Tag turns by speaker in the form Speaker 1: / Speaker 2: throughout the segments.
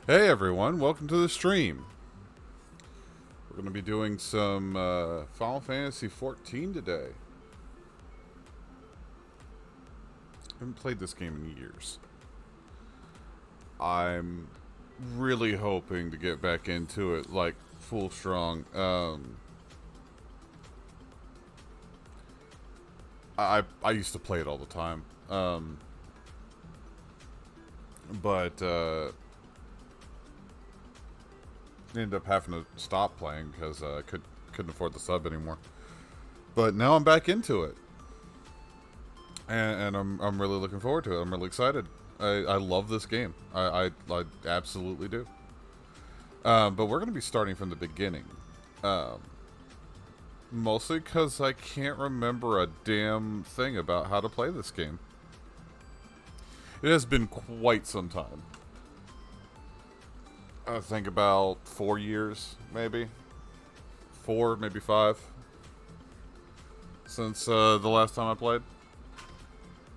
Speaker 1: Hey everyone, welcome to the stream. We're going to be doing some Final Fantasy XIV today. I haven't played this game in years. I'm really hoping to get back into it like full strong. I used to play it all the time. But ended up having to stop playing because I couldn't afford the sub anymore. But now I'm back into it, and I'm really looking forward to it. I'm really excited. I love this game. I absolutely do. But we're going to be starting from the beginning, mostly because I can't remember a damn thing about how to play this game. It has been quite some time. I think about 4 years, maybe. 4, maybe 5. Since the last time I played.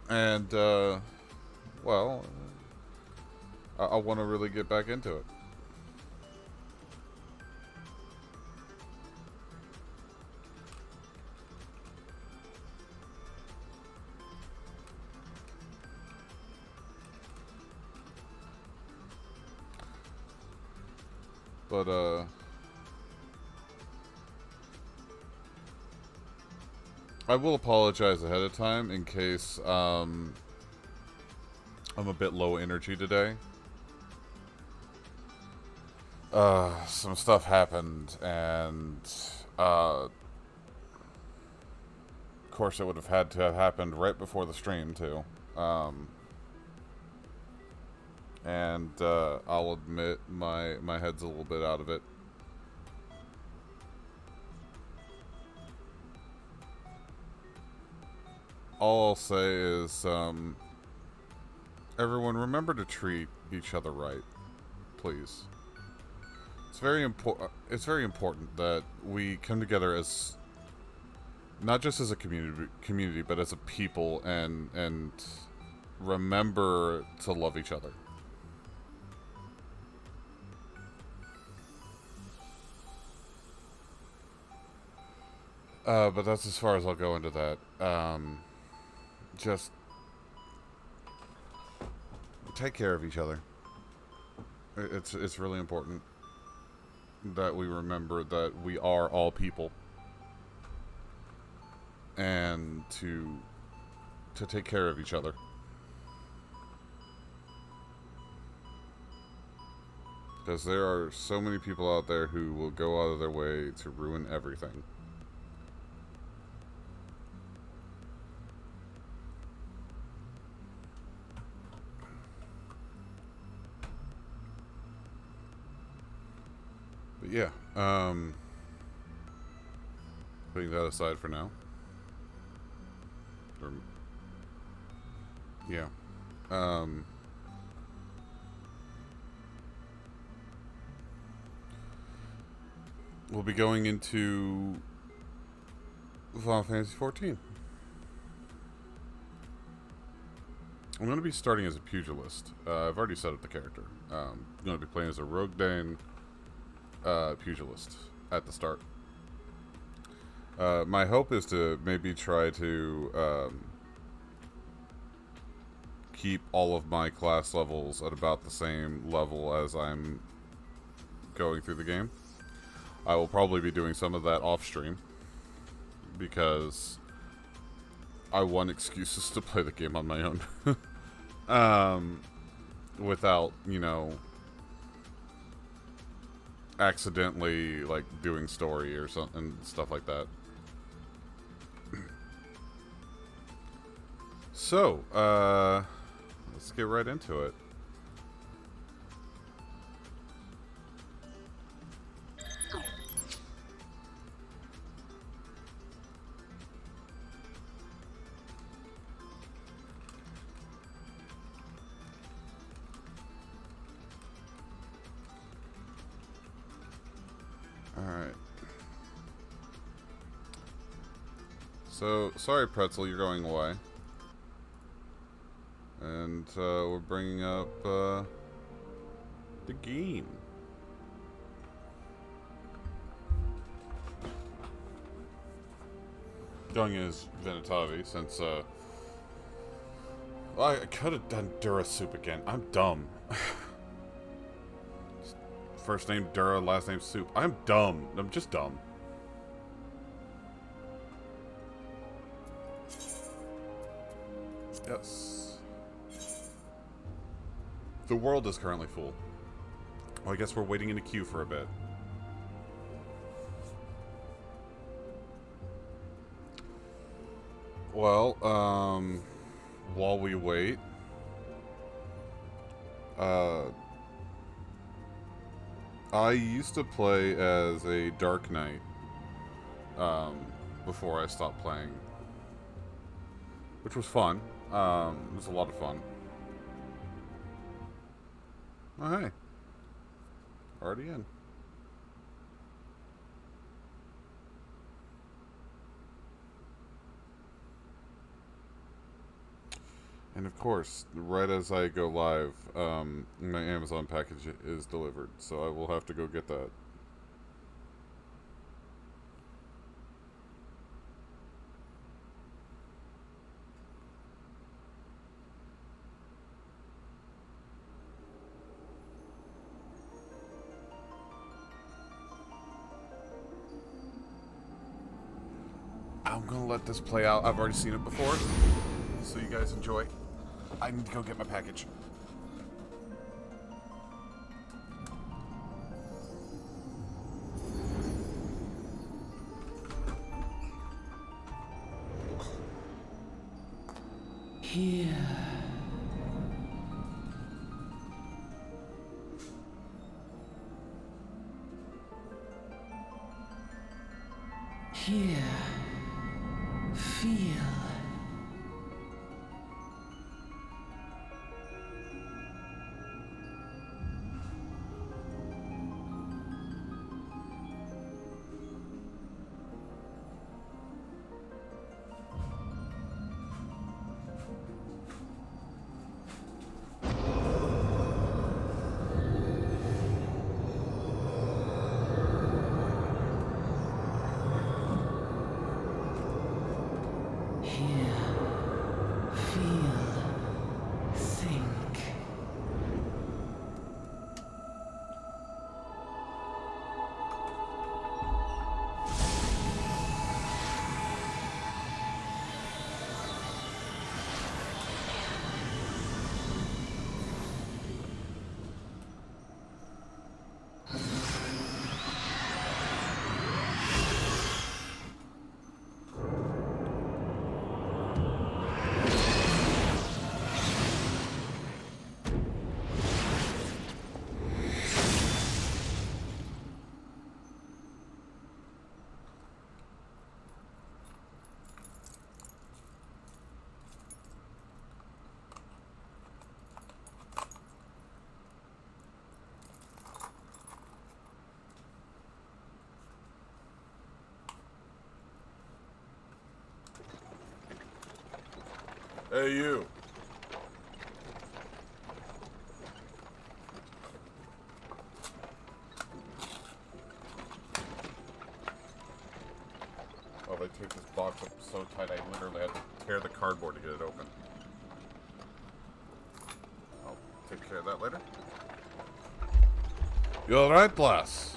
Speaker 1: And, well, I want to really get back into it. But, I will apologize ahead of time in case, I'm a bit low energy today. Some stuff happened, and, of course it would have had to have happened right before the stream, too. And, I'll admit my head's a little bit out of it. All I'll say is, everyone remember to treat each other right, please. It's very important that we come together as not just as a community, but as a people, and remember to love each other. But that's as far as I'll go into that. Just take care of each other. It's really important that we remember that we are all people, and to take care of each other. Because there are so many people out there who will go out of their way to ruin everything. But yeah, putting that aside for now. Yeah. We'll be going into Final Fantasy XIV. I'm going to be starting as a pugilist. I've already set up the character. I'm going to be playing as a Rogue Dane pugilist at the start. My hope is to maybe try to keep all of my class levels at about the same level as I'm going through the game. I will probably be doing some of that off stream because I want excuses to play the game on my own. Without, you know, accidentally like doing story or something and stuff like that. So, let's get right into it. Alright. So, sorry Pretzel, you're going away. And we're bringing up the the game. Going as Venetavi, since, well, I could have done Dura Soup again. I'm dumb. First name Dura, last name Soup. I'm dumb. I'm just dumb. Yes. The world is currently full. Well, I guess we're waiting in a queue for a bit. Well, while we wait, I used to play as a Dark Knight, before I stopped playing, which was fun. It was a lot of fun. Oh, hey. Already in. And of course, right as I go live, my Amazon package is delivered, so I will have to go get that. I'm gonna let this play out. I've already seen it before, so you guys enjoy. I need to go get my package.
Speaker 2: Here. Here. Feel.
Speaker 1: Hey, you. Oh, they take this box up so tight I literally had to tear the cardboard to get it open. I'll take care of that later. You alright, lass?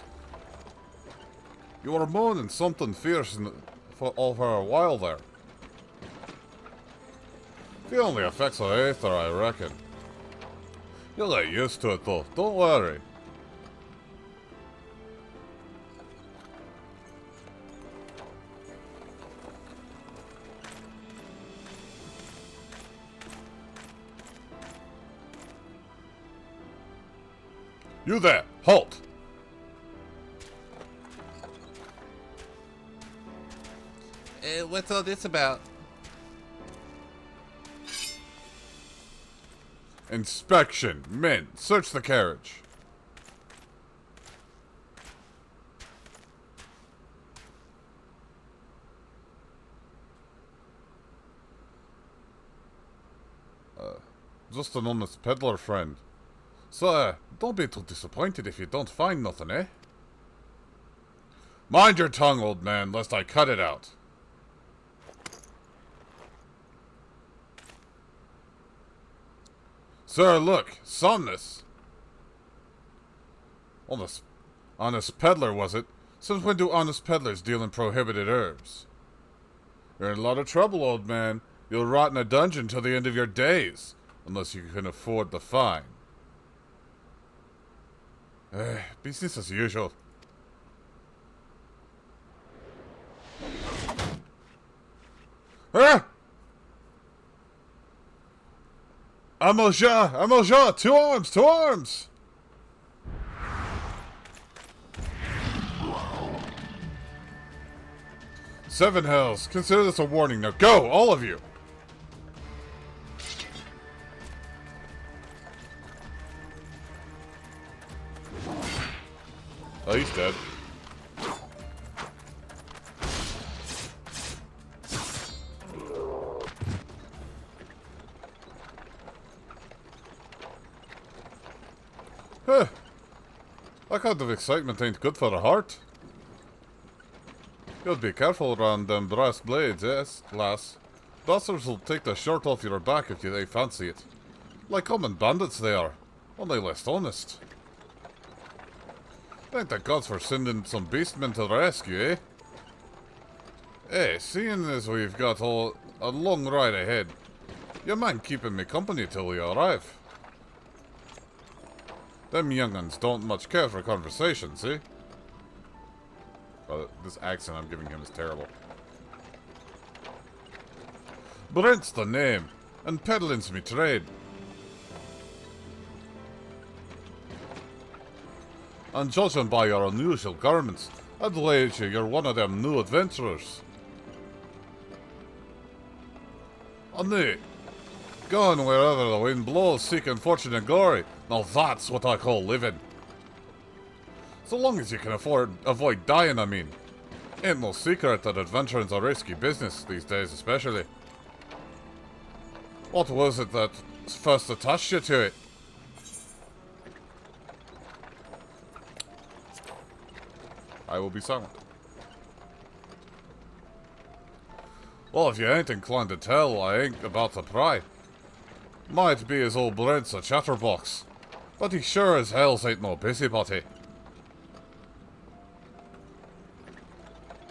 Speaker 1: You were moaning something fierce for a while there. Feeling the effects of Aether, I reckon. You'll get used to it, though. Don't worry. You there! Halt! What's all this about? Inspection. Men, search the carriage. Just an honest peddler friend. So, don't be too disappointed if you don't find nothing, eh? Mind your tongue, old man, lest I cut it out. Sir, look, Somnus. Honest peddler, was it? Since when do honest peddlers deal in prohibited herbs? You're in a lot of trouble, old man. You'll rot in a dungeon till the end of your days, unless you can afford the fine. Business as usual. Ah! Amoja! 2 arms! 2 arms! Seven hells. Consider this a warning. Now go, all of you! Oh, he's dead. Huh. That kind of excitement ain't good for the heart. You'll be careful around them brass blades, yes, lass. Bastards will take the shirt off your back if they fancy it. Like common bandits they are, only less honest. Thank the gods for sending some beastmen to the rescue, eh? Hey, seeing as we've got a long ride ahead, you mind keeping me company till we arrive? Them young'uns don't much care for conversation, see? Oh, this accent I'm giving him is terrible. Brent's the name, and peddling's me trade. And judging by your unusual garments, I'd wager you're one of them new adventurers. And nay, going wherever the wind blows, seeking fortune and glory. Now that's what I call living. So long as you can avoid dying, I mean. Ain't no secret that adventuring's a risky business, these days especially. What was it that first attached you to it? I will be silent. Well, if you ain't inclined to tell, I ain't about to pry. Might be as old Brent's a chatterbox, but he sure as hell ain't no busybody.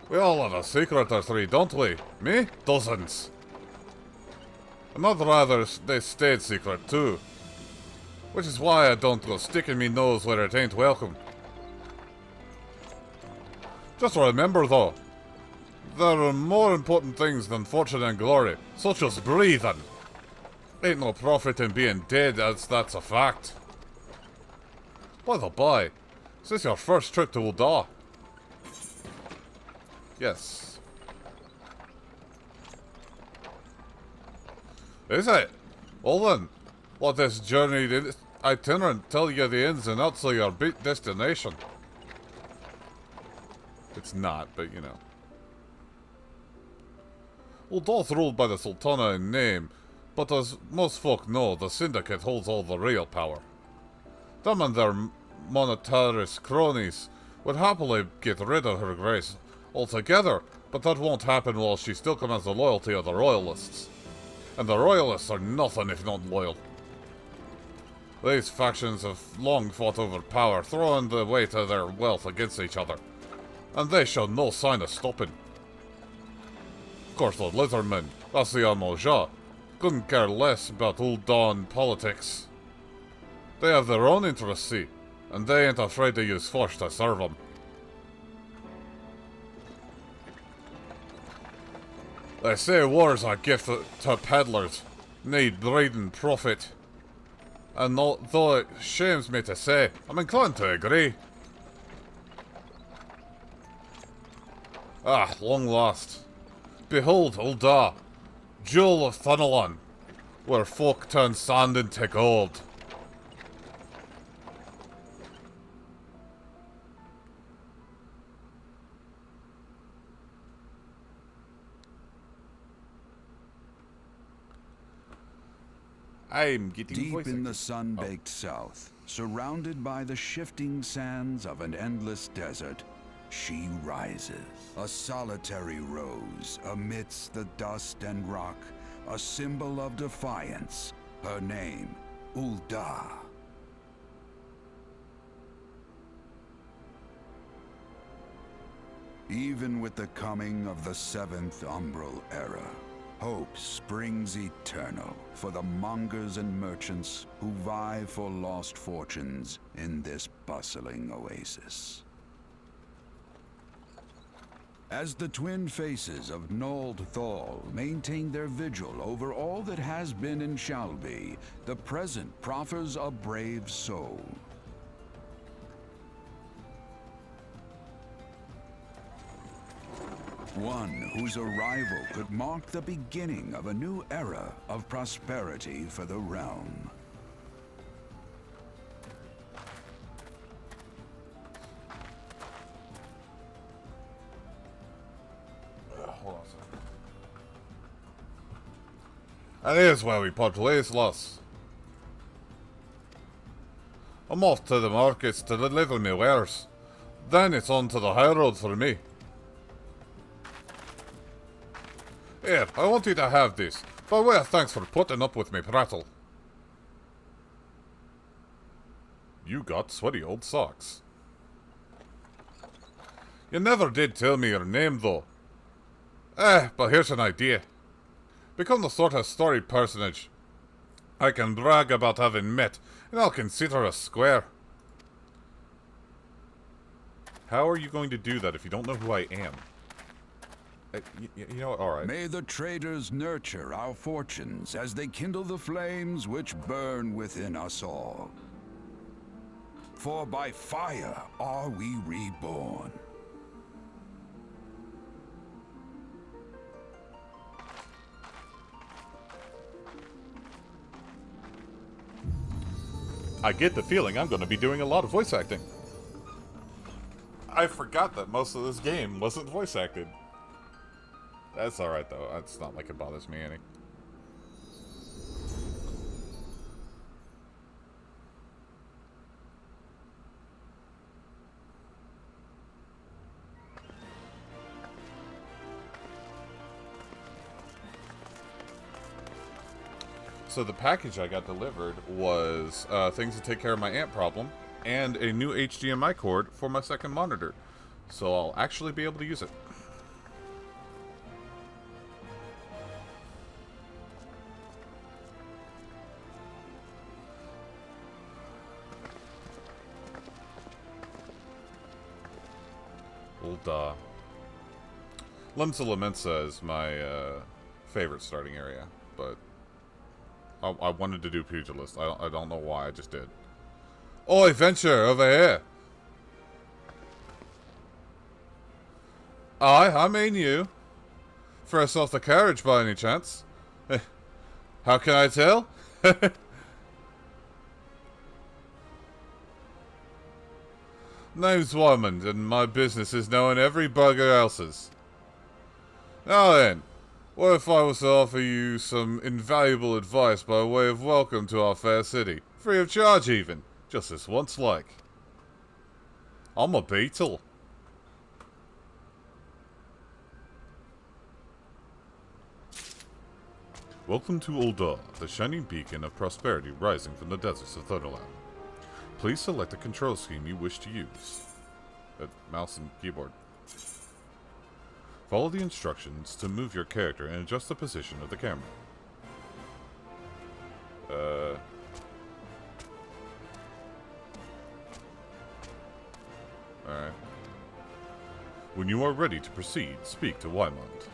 Speaker 1: We all have a secret or 3, don't we? Me? Dozens. And I'd rather they stayed secret too. Which is why I don't go sticking me nose where it ain't welcome. Just remember though, there are more important things than fortune and glory, such as breathing. Ain't no profit in being dead, as that's a fact. By the by, is this your first trip to Ul'dah? Yes. Is it? Well then, let this journeyed itinerant tell you the ins and outs of your destination. It's not, but you know. Uldah's ruled by the Sultana in name, but as most folk know, the Syndicate holds all the real power. Them and their monetarist cronies would happily get rid of Her Grace altogether, but that won't happen while she still commands the loyalty of the Royalists. And the Royalists are nothing if not loyal. These factions have long fought over power, throwing the weight of their wealth against each other, and they show no sign of stopping. Of course, the Littermen, that's the Amoja, couldn't care less about Ul'dah politics. They have their own interests, see, and they ain't afraid to use force to serve them. They say war's a gift to peddlers, need breed and profit. And though it shames me to say, I'm inclined to agree. Ah, long last. Behold Ul'dah, jewel of Thunelon, where folk turn sand into gold. I'm getting
Speaker 2: Deep in the sun-baked south, surrounded by the shifting sands of an endless desert, she rises. A solitary rose amidst the dust and rock, a symbol of defiance. Her name, Ul'dah. Even with the coming of the seventh umbral era, hope springs eternal for the mongers and merchants who vie for lost fortunes in this bustling oasis. As the twin faces of Nold Thal maintain their vigil over all that has been and shall be, the present proffers a brave soul. One whose arrival could mark the beginning of a new era of prosperity for the realm.
Speaker 1: Hold on a second. And here's where we part ways, Loss. I'm off to the markets to deliver me wares. Then it's on to the high road for me. Here, I want you to have this, by way of thanks for putting up with me prattle. You got sweaty old socks. You never did tell me your name, though. But here's an idea. Become the sort of storied personage I can brag about having met, and I'll consider us square. How are you going to do that if you don't know who I am? You know what? Alright.
Speaker 2: May the traders nurture our fortunes as they kindle the flames which burn within us all. For by fire are we reborn.
Speaker 1: I get the feeling I'm going to be doing a lot of voice acting. I forgot that most of this game wasn't voice acted. That's alright though, it's not like it bothers me any. So the package I got delivered was things to take care of my ant problem and a new HDMI cord for my second monitor. So I'll actually be able to use it. Ul'dah. Limsa Lamensa is my favorite starting area, but I wanted to do Pugilist. I don't know why, I just did. Oi, venture, over here! I mean you. Fresh off the carriage by any chance? How can I tell? Name's Wymond, and my business is knowing every bugger else's. Now then, what if I was to offer you some invaluable advice by way of welcome to our fair city? Free of charge even, just this once like. I'm a beetle. Welcome to Ul'dah, the shining beacon of prosperity rising from the deserts of Thunderland. Please select the control scheme you wish to use. Mouse and keyboard. Follow the instructions to move your character and adjust the position of the camera. Alright. When you are ready to proceed, speak to Wymond.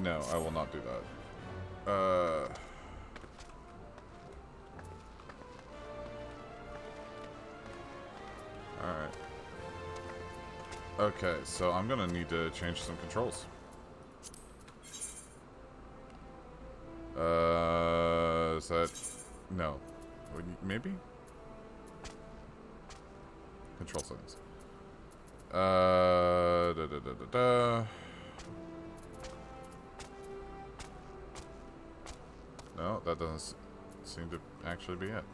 Speaker 1: No, I will not do that. Alright. Okay, so I'm gonna need to change some controls. Is that... No. Maybe? Control settings. No, that doesn't seem to actually be it.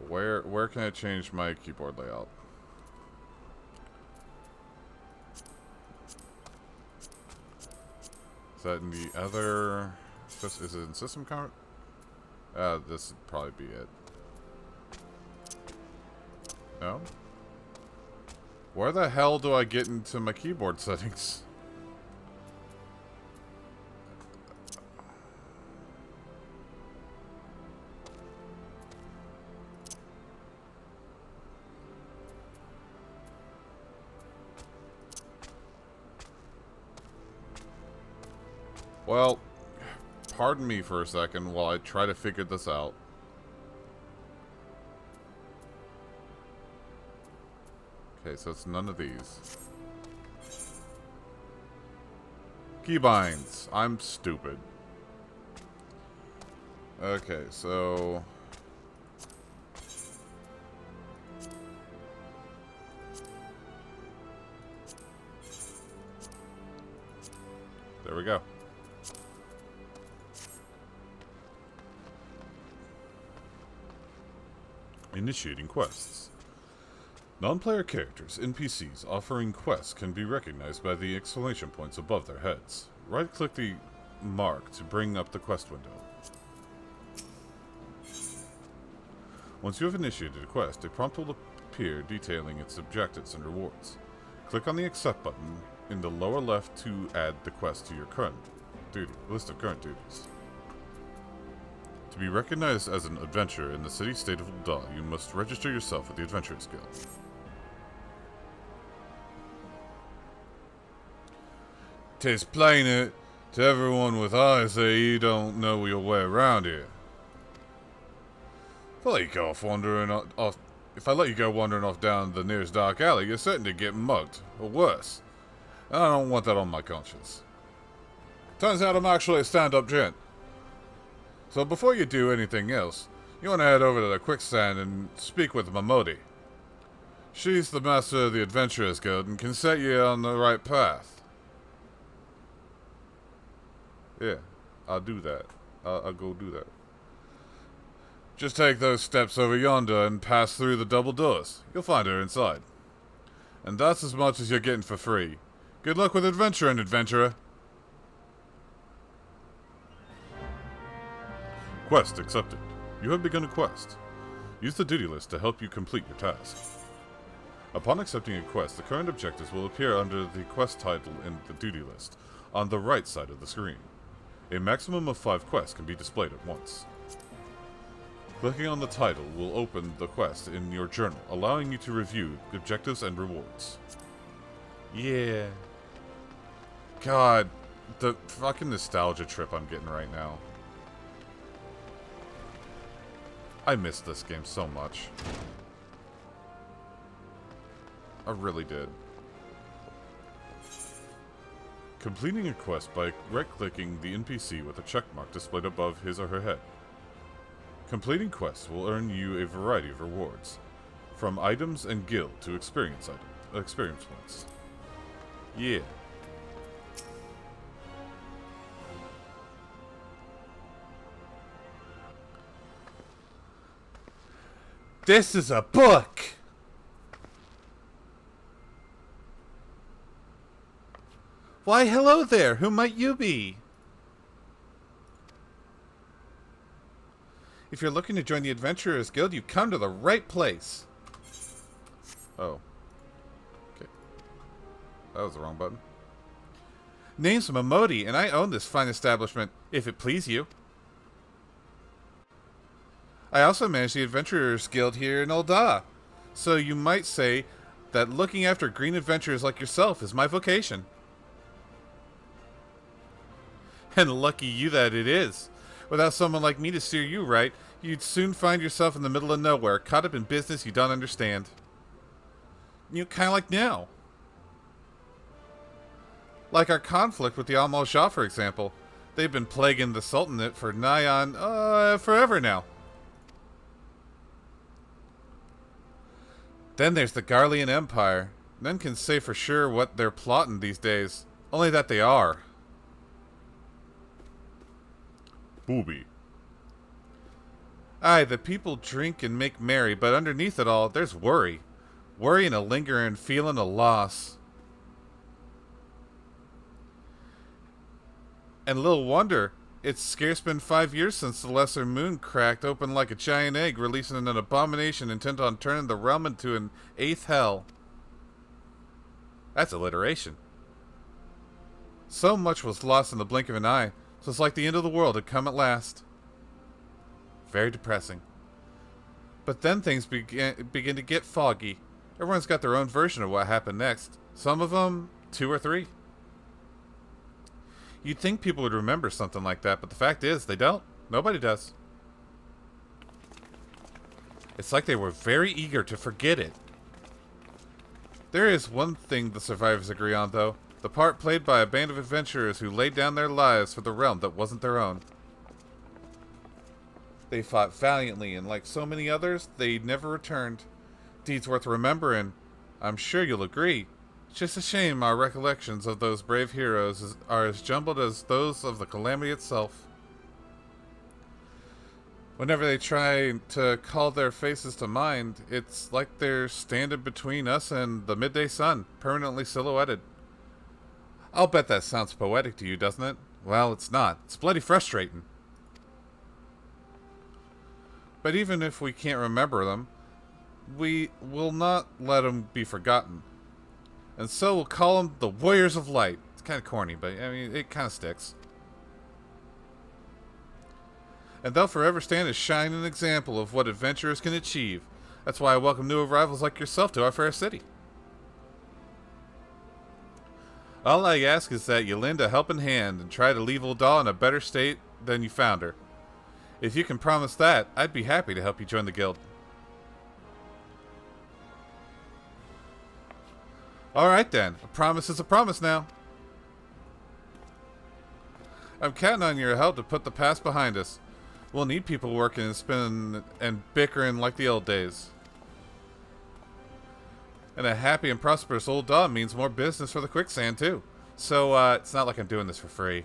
Speaker 1: Where can I change my keyboard layout? Is that in the other... Is it in system comment? This would probably be it. No? Where the hell do I get into my keyboard settings? Well, pardon me for a second while I try to figure this out. Okay, so it's none of these. Keybinds. I'm stupid. Okay, so... there we go. Initiating quests. Non-player characters, NPCs, offering quests can be recognized by the exclamation points above their heads. Right-click the mark to bring up the quest window. Once you have initiated a quest, a prompt will appear detailing its objectives and rewards. Click on the Accept button in the lower left to add the quest to your current list of current duties. To be recognized as an adventurer in the city-state of Ul'dah, you must register yourself with the Adventurers Guild. "'Tis plain to everyone with eyes that you don't know your way around here. If I let you go wandering off down the nearest dark alley, you're certain to get mugged, or worse. And I don't want that on my conscience. Turns out I'm actually a stand-up gent. So before you do anything else, you want to head over to the quicksand and speak with Emotes. She's the master of the Adventurers Guild and can set you on the right path." Yeah, I'll do that. I'll go do that. "Just take those steps over yonder and pass through the double doors. You'll find her inside. And that's as much as you're getting for free. Good luck with adventuring, adventurer." Quest accepted. You have begun a quest. Use the duty list to help you complete your task. Upon accepting a quest, the current objectives will appear under the quest title in the duty list, on the right side of the screen. A maximum of 5 quests can be displayed at once. Clicking on the title will open the quest in your journal, allowing you to review objectives and rewards. Yeah. God, the fucking nostalgia trip I'm getting right now. I miss this game so much. I really did. Completing a quest by right-clicking the NPC with a checkmark displayed above his or her head. Completing quests will earn you a variety of rewards, from items and guild to experience points. Yeah. This is a book! Why, hello there! Who might you be? If you're looking to join the Adventurers Guild, you've come to the right place. Oh. Okay. That was the wrong button. Name's Emotes, and I own this fine establishment, if it please you. I also manage the Adventurers Guild here in Ul'dah, so you might say that looking after green adventurers like yourself is my vocation. And lucky you that it is. Without someone like me to steer you right, you'd soon find yourself in the middle of nowhere, caught up in business you don't understand. You know, kind of like now. Like our conflict with the Al Shah, for example. They've been plaguing the Sultanate for nigh on, forever now. Then there's the Garlean Empire. None can say for sure what they're plotting these days. Only that they are. Booby, Aye, the people drink and make merry, but underneath it all, there's worry. Worry and a lingering feeling of loss. And little wonder, it's scarce been 5 years since the lesser moon cracked open like a giant egg, releasing an abomination intent on turning the realm into an eighth hell. That's alliteration. So much was lost in the blink of an eye, so it's like the end of the world had come at last. Very depressing. But then things begin to get foggy. Everyone's got their own version of what happened next. Some of them, 2 or 3. You'd think people would remember something like that, but the fact is, they don't. Nobody does. It's like they were very eager to forget it. There is one thing the survivors agree on, though. The part played by a band of adventurers who laid down their lives for the realm that wasn't their own. They fought valiantly, and like so many others, they never returned. Deeds worth remembering. I'm sure you'll agree. It's just a shame our recollections of those brave heroes are as jumbled as those of the calamity itself. Whenever they try to call their faces to mind, it's like they're standing between us and the midday sun, permanently silhouetted. I'll bet that sounds poetic to you, doesn't it? Well, it's not. It's bloody frustrating. But even if we can't remember them, we will not let them be forgotten. And so we'll call them the Warriors of Light. It's kind of corny, but I mean, it kind of sticks. And they'll forever stand as shining example of what adventurers can achieve. That's why I welcome new arrivals like yourself to our fair city. All I ask is that you lend a helping hand and try to leave Ul'dah in a better state than you found her. If you can promise that, I'd be happy to help you join the guild. Alright then, a promise is a promise now. I'm counting on your help to put the past behind us. We'll need people working and spinning and bickering like the old days. And a happy and prosperous Ul'dah means more business for the quicksand too. So, it's not like I'm doing this for free.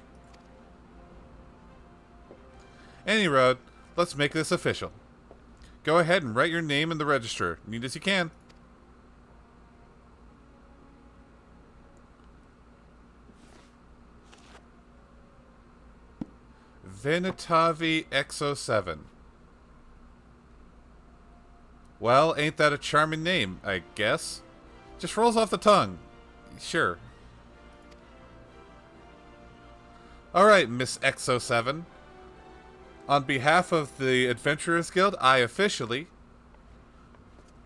Speaker 1: Any road, let's make this official. Go ahead and write your name in the register, neat as you can. Venetavi XIV. Well, ain't that a charming name, I guess? Just rolls off the tongue. Sure. Alright, Miss XIV. On behalf of the Adventurers Guild, I officially...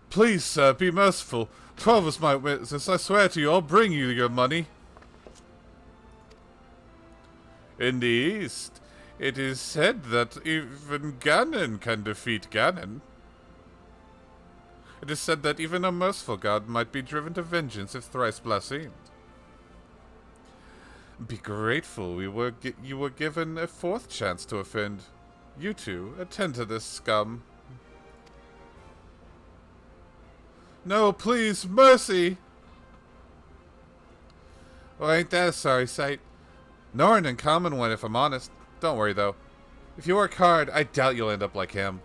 Speaker 1: Please, sir, be merciful. 12 is my witness. I swear to you, I'll bring you your money. In the East, it is said that even Ganon can defeat Ganon. It is said that even a merciful god might be driven to vengeance if thrice blasphemed. Be grateful you were given a 4th chance to offend. You two, attend to this scum. No, please, mercy! Well, ain't that a sorry sight? Nor an uncommon one, if I'm honest. Don't worry, though. If you work hard, I doubt you'll end up like him.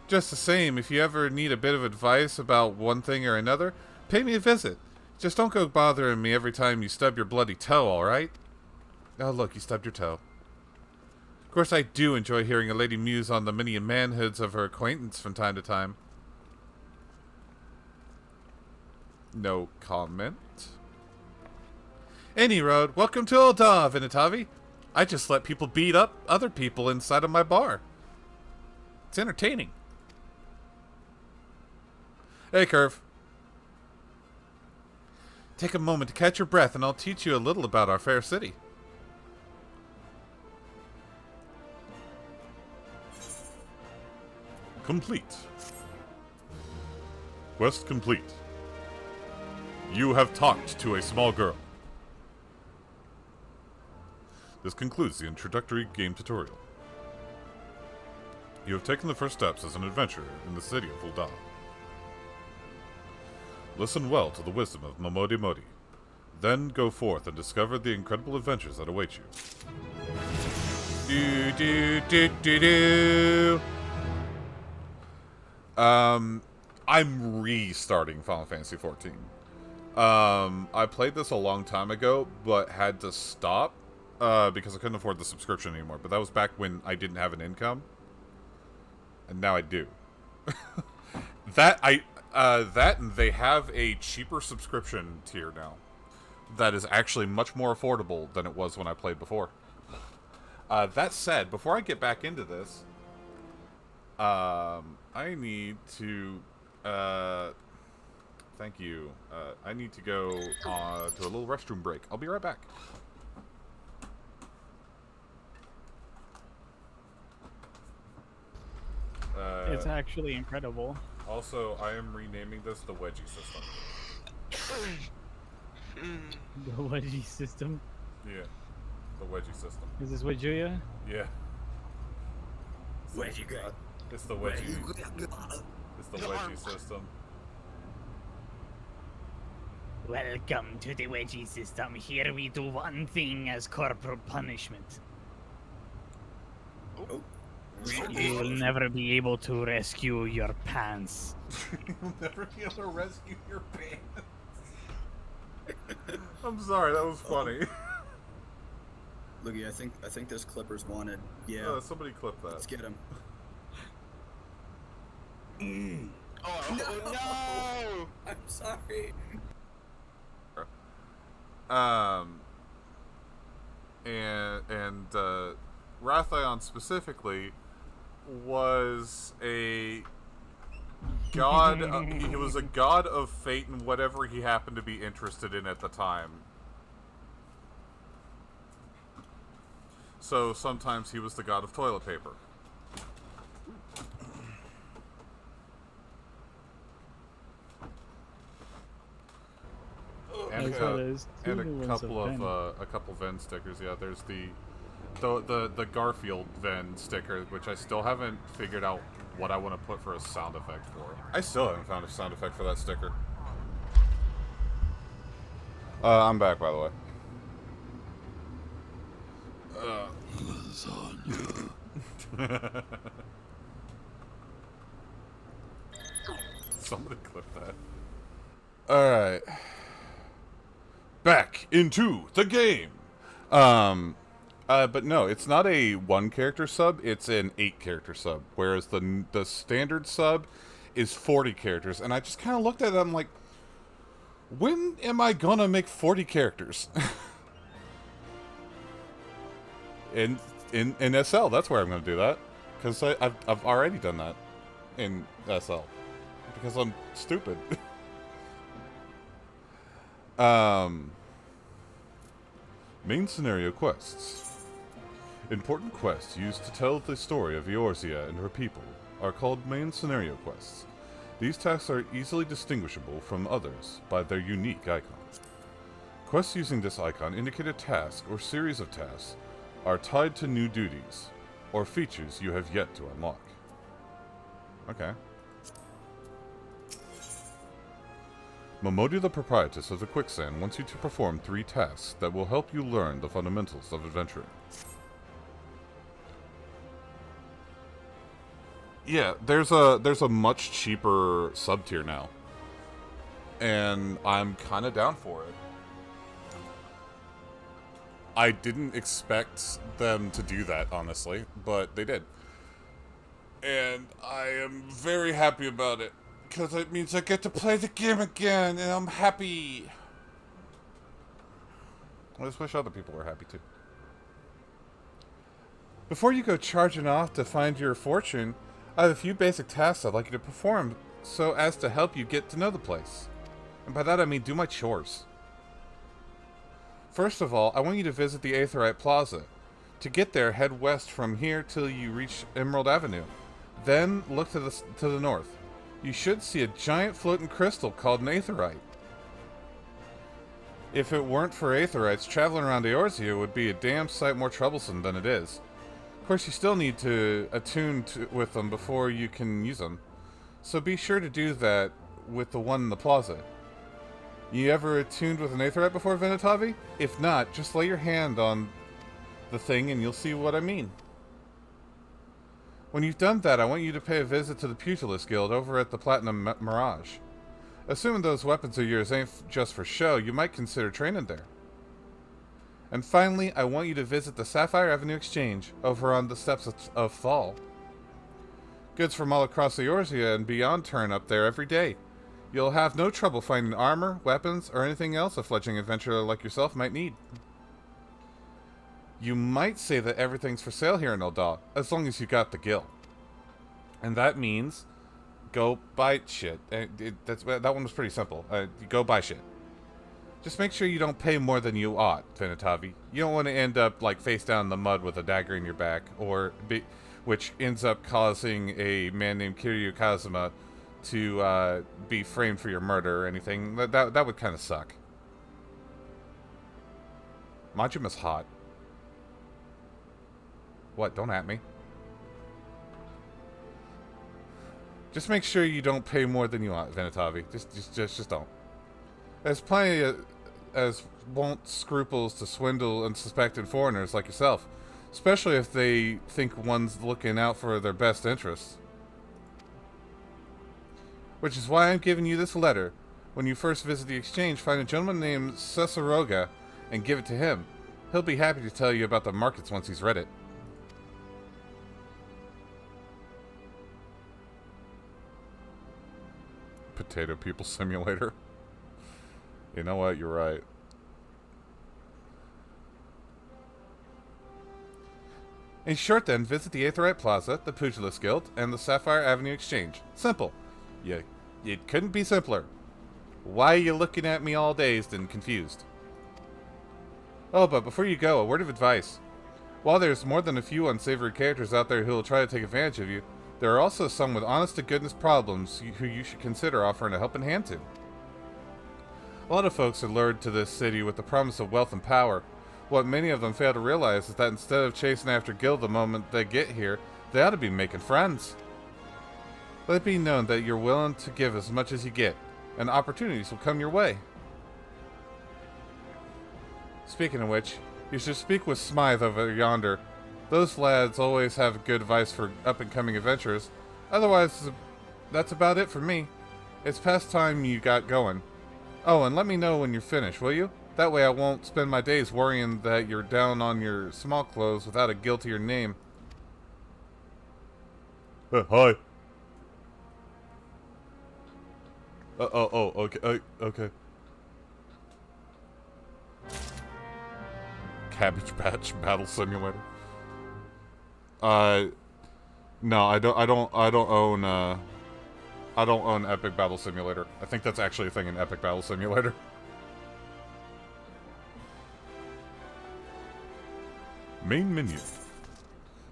Speaker 1: Just the same, if you ever need a bit of advice about one thing or another, pay me a visit. Just don't go bothering me every time you stub your bloody toe, alright? Oh, look, you stubbed your toe. Of course, I do enjoy hearing a lady muse on the many manhoods of her acquaintance from time to time. No comment. Any road, welcome to Ul'dah, Venetavi. I just let people beat up other people inside of my bar. It's entertaining. Hey, Curve. Take a moment to catch your breath and I'll teach you a little about our fair city. Complete. Quest complete. You have talked to a small girl. This concludes the introductory game tutorial. You have taken the first steps as an adventurer in the city of Ul'dah. Listen well to the wisdom of Momodi Modi. Then go forth and discover the incredible adventures that await you. Do do do do do. I'm restarting Final Fantasy 14. I played this a long time ago, but had to stop because I couldn't afford the subscription anymore. But that was back when I didn't have an income, and now I do. that and they have a cheaper subscription tier now that is actually much more affordable than it was when I played before. That said, before I get back into this, I need to, thank you. I need to go to a little restroom break. I'll be right back.
Speaker 3: It's actually incredible.
Speaker 1: Also, I am renaming this the Wedgie System.
Speaker 3: The wedgie system.
Speaker 1: Yeah, the Wedgie System.
Speaker 3: Is this with Julia?
Speaker 1: Yeah.
Speaker 4: Where'd you go?
Speaker 1: It's the Wedgie. It's the Wedgie System.
Speaker 3: Welcome to the wedgie system. Here we do one thing as corporal punishment.
Speaker 4: Oh.
Speaker 3: You will never be able to rescue your pants.
Speaker 1: You'll never be able to rescue your pants. I'm sorry, that was funny.
Speaker 4: Looky, I think this clipper's wanted. Yeah.
Speaker 1: Somebody clip that.
Speaker 4: Let's get him.
Speaker 5: Oh no!
Speaker 4: I'm sorry.
Speaker 1: And Rathion specifically was a god. He was a god of fate and whatever he happened to be interested in at the time. So sometimes he was the god of toilet paper. And, a couple Ven stickers. Yeah, there's the Garfield Ven sticker, which I still haven't figured out what I want to put for a sound effect for. I still haven't found a sound effect for that sticker. I'm back, by the way. Lasagna. Somebody clip that. Alright. Back into the game. But no, it's not a 1-character sub, it's an 8-character sub. Whereas the standard sub is 40 characters. And I just kind of looked at it, I'm like, when am I gonna make 40 characters? in SL, that's where I'm gonna do that. Because I've already done that in SL. Because I'm stupid. Main scenario quests. Important quests used to tell the story of Eorzea and her people are called main scenario quests. These tasks are easily distinguishable from others by their unique icon. Quests using this icon indicate a task or series of tasks are tied to new duties or features you have yet to unlock. Okay. Momodi the Proprietress of the Quicksand wants you to perform 3 tasks that will help you learn the fundamentals of adventuring. Yeah, there's a much cheaper sub-tier now. And I'm kind of down for it. I didn't expect them to do that, honestly, but they did. And I am very happy about it. Because it means I get to play the game again, and I'm happy. I just wish other people were happy too. Before you go charging off to find your fortune, I have a few basic tasks I'd like you to perform so as to help you get to know the place. And by that I mean do my chores. First of all, I want you to visit the Aetheryte Plaza. To get there, head west from here till you reach Emerald Avenue. Then look to the north. You should see a giant floating crystal called an Aetheryte. If it weren't for Aetherites, traveling around Eorzea would be a damn sight more troublesome than it is. Of course, you still need to attune with them before you can use them. So be sure to do that with the one in the plaza. You ever attuned with an Aetherite before, Venetavi? If not, just lay your hand on the thing and you'll see what I mean. When you've done that, I want you to pay a visit to the Pugilist Guild over at the Platinum Mirage. Assuming those weapons of yours ain't just for show, you might consider training there. And finally, I want you to visit the Sapphire Avenue Exchange over on the steps of Thal. Goods from all across the Eorzea and beyond turn up there every day. You'll have no trouble finding armor, weapons, or anything else a fledgling adventurer like yourself might need. You might say that everything's for sale here in Ul'dah, as long as you got the gil. And that means, go buy shit. That one was pretty simple. Go buy shit. Just make sure you don't pay more than you ought, Venatavi. You don't want to end up, like, face down in the mud with a dagger in your back, which ends up causing a man named Kiryu Kazuma to be framed for your murder or anything. That would kind of suck. Majuma's hot. What? Don't at me. Just make sure you don't pay more than you ought, Venatavi. Just don't. There's plenty as won't scruples to swindle unsuspecting foreigners like yourself, especially if they think one's looking out for their best interests. Which is why I'm giving you this letter. When you first visit the exchange, find a gentleman named Cesaroga and give it to him. He'll be happy to tell you about the markets once he's read it. Potato People Simulator. You know what? You're right. In short then, visit the Aetheryte Plaza, the Pugilist Guild, and the Sapphire Avenue Exchange. Simple. It couldn't be simpler. Why are you looking at me all dazed and confused? Oh, but before you go, a word of advice. While there's more than a few unsavory characters out there who will try to take advantage of you, there are also some with honest-to-goodness problems who you should consider offering a helping hand to. A lot of folks are lured to this city with the promise of wealth and power. What many of them fail to realize is that instead of chasing after Gil the moment they get here, they ought to be making friends. Let it be known that you're willing to give as much as you get, and opportunities will come your way. Speaking of which, you should speak with Smythe over yonder. Those lads always have good advice for up-and-coming adventurers. Otherwise, that's about it for me. It's past time you got going. Oh, and let me know when you're finished, will you? That way I won't spend my days worrying that you're down on your small clothes without a guiltier name. Hi. Okay, okay. Cabbage Patch Battle Simulator. No, I don't own Epic Battle Simulator. I think that's actually a thing in Epic Battle Simulator. Main menu.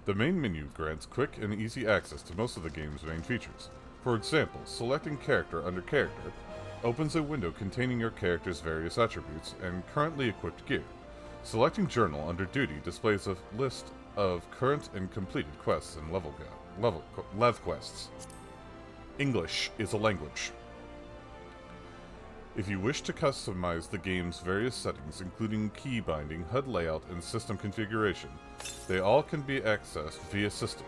Speaker 1: The main menu grants quick and easy access to most of the game's main features. For example, selecting character under character opens a window containing your character's various attributes and currently equipped gear. Selecting journal under duty displays a list of current and completed quests and lev quests. English is a language. If you wish to customize the game's various settings, including key binding, HUD layout, and system configuration, they all can be accessed via system.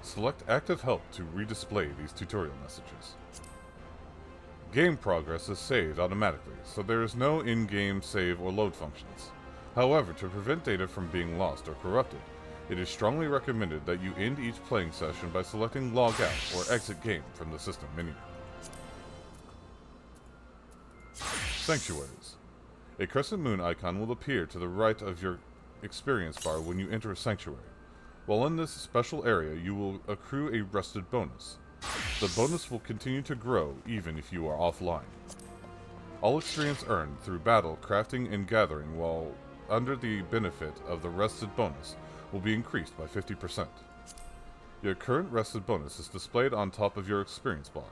Speaker 1: Select Active Help to redisplay these tutorial messages. Game progress is saved automatically, so there is no in-game save or load functions. However, to prevent data from being lost or corrupted, it is strongly recommended that you end each playing session by selecting Log Out or Exit Game from the system menu. Sanctuaries. A crescent moon icon will appear to the right of your experience bar when you enter a sanctuary. While in this special area, you will accrue a rested bonus. The bonus will continue to grow even if you are offline. All experience earned through battle, crafting, and gathering while under the benefit of the rested bonus will be increased by 50%. Your current rested bonus is displayed on top of your experience bar.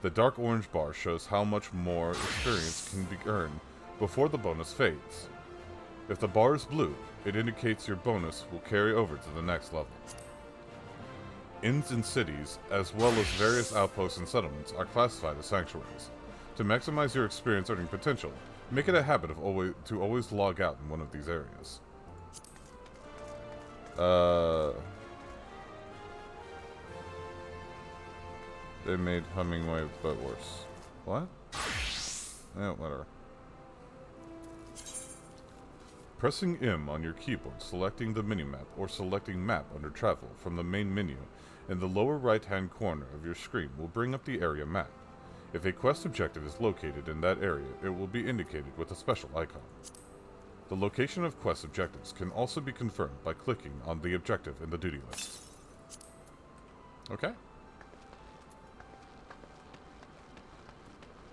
Speaker 1: The dark orange bar shows how much more experience can be earned before the bonus fades. If the bar is blue, it indicates your bonus will carry over to the next level. Inns and cities, as well as various outposts and settlements, are classified as sanctuaries. To maximize your experience earning potential, make it a habit of always log out in one of these areas. it made Hummingway but worse. What? Yeah, whatever. Pressing M on your keyboard, selecting the minimap, or selecting Map under Travel from the main menu in the lower right-hand corner of your screen will bring up the area map. If a quest objective is located in that area, it will be indicated with a special icon. The location of quest objectives can also be confirmed by clicking on the objective in the duty list. Okay.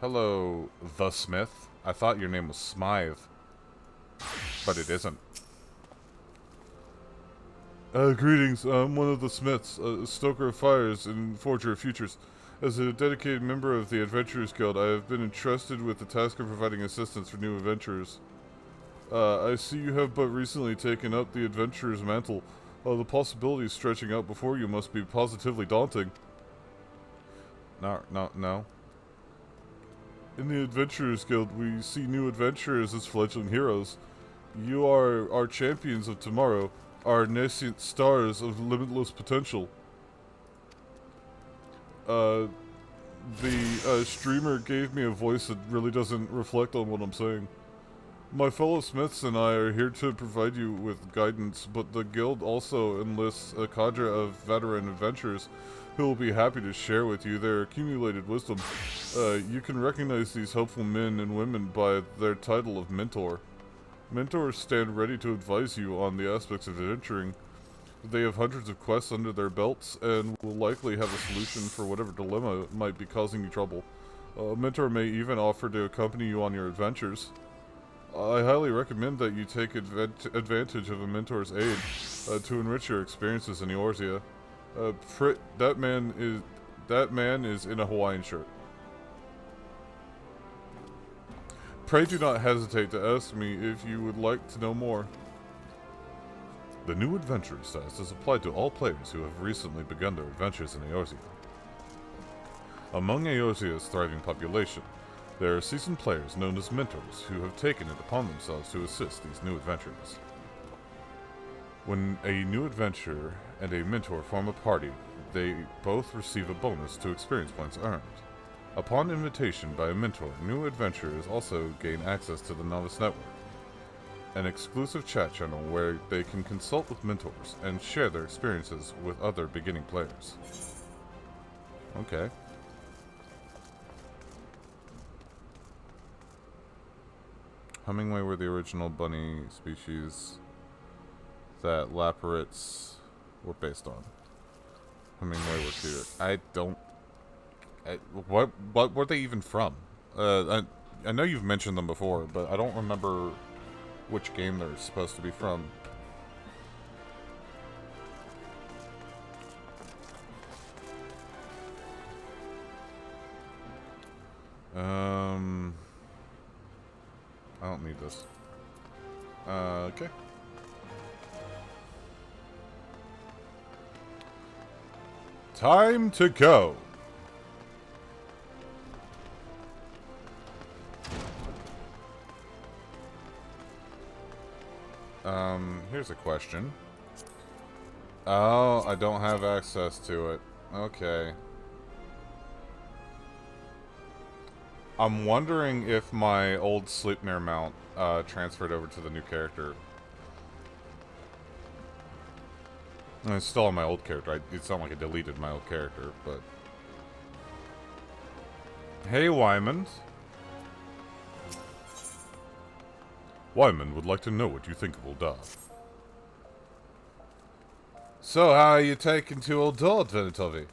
Speaker 1: Hello, the Smith. I thought your name was Smythe, but it isn't. Greetings. I'm one of the Smiths, a stoker of fires and forger of futures. As a dedicated member of the Adventurers Guild, I have been entrusted with the task of providing assistance for new adventurers. I see you have but recently taken up the adventurer's mantle. The possibilities stretching out before you must be positively daunting. No. In the Adventurers Guild, we see new adventurers as fledgling heroes. You are our champions of tomorrow, our nascent stars of limitless potential. The streamer gave me a voice that really doesn't reflect on what I'm saying. My fellow Smiths and I are here to provide you with guidance, but the guild also enlists a cadre of veteran adventurers who will be happy to share with you their accumulated wisdom. You can recognize these helpful men and women by their title of mentor. Mentors stand ready to advise you on the aspects of adventuring. They have hundreds of quests under their belts and will likely have a solution for whatever dilemma might be causing you trouble. A mentor may even offer to accompany you on your adventures. I highly recommend that you take advantage of a mentor's aid to enrich your experiences in Eorzea. That man is in a Hawaiian shirt. Pray do not hesitate to ask me if you would like to know more. The new adventurer status is applied to all players who have recently begun their adventures in Eorzea. Among Eorzea's thriving population, there are seasoned players known as mentors who have taken it upon themselves to assist these new adventurers. When a new adventurer and a mentor form a party, they both receive a bonus to experience points earned. Upon invitation by a mentor, new adventurers also gain access to the Novice Network, an exclusive chat channel where they can consult with mentors and share their experiences with other beginning players. Okay. Hummingway were the original bunny species that Laparates were based on. Hummingway were cute. What were they even from? I know you've mentioned them before, but I don't remember which game they're supposed to be from. I don't need this. Okay. Time to go. Here's a question. Oh, I don't have access to it. Okay. I'm wondering if my old Sleipnir mount transferred over to the new character. And it's still on my old character. It's not like I deleted my old character, but... Hey, Wyman. Wyman would like to know what you think of Ul'dah. So, how are you taking to Ul'dah, Venatovi?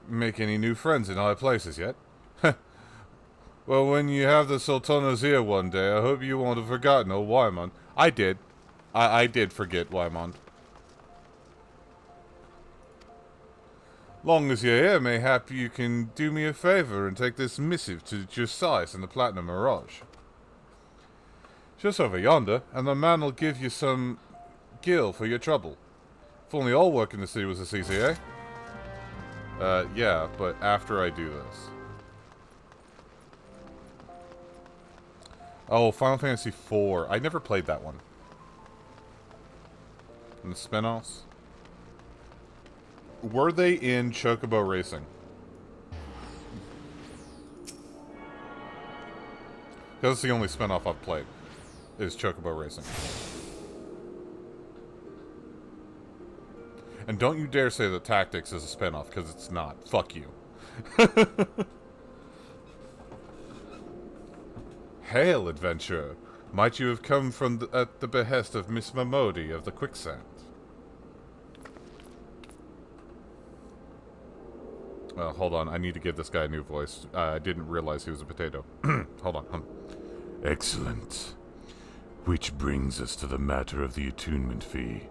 Speaker 1: Make any new friends in high places yet? Well, when you have the Sultana's ear one day, I hope you won't have forgotten old Wymond. I did. I did forget Wymond. Long as you're here, mayhap you can do me a favor and take this missive to Justice in the Platinum Mirage. Just over yonder, and the man'll give you some gil for your trouble. If only all work in the city was as easy, eh? Yeah, but after I do this. Oh, Final Fantasy IV. I never played that one. And the spin-offs? Were they in Chocobo Racing? Because it's the only spinoff I've played, is Chocobo Racing. And don't you dare say that Tactics is a spinoff, because it's not. Fuck you. Hail, adventurer. Might you have come from at the behest of Miss Mamodi of the Quicksand? Hold on, I need to give this guy a new voice. I didn't realize he was a potato. Hold on. Excellent. Which brings us to the matter of the attunement fee.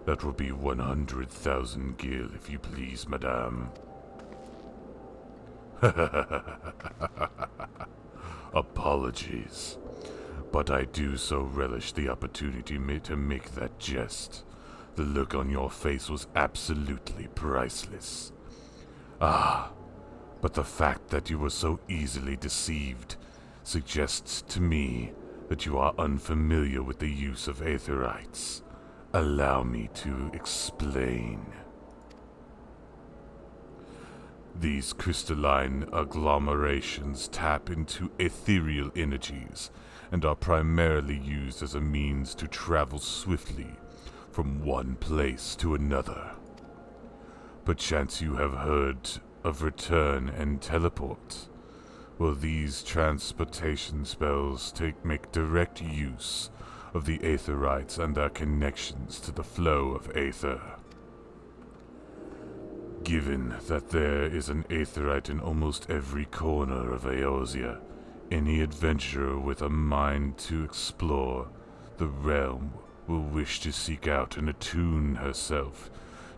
Speaker 1: That will be 100,000 gil, if you please, madame. Apologies. But I do so relish the opportunity to make that jest. The look on your face was absolutely priceless. Ah, but the fact that you were so easily deceived suggests to me that you are unfamiliar with the use of aetherites. Allow me to explain. These crystalline agglomerations tap into ethereal energies and are primarily used as a means to travel swiftly from one place to another. Perchance you have heard of return and teleport. Well, these transportation spells make direct use of the aetherites and their connections to the flow of aether. Given that there is an aetherite in almost every corner of Eorzea, any adventurer with a mind to explore the realm will wish to seek out and attune herself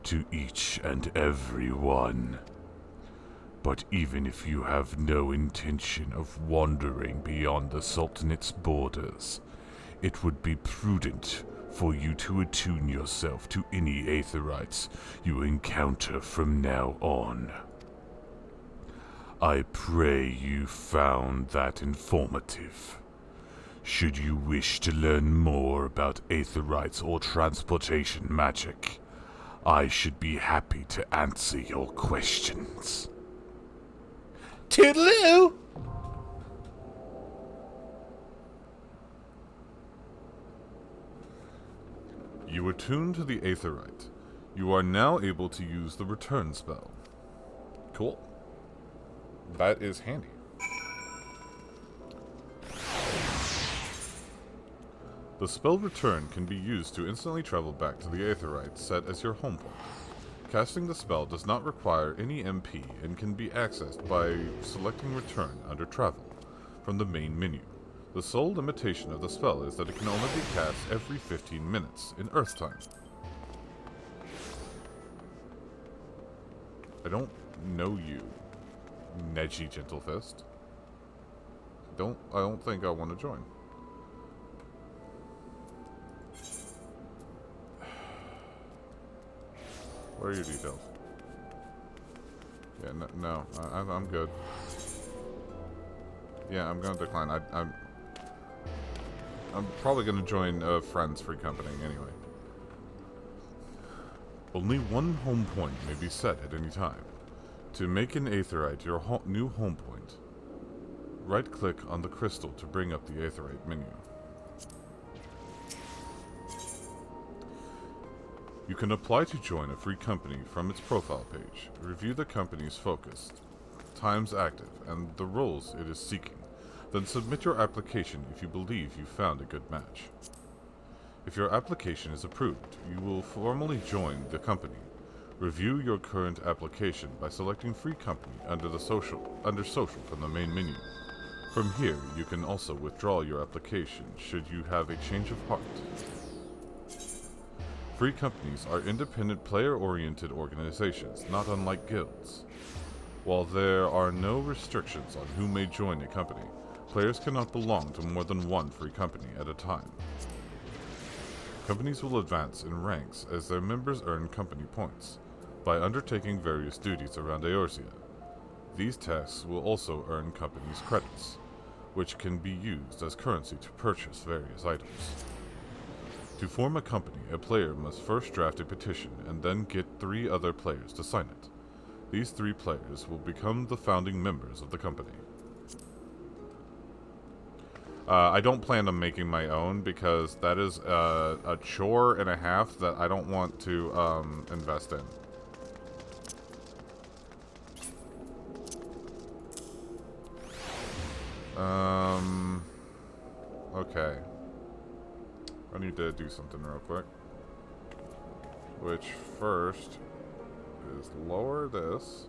Speaker 1: to each and every one. But even if you have no intention of wandering beyond the Sultanate's borders, it would be prudent for you to attune yourself to any aetherites you encounter from now on. I pray you found that informative. Should you wish to learn more about aetherites or transportation magic, I should be happy to answer your questions. Toodaloo! You attune to the aetherite. You are now able to use the return spell. Cool. That is handy. The spell Return can be used to instantly travel back to the aetherite set as your home point. Casting the spell does not require any MP and can be accessed by selecting Return under Travel from the main menu. The sole limitation of the spell is that it can only be cast every 15 minutes in Earth time. I don't know you, Neji Gentlefist. I don't think I want to join. What are your details? Yeah, no, I'm good. Yeah, I'm gonna decline. I'm probably gonna join a friend's free company anyway. Only one home point may be set at any time. To make an aetherite your new home point, right-click on the crystal to bring up the aetherite menu. You can apply to join a free company from its profile page. Review the company's focus, times active, and the roles it is seeking. Then submit your application if you believe you found a good match. If your application is approved, you will formally join the company. Review your current application by selecting Free Company under social from the main menu. From here, you can also withdraw your application should you have a change of heart. Free companies are independent player-oriented organizations, not unlike guilds. While there are no restrictions on who may join a company, players cannot belong to more than one free company at a time. Companies will advance in ranks as their members earn company points by undertaking various duties around Eorzea. These tasks will also earn companies credits, which can be used as currency to purchase various items. To form a company, a player must first draft a petition and then get 3 other players to sign it. These 3 players will become the founding members of the company. I don't plan on making my own because that is a chore and a half that I don't want to invest in. Okay. I need to do something real quick. Which first is lower this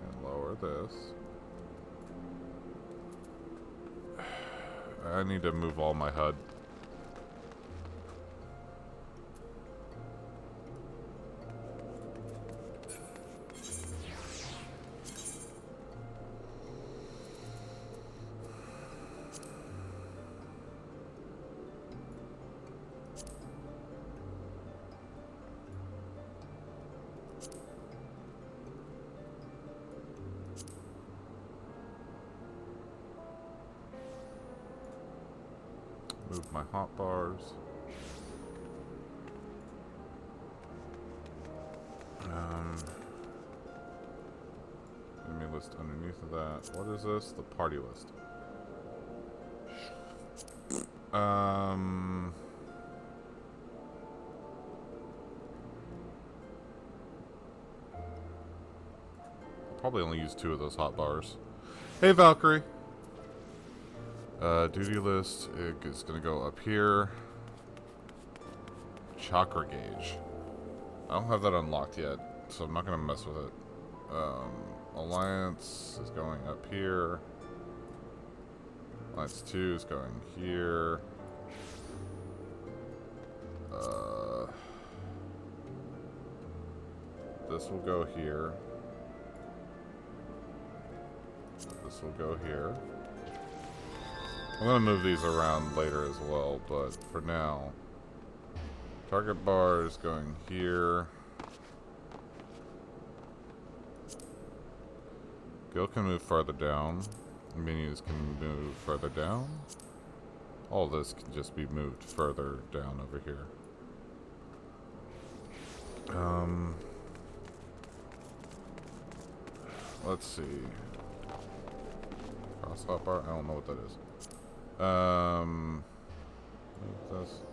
Speaker 1: and lower this. I need to move all my HUD. Move my hotbars. Enemy list underneath of that. What is this? The party list. Probably only use 2 of those hotbars. Hey, Valkyrie. Duty list is going to go up here. Chakra gauge. I don't have that unlocked yet, so I'm not going to mess with it. Alliance is going up here. Alliance 2 is going here. This will go here. This will go here. I'm going to move these around later as well, but for now, target bar is going here. Gil can move farther down. Minions can move further down. All this can just be moved further down over here. Let's see. Cross hotbar? I don't know what that is.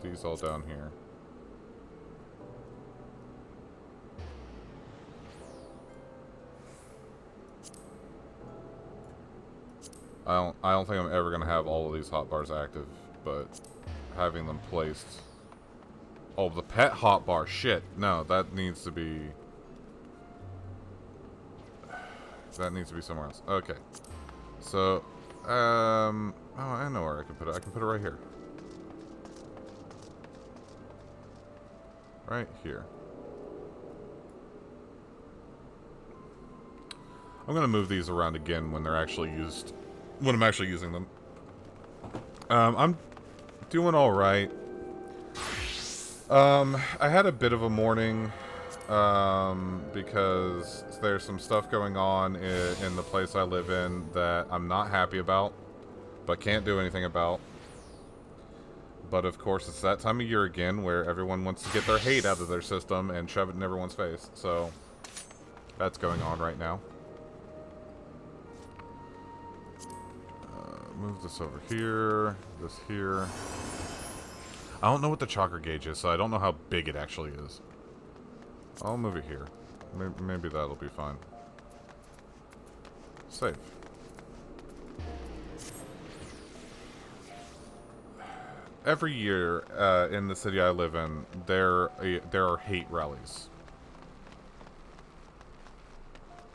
Speaker 1: These all down here. I don't think I'm ever gonna have all of these hotbars active, but having them placed. Oh, the pet hotbar. Shit. No, that needs to be. That needs to be somewhere else. Okay. So, oh, I know where I can put it. I can put it right here. Right here. I'm gonna move these around again when they're actually used. When I'm actually using them. I'm doing all right. I had a bit of a morning. Because there's some stuff going on in the place I live in that I'm not happy about, but can't do anything about. But of course, it's that time of year again where everyone wants to get their hate out of their system and shove it in everyone's face. So that's going on right now. Move this over here, this here. I don't know what the chakra gauge is, so I don't know how big it actually is. I'll move it here. Maybe that'll be fine. Save. Every year in the city I live in, there are hate rallies,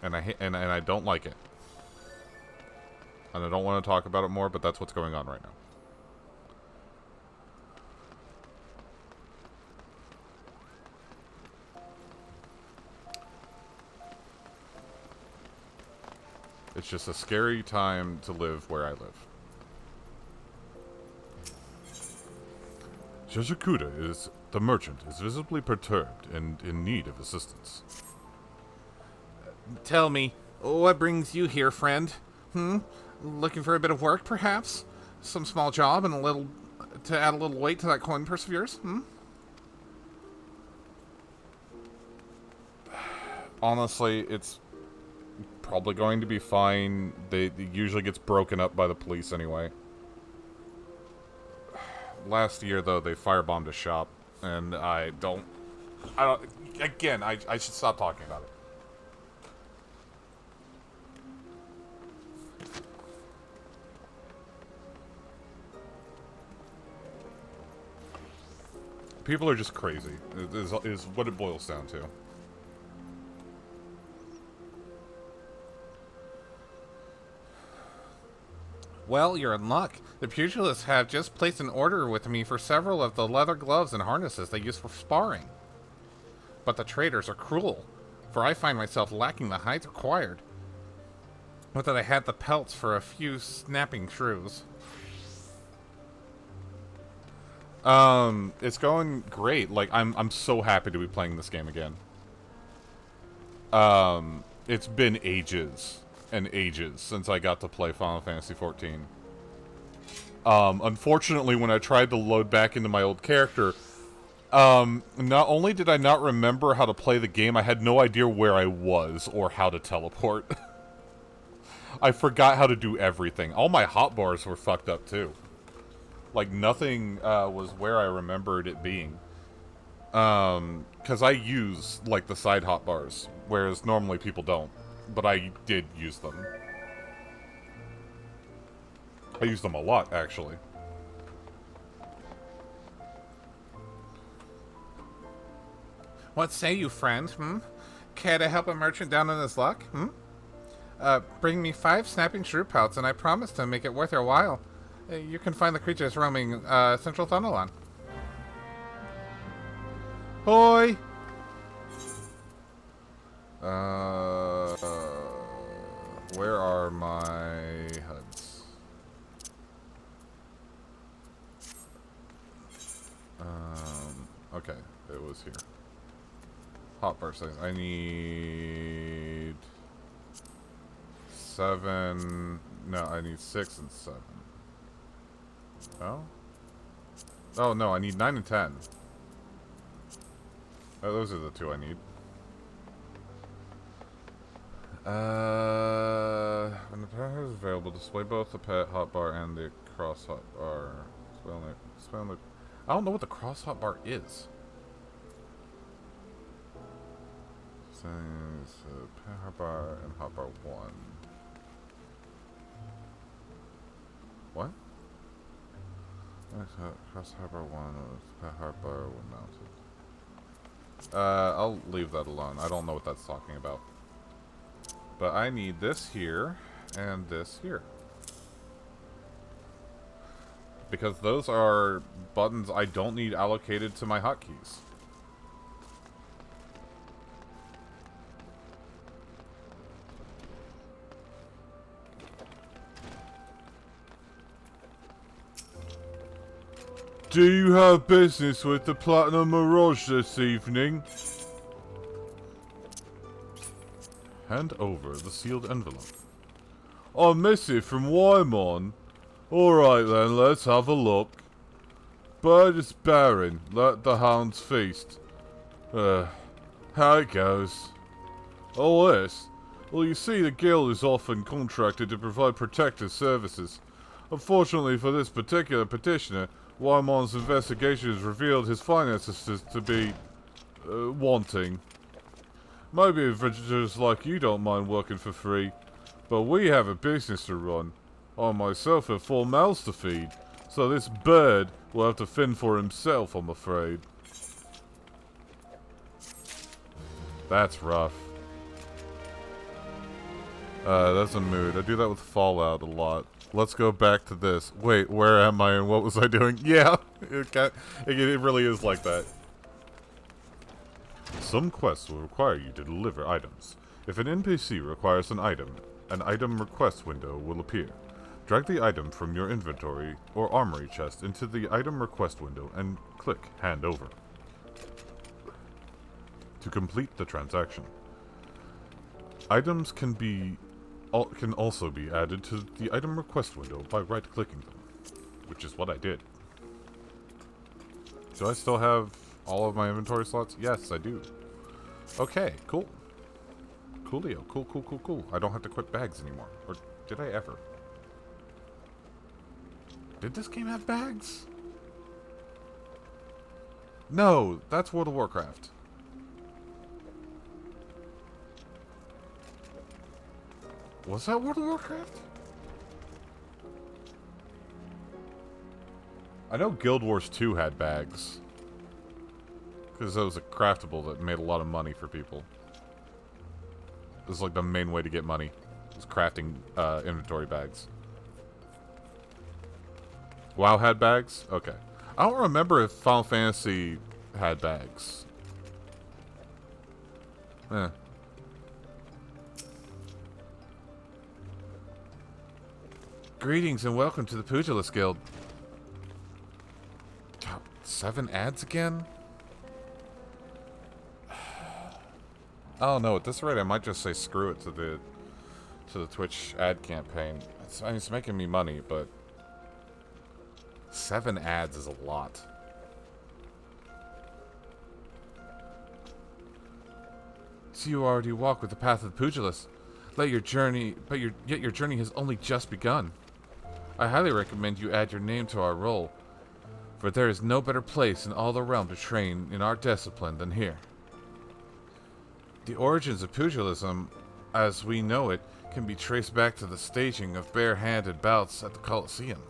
Speaker 1: and I don't like it, and I don't want to talk about it more. But that's what's going on right now. It's just a scary time to live where I live. Jajakuda the merchant is visibly perturbed and in need of assistance.
Speaker 6: Tell me, what brings you here, friend? Looking for a bit of work, perhaps? Some small job and a little To add a little weight to that coin purse of yours? Hmm?
Speaker 1: Honestly, it's probably going to be fine. It usually gets broken up by the police anyway. Last year, though, they firebombed a shop, and I don't... Again, I should stop talking about it. People are just crazy, is what it boils down to.
Speaker 6: Well, you're in luck. The pugilists have just placed an order with me for several of the leather gloves and harnesses they use for sparring. But the traders are cruel, for I find myself lacking the hides required. But that I had the pelts for a few snapping shrews.
Speaker 1: It's going great. Like, I'm so happy to be playing this game again. It's been ages and ages since I got to play Final Fantasy XIV. Unfortunately, when I tried to load back into my old character, not only did I not remember how to play the game, I had no idea where I was or how to teleport. I forgot how to do everything. All my hotbars were fucked up, too. Like, nothing was where I remembered it being. Because I use, like, the side hotbars, whereas normally people don't. But I did use them. I use them a lot, actually.
Speaker 6: What say you, friend? Hmm? Care to help a merchant down on his luck? Hmm? Bring me 5 snapping shrew pelts, and I promise to make it worth your while. You can find the creatures roaming Central Thunderland.
Speaker 1: Hoi! Where are my HUDs? Okay, it was here. Hotbar size. I need 7. No, I need 6 and 7. Oh? Oh, no, I need 9 and 10. Oh, those are the 2 I need. When the pet is available, display both the pet hotbar and the cross hotbar. I don't know what the cross hotbar is. Says pet hotbar and hotbar 1. What? Cross hotbar 1 with pet hotbar 1 mounted. I'll leave that alone. I don't know what that's talking about. But I need this here and this here. Because those are buttons I don't need allocated to my hotkeys. Do you have business with the Platinum Mirage this evening? Hand over the sealed envelope. I miss it from Wymon. Alright then, let's have a look. Bird is barren, let the hounds feast. How it goes. Oh, this? Well, you see, the guild is often contracted to provide protective services. Unfortunately for this particular petitioner, Wymon's investigation has revealed his finances to be wanting. Maybe adventurers like you don't mind working for free, but we have a business to run. I myself have 4 mouths to feed, so this bird will have to fend for himself, I'm afraid. That's rough. That's a mood. I do that with Fallout a lot. Let's go back to this. Wait, where am I and what was I doing? Yeah, it really is like that. Some quests will require you to deliver items. If an NPC requires an item request window will appear. Drag the item from your inventory or Armory Chest into the item request window and click Hand Over to complete the transaction. Items can also be added to the item request window by right-clicking them, which is what I did. Do I still have all of my inventory slots? Yes, I do. Okay, cool. Coolio. Cool, cool, cool, cool. I don't have to equip bags anymore. Or did I ever? Did this game have bags? No, that's World of Warcraft. Was that World of Warcraft? I know Guild Wars 2 had bags. Because that was a craftable that made a lot of money for people. It was like the main way to get money. Was crafting inventory bags. WoW had bags? Okay. I don't remember if Final Fantasy had bags. Eh. Greetings and welcome to the Pugilist Guild. God, 7 ads again? I don't know. At this rate, I might just say screw it to the Twitch ad campaign. I mean, it's making me money, but 7 ads is a lot. So you already walk with the path of the pugilist. Yet your journey has only just begun. I highly recommend you add your name to our roll, for there is no better place in all the realm to train in our discipline than here. The origins of pugilism, as we know it, can be traced back to the staging of bare-handed bouts at the Colosseum.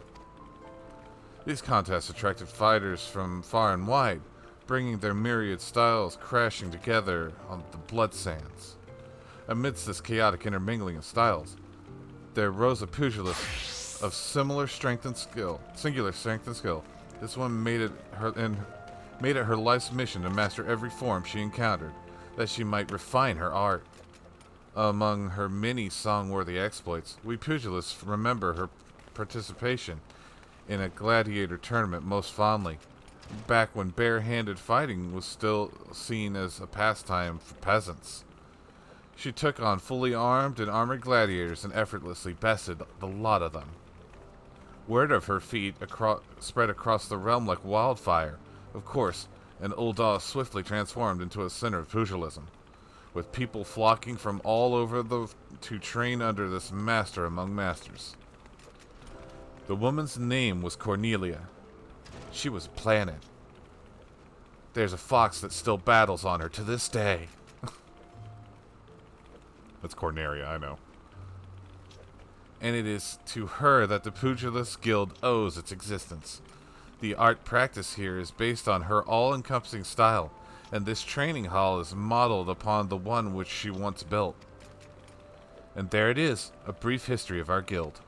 Speaker 1: These contests attracted fighters from far and wide, bringing their myriad styles crashing together on the blood sands. Amidst this chaotic intermingling of styles, there rose a pugilist of singular strength and skill. This one made it her life's mission to master every form she encountered, that she might refine her art. Among her many song-worthy exploits, we pugilists remember her participation in a gladiator tournament most fondly, back when bare-handed fighting was still seen as a pastime for peasants. She took on fully armed and armored gladiators and effortlessly bested the lot of them. Word of her feat spread across the realm like wildfire. Of course, and Ul'dah swiftly transformed into a center of pugilism, with people flocking from all over to train under this master among masters. The woman's name was Cornelia. She was a planet. There's a fox that still battles on her to this day. That's Cornelia, I know. And it is to her that the Pugilist Guild owes its existence. The art practice here is based on her all-encompassing style, and this training hall is modeled upon the one which she once built. And there it is, a brief history of our guild.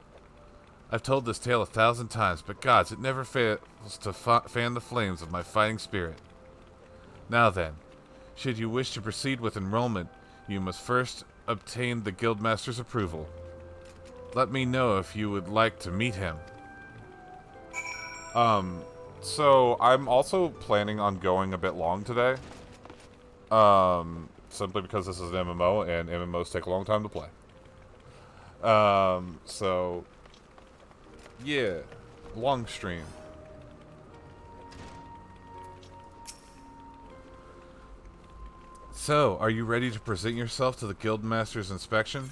Speaker 1: I've told this tale 1,000 times, but gods, it never fails to fan the flames of my fighting spirit. Now then, should you wish to proceed with enrollment, you must first obtain the Guildmaster's approval. Let me know if you would like to meet him. So I'm also planning on going a bit long today. Simply because this is an MMO, and MMOs take a long time to play. So yeah, long stream. So, are you ready to present yourself to the Guildmaster's inspection?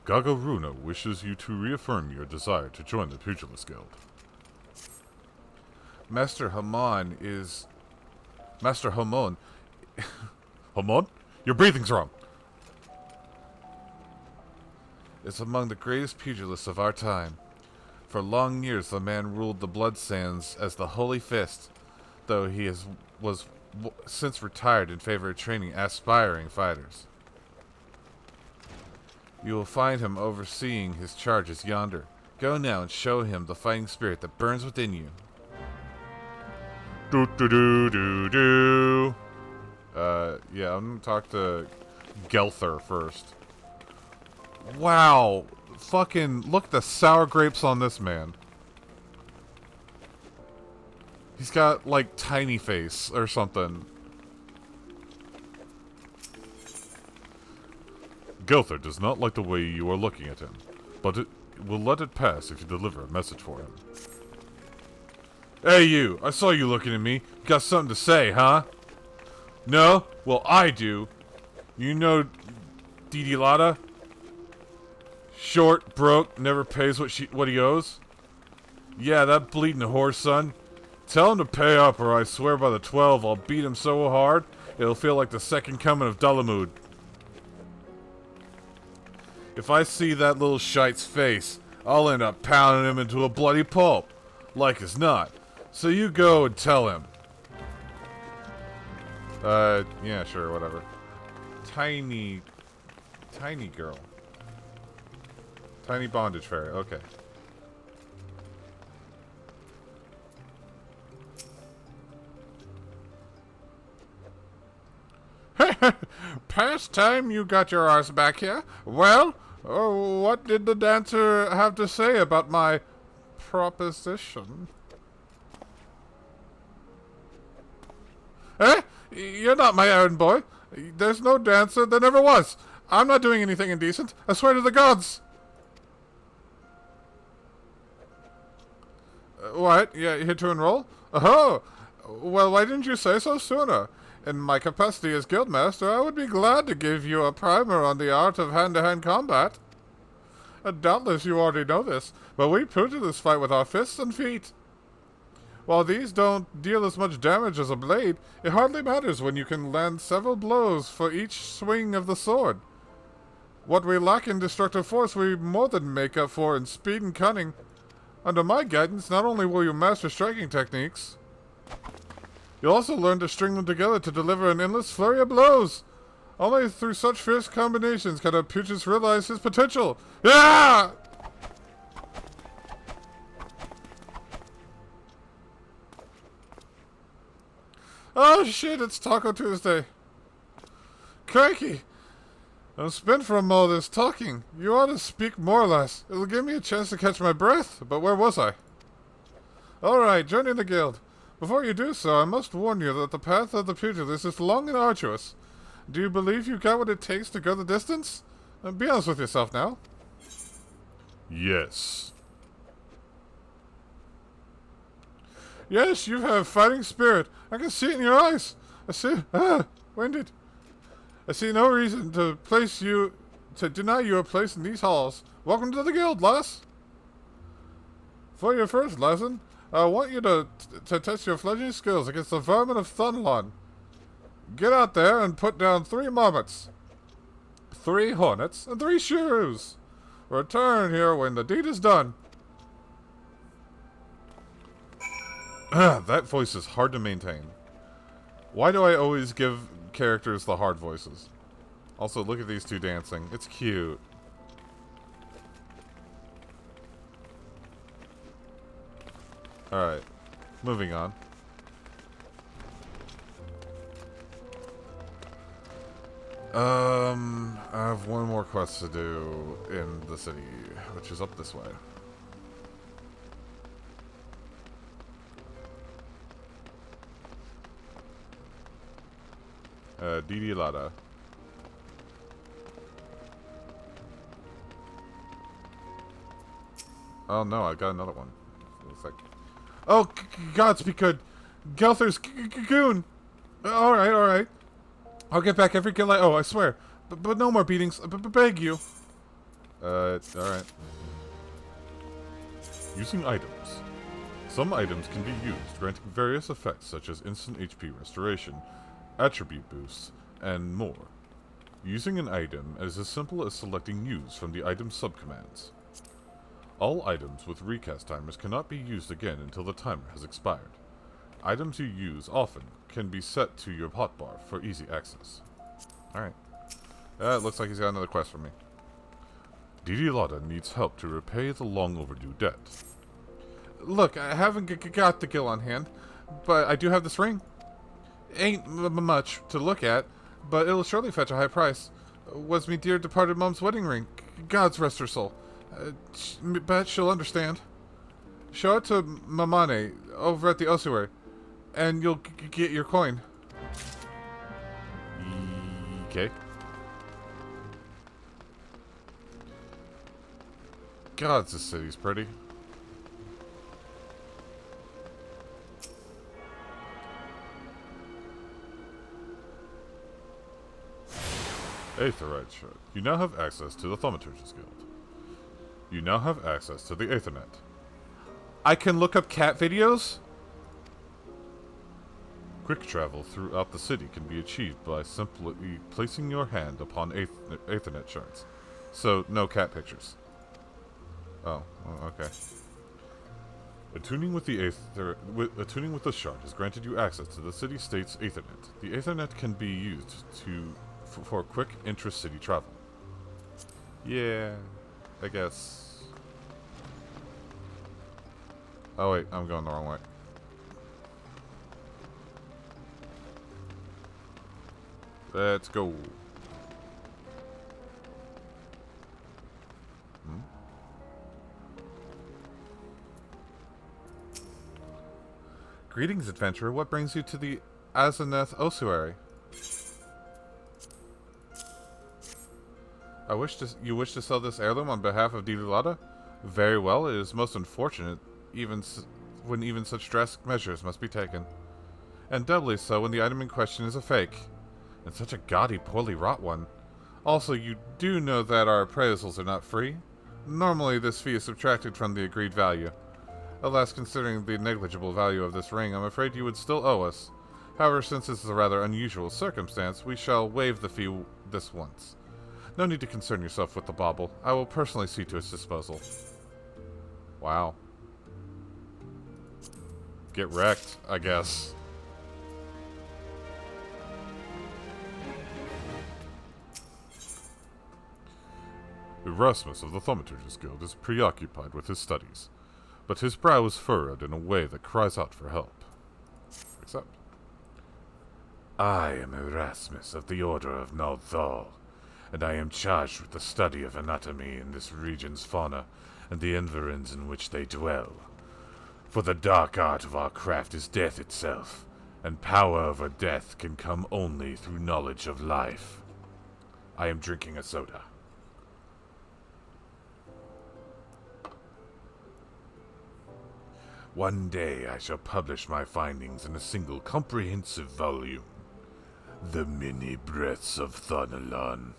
Speaker 1: Gagaruna wishes you to reaffirm your desire to join the Pugilist Guild. Master Hamon is... Master Hamon... Hamon? Your breathing's wrong! Is among the greatest pugilists of our time. For long years the man ruled the blood sands as the Holy Fist, though he was since retired in favor of training aspiring fighters. You will find him overseeing his charges yonder. Go now and show him the fighting spirit that burns within you. Yeah, I'm gonna talk to Gelther first. Wow, fucking look at the sour grapes on this man. He's got, like, tiny face or something. Gelther does not like the way you are looking at him, but it will let it pass if you deliver a message for him. Hey you, I saw you looking at me. Got something to say, huh? No? Well, I do. You know Didi Lotta? Short, broke, never pays what he owes? Yeah, that bleeding whore, son. Tell him to pay up or I swear by the 12 I'll beat him so hard it'll feel like the second coming of Dalamud. If I see that little shite's face, I'll end up pounding him into a bloody pulp. Like as not. So you go and tell him. Yeah, sure, whatever. Tiny girl. Tiny bondage fairy, okay. Past time you got your arse back here. Well, what did the dancer have to say about my proposition? Eh? You're not my errand boy. There's no dancer. There never was. I'm not doing anything indecent. I swear to the gods. What? Yeah, you hit to enroll? Oh! Well, why didn't you say so sooner? In my capacity as guildmaster, I would be glad to give you a primer on the art of hand-to-hand combat. Doubtless you already know this, but we put to this fight with our fists and feet. While these don't deal as much damage as a blade, it hardly matters when you can land several blows for each swing of the sword. What we lack in destructive force, we more than make up for in speed and cunning. Under my guidance, not only will you master striking techniques, you'll also learn to string them together to deliver an endless flurry of blows. Only through such fierce combinations can a pugilist realize his potential. Yeah! Oh shit, it's Taco Tuesday. Crikey! I'm spent from all this talking. You ought to speak more or less. It'll give me a chance to catch my breath. But where was I? Alright, joining the guild. Before you do so, I must warn you that the path of the pugilist is long and arduous. Do you believe you've got what it takes to go the distance? Be honest with yourself now. Yes. Yes, you have fighting spirit. I can see it in your eyes. I see... winded. I see no reason to deny you a place in these halls. Welcome to the guild, lass. For your first lesson, I want you to test your fledgling skills against the vermin of Thunlon. Get out there and put down 3 marmots, 3 hornets, and 3 shrews. Return here when the deed is done. That voice is hard to maintain. Why do I always give characters the hard voices? Also, look at these 2 dancing. It's cute. Alright. Moving on. I have one more quest to do in the city, which is up this way. Didi Lotta. Oh no, I got another one. It's like, oh, gods be good. Gelther's goon. Alright, alright. I'll get back every kill I swear. But no more beatings. Beg you. Alright. Using items. Some items can be used, granting various effects such as instant HP restoration, attribute boosts, and more. Using an item is as simple as selecting Use from the item's subcommands. All items with recast timers cannot be used again until the timer has expired. Items you use often can be set to your hotbar for easy access. Alright. It looks like he's got another quest for me. Didi Lotta needs help to repay the long overdue debt. Look, I haven't got the gil on hand, but I do have this ring. Ain't much to look at, but it'll surely fetch a high price. Was me dear departed mom's wedding ring. God's rest her soul. Bet she'll understand. Show it to Mamane over at the ossuary, and you'll get your coin. Okay. God, this city's pretty. Aetherite Shard. You now have access to the Thaumaturge's Guild. You now have access to the Aethernet.
Speaker 6: I can look up cat videos?
Speaker 1: Quick travel throughout the city can be achieved by simply placing your hand upon Aethernet shards. So, no cat pictures. Oh, well, okay. Attuning with the shard has granted you access to the city-state's Aethernet. The Aethernet can be used for quick intra-city travel. Yeah, I guess. Oh wait, I'm going the wrong way. Let's go.
Speaker 6: Greetings, adventurer. What brings you to the Azaneth ossuary? You wish to sell this heirloom on behalf of Dilulada? Very well. It is most unfortunate, when even such drastic measures must be taken, and doubly so when the item in question is a fake, and such a gaudy, poorly wrought one. Also, you do know that our appraisals are not free. Normally, this fee is subtracted from the agreed value. Alas, considering the negligible value of this ring, I'm afraid you would still owe us. However, since this is a rather unusual circumstance, we shall waive the fee this once. No need to concern yourself with the bauble. I will personally see to its disposal. Wow.
Speaker 1: Get wrecked, I guess. Erasmus of the Thaumaturge's Guild is preoccupied with his studies, but his brow is furrowed in a way that cries out for help. Accept.
Speaker 7: I am Erasmus of the Order of Naldhal, and I am charged with the study of anatomy in this region's fauna and the environs in which they dwell. For the dark art of our craft is death itself, and power over death can come only through knowledge of life. I am drinking a soda. One day I shall publish my findings in a single comprehensive volume. The Many Breaths of Thanalan.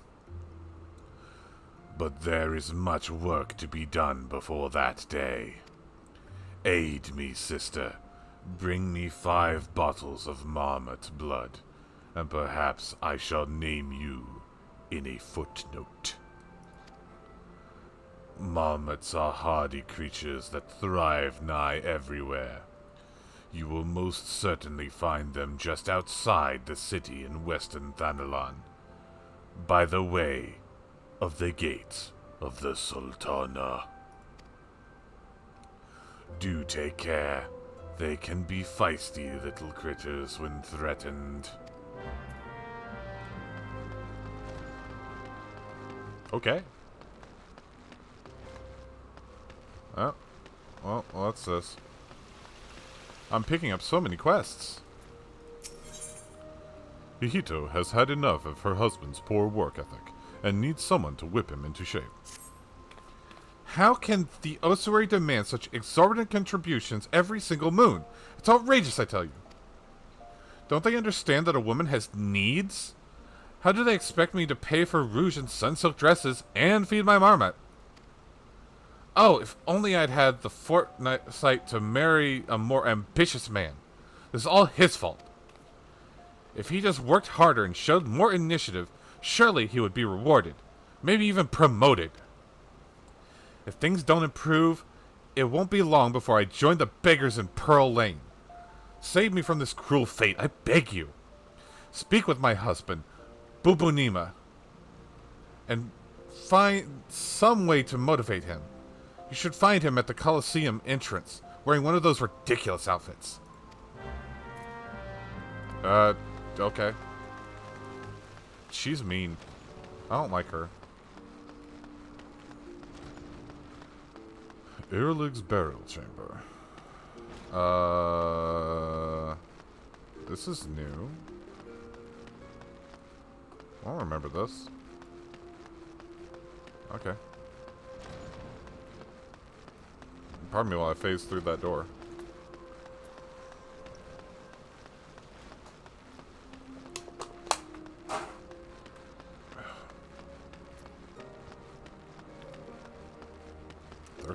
Speaker 7: But there is much work to be done before that day. Aid me, sister. Bring me 5 bottles of marmot blood, and perhaps I shall name you in a footnote. Marmots are hardy creatures that thrive nigh everywhere. You will most certainly find them just outside the city in western Thanalan, by the way of the gates of the Sultana. Do take care. They can be feisty little critters when threatened.
Speaker 1: Okay. Oh. Well, what's this? I'm picking up so many quests. Hihito has had enough of her husband's poor work ethic and needs someone to whip him into shape.
Speaker 6: How can the ossuary demand such exorbitant contributions every single moon? It's outrageous, I tell you. Don't they understand that a woman has needs? How do they expect me to pay for rouge and sun-silk dresses and feed my marmot? Oh, if only I'd had the foresight to marry a more ambitious man. This is all his fault. If he just worked harder and showed more initiative, surely he would be rewarded. Maybe even promoted. If things don't improve, it won't be long before I join the beggars in Pearl Lane. Save me from this cruel fate, I beg you. Speak with my husband, Bubunima, and find some way to motivate him. You should find him at the Colosseum entrance, wearing one of those ridiculous outfits.
Speaker 1: Okay. She's mean. I don't like her. Erlig's Burial Chamber. This is new. I don't remember this. Okay. Pardon me while I phase through that door.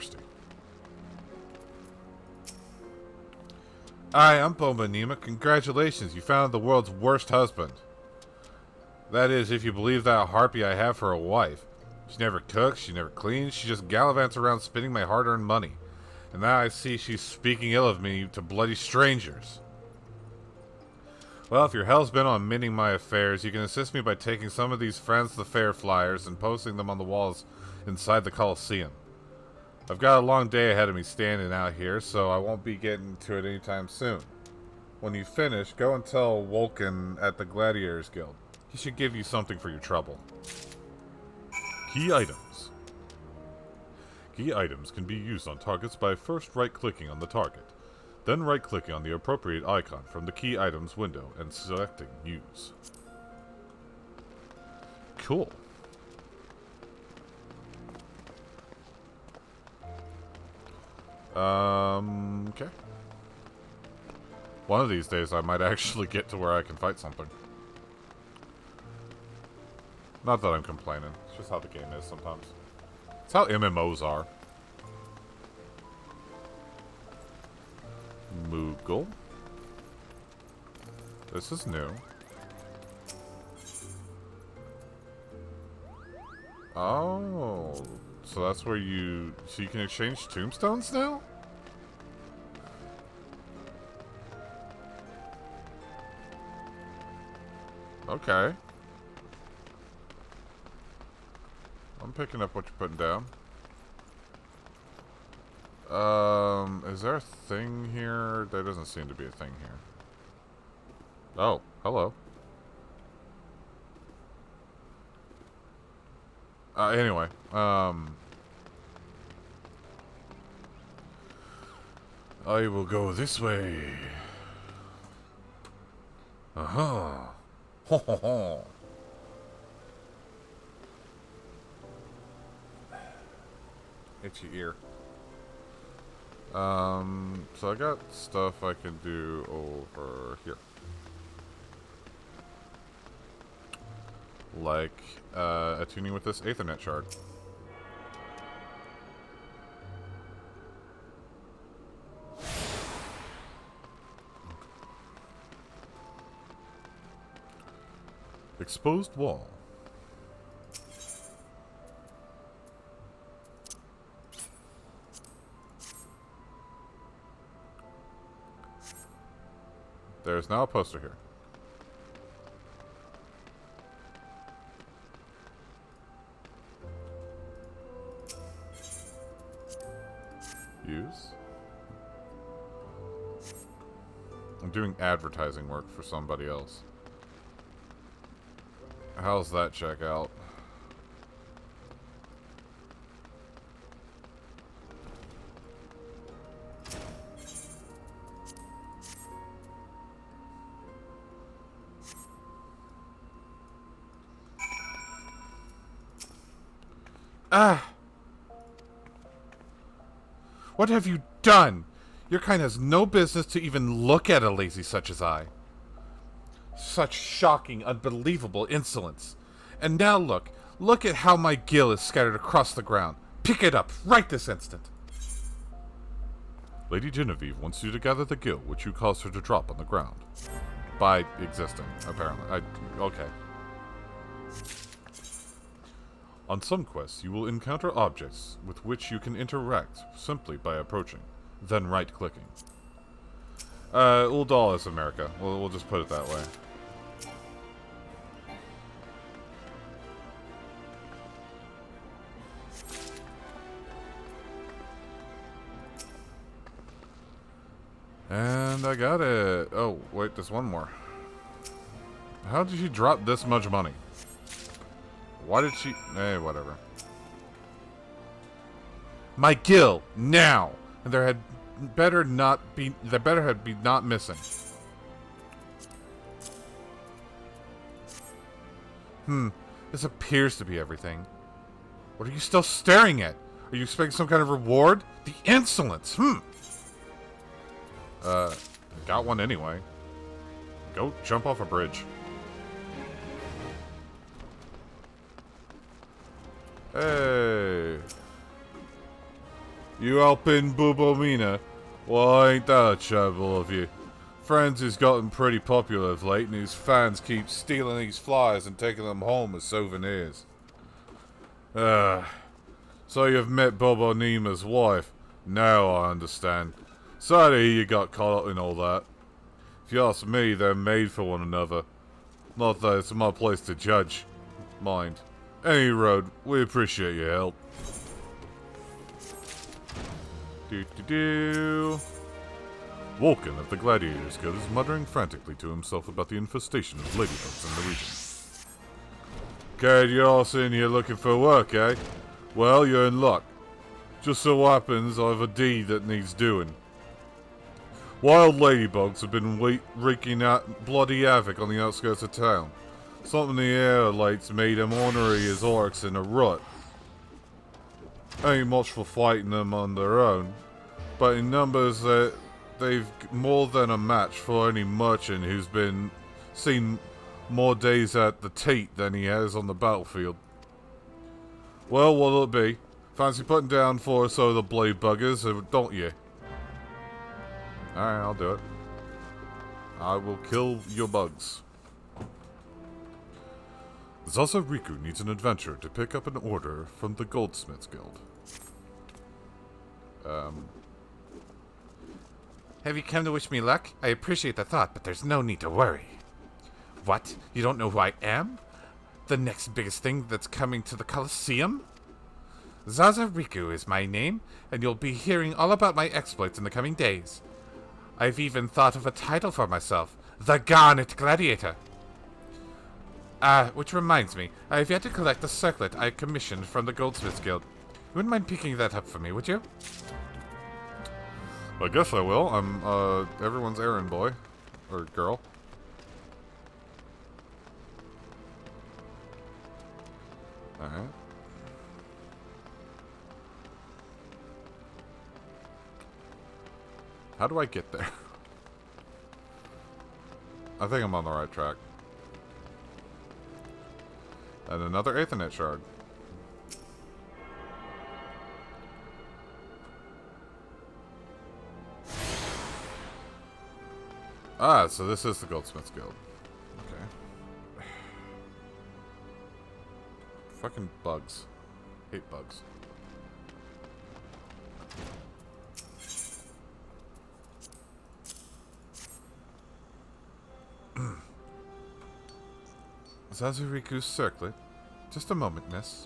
Speaker 1: thirsty.
Speaker 6: Hi, I'm Bomba Nima. Congratulations, you found the world's worst husband. That is, if you believe that harpy I have for a wife. She never cooks, she never cleans, she just gallivants around spending my hard-earned money. And now I see she's speaking ill of me to bloody strangers. Well, if you're hell's-bent on mending my affairs, you can assist me by taking some of these Friends the Fair flyers and posting them on the walls inside the Coliseum. I've got a long day ahead of me standing out here, so I won't be getting to it anytime soon. When you finish, go and tell Wolken at the Gladiators Guild. He should give you something for your trouble.
Speaker 7: Key items. Key items can be used on targets by first right-clicking on the target, then right-clicking on the appropriate icon from the Key Items window and selecting Use.
Speaker 6: Cool. Okay. One of these days I might actually get to where I can fight something. Not that I'm complaining. It's just how the game is sometimes. It's how MMOs are. Moogle. This is new. Oh. So that's where you... So you can exchange tombstones now? Okay. I'm picking up what you're putting down. Is there a thing here? There doesn't seem to be a thing here. Oh, hello. Anyway, I will go this way. Aha. Ho ho ho. Itchy ear. So I got stuff I can do over here. Like, attuning with this Aethernet shard. Exposed wall. There's now a poster here. Use. I'm doing advertising work for somebody else. How's that check out? Ah! What have you done? Your kind has no business to even look at a lazy such as I. Such shocking, unbelievable insolence. And now look at how my gill is scattered across the ground. Pick it up, right this instant.
Speaker 7: Lady Genevieve wants you to gather the gill, which you caused her to drop on the ground.
Speaker 6: By existing, apparently. Okay.
Speaker 7: On some quests, you will encounter objects with which you can interact simply by approaching, then right-clicking.
Speaker 6: Uldal is America. We'll just put it that way. And I got it. Oh, wait, there's one more. How did she drop this much money? Why did she... whatever. My gill, now! And there had better not be... There better had be not missing. This appears to be everything. What are you still staring at? Are you expecting some kind of reward? The insolence! Got one anyway. Go jump off a bridge. Hey.
Speaker 1: You helping Bubomina? Well, ain't that a trouble of you? Friends has gotten pretty popular of late, and his fans keep stealing these flyers and taking them home as souvenirs. So you've met Bobonima's wife. Now I understand. Sorry you got caught up in all that. If you ask me, they're made for one another. Not that it's my place to judge. Mind. Any road, we appreciate your help. Vulcan of the Gladiators Guild is muttering frantically to himself about the infestation of ladybugs in the region. Okay, you're all sitting here looking for work, eh? Well, you're in luck. Just so happens I have a deed that needs doing. Wild ladybugs have been wreaking out bloody havoc on the outskirts of town. Something in the air lately made them ornery as orcs in a rut. Ain't much for fighting them on their own, but in numbers they've more than a match for any merchant who's been seen more days at the teat than he has on the battlefield. Well, what'll it be? Fancy putting down 4 or so of the blade buggers, don't you? Alright, I'll do it. I will kill your bugs. Zazariku needs an adventurer to pick up an order from the Goldsmiths Guild.
Speaker 6: Have you come to wish me luck? I appreciate the thought, but there's no need to worry. What? You don't know who I am? The next biggest thing that's coming to the Colosseum? Zazariku is my name, and you'll be hearing all about my exploits in the coming days. I've even thought of a title for myself, the Garnet Gladiator. Which reminds me, I have yet to collect the circlet I commissioned from the Goldsmiths Guild. You wouldn't mind picking that up for me, would you?
Speaker 1: I guess I will. I'm, everyone's errand boy. Or girl. Alright. How do I get there? I think I'm on the right track. And another Aethernet shard. Ah, so this is the Goldsmiths Guild. Okay. Fucking bugs. Hate bugs. Zazuriku's circlet. Just a moment, miss.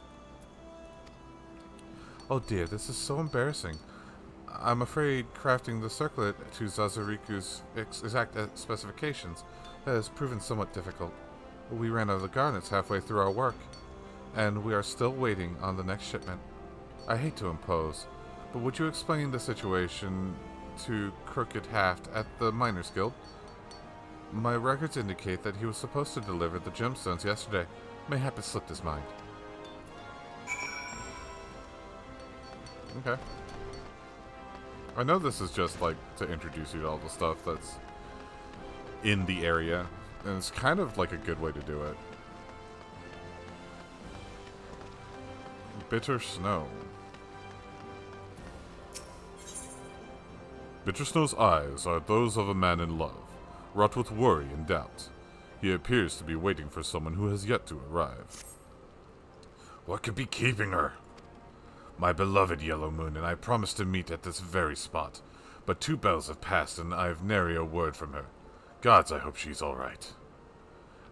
Speaker 1: Oh dear, this is so embarrassing. I'm afraid crafting the circlet to Zazuriku's exact specifications has proven somewhat difficult. We ran out of the garnets halfway through our work, and we are still waiting on the next shipment. I hate to impose, but would you explain the situation to Crooked Haft at the Miners Guild? My records indicate that he was supposed to deliver the gemstones yesterday. Mayhap it slipped his mind. Okay. I know this is just, like, to introduce you to all the stuff that's in the area, and it's kind of like a good way to do it. Bitter Snow. Bitter Snow's eyes are those of a man in love, wrought with worry and doubt. He appears to be waiting for someone who has yet to arrive.
Speaker 7: What could be keeping her? My beloved Yellow Moon and I promised to meet at this very spot, but 2 bells have passed and I have nary a word from her. Gods, I hope she's all right.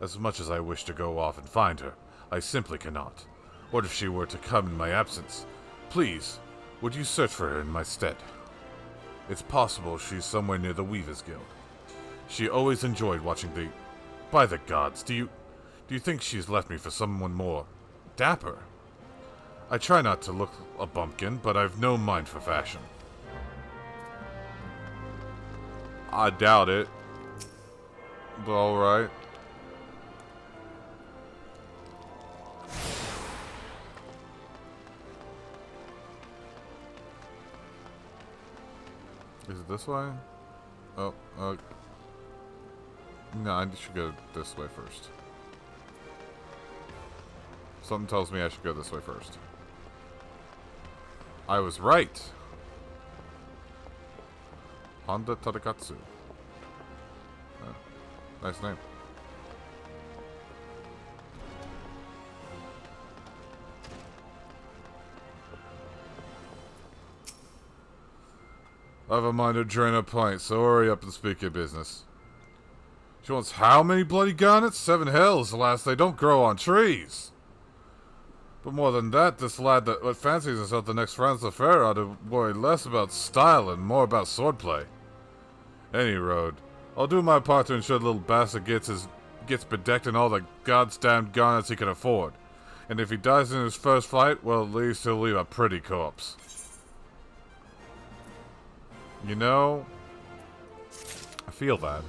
Speaker 7: As much as I wish to go off and find her, I simply cannot. What if she were to come in my absence? Please, would you search for her in my stead? It's possible she's somewhere near the Weavers Guild. She always enjoyed watching the... By the gods, do you think she's left me for someone more dapper? I try not to look a bumpkin, but I've no mind for fashion.
Speaker 1: I doubt it. But alright. Is it this way? Oh, no, I should go this way first. Something tells me I should go this way first. I was right. Honda Tadakatsu. Oh, nice name. I have a mind to drain a pint, so hurry up and speak your business. She wants how many bloody garnets? 7 hells, alas, they don't grow on trees. But more than that, this lad that fancies himself the next Franz the Fair ought to worry less about style and more about swordplay. Any road. I'll do my part to ensure the little bastard gets bedecked in all the goddamn garnets he can afford. And if he dies in his first fight, well, at least he'll leave a pretty corpse. You know, I feel that.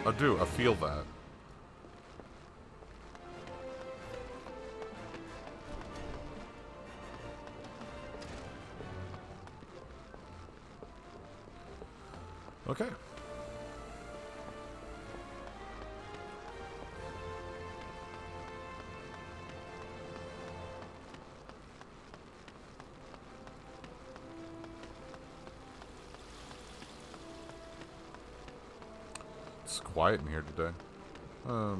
Speaker 1: I do, I feel that. Okay. It's quiet in here today. Oh.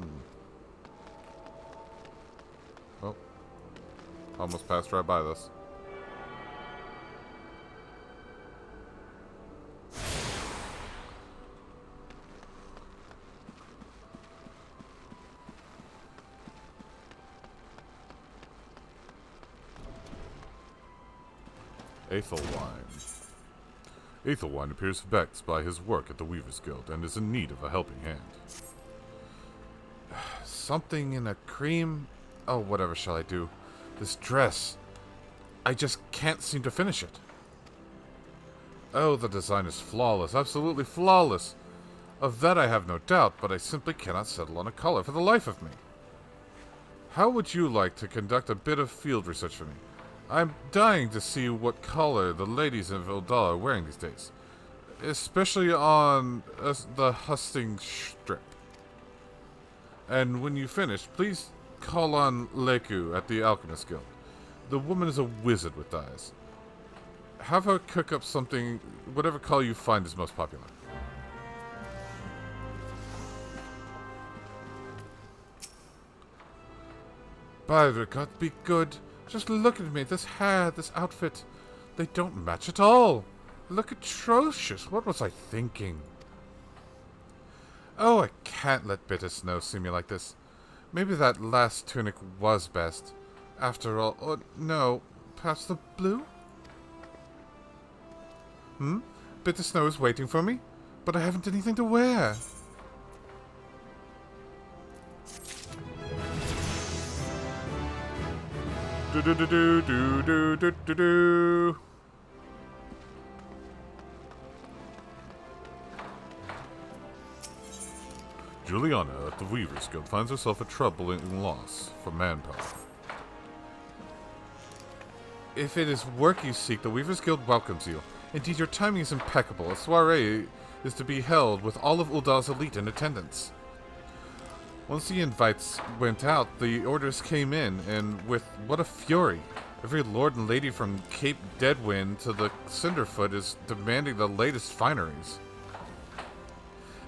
Speaker 1: Almost passed right by this. Ethelwine. Ethelwine appears vexed by his work at the Weaver's Guild and is in need of a helping hand. Something in a cream? Oh, whatever shall I do? This dress. I just can't seem to finish it. Oh, the design is flawless, absolutely flawless. Of that I have no doubt, but I simply cannot settle on a color for the life of me. How would you like to conduct a bit of field research for me? I'm dying to see what color the ladies in Vildala are wearing these days. Especially on the hustings strip. And when you finish, please call on Leku at the Alchemist Guild. The woman is a wizard with dyes. Have her cook up something, whatever color you find is most popular. By God, be good. Just look at me, this hair, this outfit. They don't match at all. Look atrocious. What was I thinking? Oh, I can't let bitter snow see me like this. Maybe that last tunic was best. After all, or no, perhaps the blue? Bitter snow is waiting for me, but I haven't anything to wear. Do do do do do do do do do. Juliana at the Weaver's Guild finds herself a troubling loss for manpower. If it is work you seek, the Weaver's Guild welcomes you. Indeed, your timing is impeccable. A soiree is to be held with all of Uldal's elite in attendance. Once the invites went out, the orders came in, and with what a fury. Every lord and lady from Cape Deadwind to the Cinderfoot is demanding the latest fineries.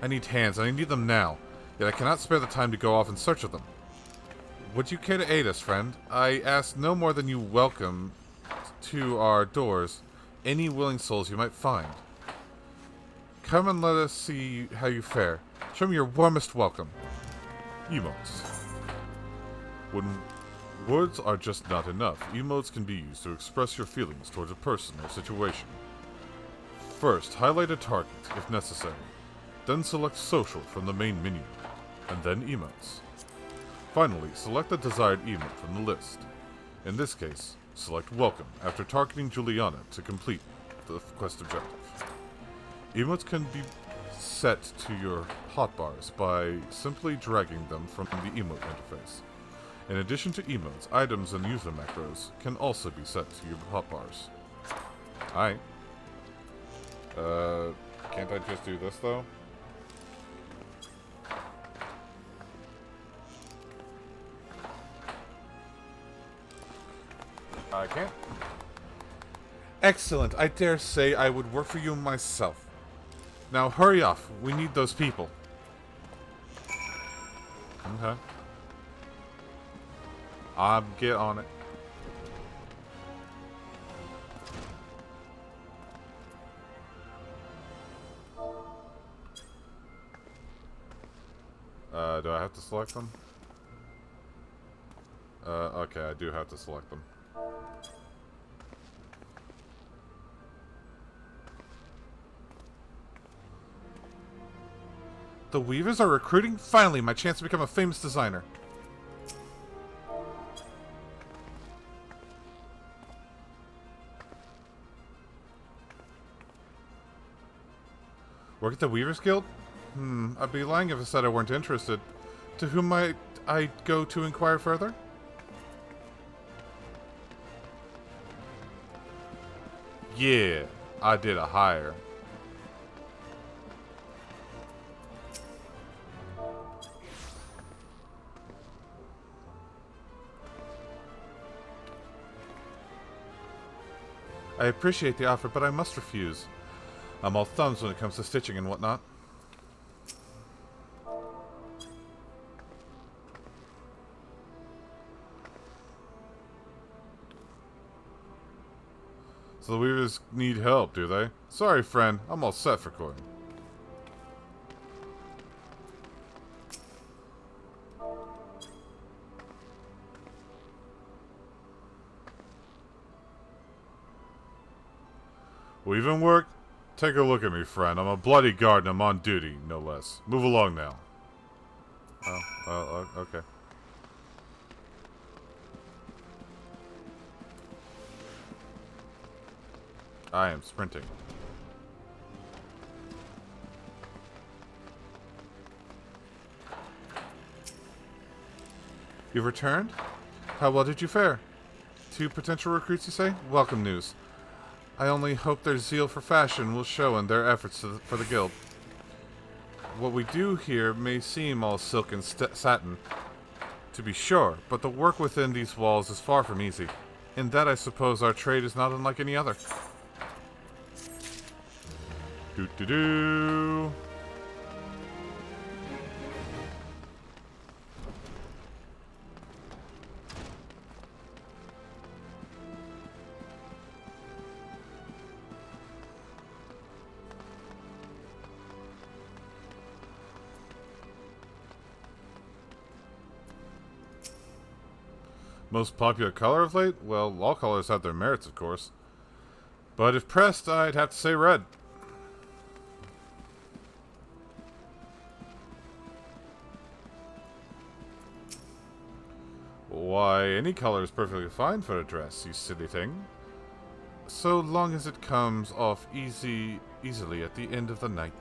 Speaker 1: I need hands, and I need them now, yet I cannot spare the time to go off in search of them. Would you care to aid us, friend? I ask no more than you welcome to our doors any willing souls you might find. Come and let us see how you fare. Show me your warmest welcome. Emotes. When words are just not enough, emotes can be used to express your feelings towards a person or situation. First, highlight a target, if necessary. Then select social from the main menu, and then emotes. Finally, select the desired emote from the list. In this case, select welcome after targeting Juliana to complete the quest objective. Emotes can be set to your hotbars by simply dragging them from the emote interface. In addition to emotes, items and user macros can also be set to your hotbars. Alright. Can't I just do this though? I can't. Excellent. I dare say I would work for you myself. Now hurry off. We need those people. Okay. I'll get on it. Do I have to select them? Okay, I do have to select them. The Weavers are recruiting? Finally, my chance to become a famous designer. Work at the Weavers Guild? I'd be lying if I said I weren't interested. To whom might I go to inquire further? Yeah, I did a hire. I appreciate the offer, but I must refuse. I'm all thumbs when it comes to stitching and whatnot. So the Weavers need help, do they? Sorry, friend. I'm all set for coin. Weaving work? Take a look at me, friend. I'm a bloody guard and I'm on duty, no less. Move along now. Oh, okay. I am sprinting. You've returned? How well did you fare? 2 potential recruits, you say? Welcome news. I only hope their zeal for fashion will show in their efforts for the guild. What we do here may seem all silk and satin, to be sure, but the work within these walls is far from easy. In that, I suppose our trade is not unlike any other. Do-do-do. Most popular color of late? Well, all colors have their merits, of course. But if pressed, I'd have to say red. Why, any color is perfectly fine for a dress, you silly thing. So long as it comes off easily at the end of the night.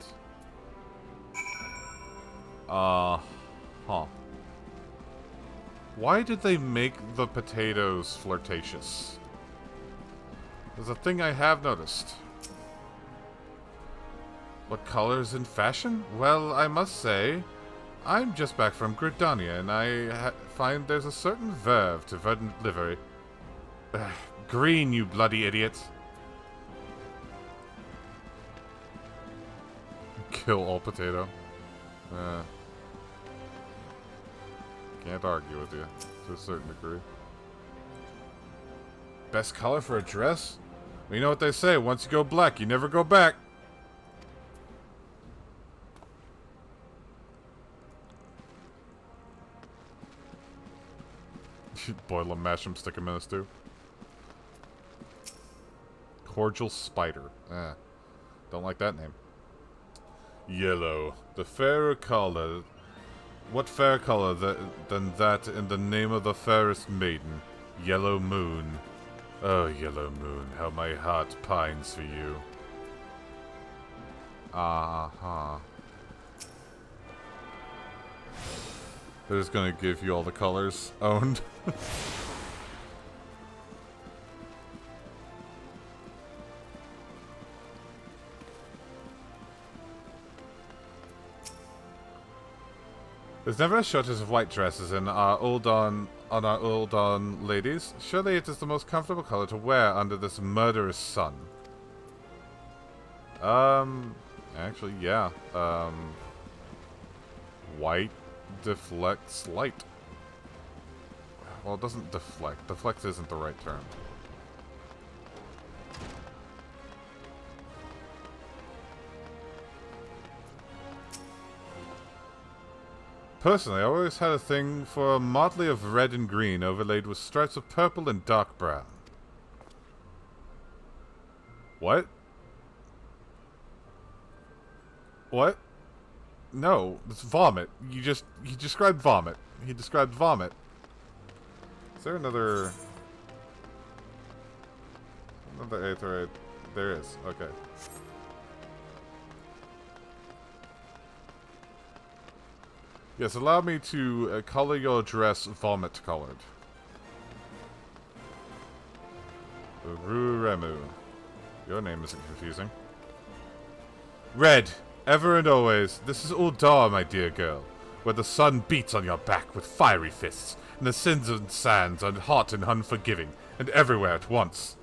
Speaker 1: Huh. Why did they make the potatoes flirtatious? There's a thing I have noticed. What colors in fashion? Well, I must say, I'm just back from Gridania, and I find there's a certain verve to verdant livery. Green, you bloody idiot. Kill all potato. Can't argue with you, to a certain degree. Best color for a dress? Well, you know what they say, once you go black, you never go back. Boil them, mash them, stick them in a stew. Cordial Spider. Don't like that name. Yellow. The fairer color. What fair color than that in the name of the fairest maiden? Yellow Moon. Oh, Yellow Moon, how my heart pines for you. They're just gonna give you all the colors owned. There's never a shortage of white dresses in our Uldon
Speaker 6: on our Uldan ladies. Surely it is the most comfortable color to wear under this murderous sun. Actually, yeah. White deflects light. Well, it doesn't deflect. Deflect isn't the right term. Personally, I always had a thing for a motley of red and green overlaid with stripes of purple and dark brown. What? What? No, it's vomit. He described vomit. He described vomit. Is there another aetherite? There is. Okay. Yes, allow me to color your dress vomit colored. Ruremu. Your name isn't confusing. Red, ever and always. This is Uldar, my dear girl, where the sun beats on your back with fiery fists, and the sins and sands are hot and unforgiving, and everywhere at once.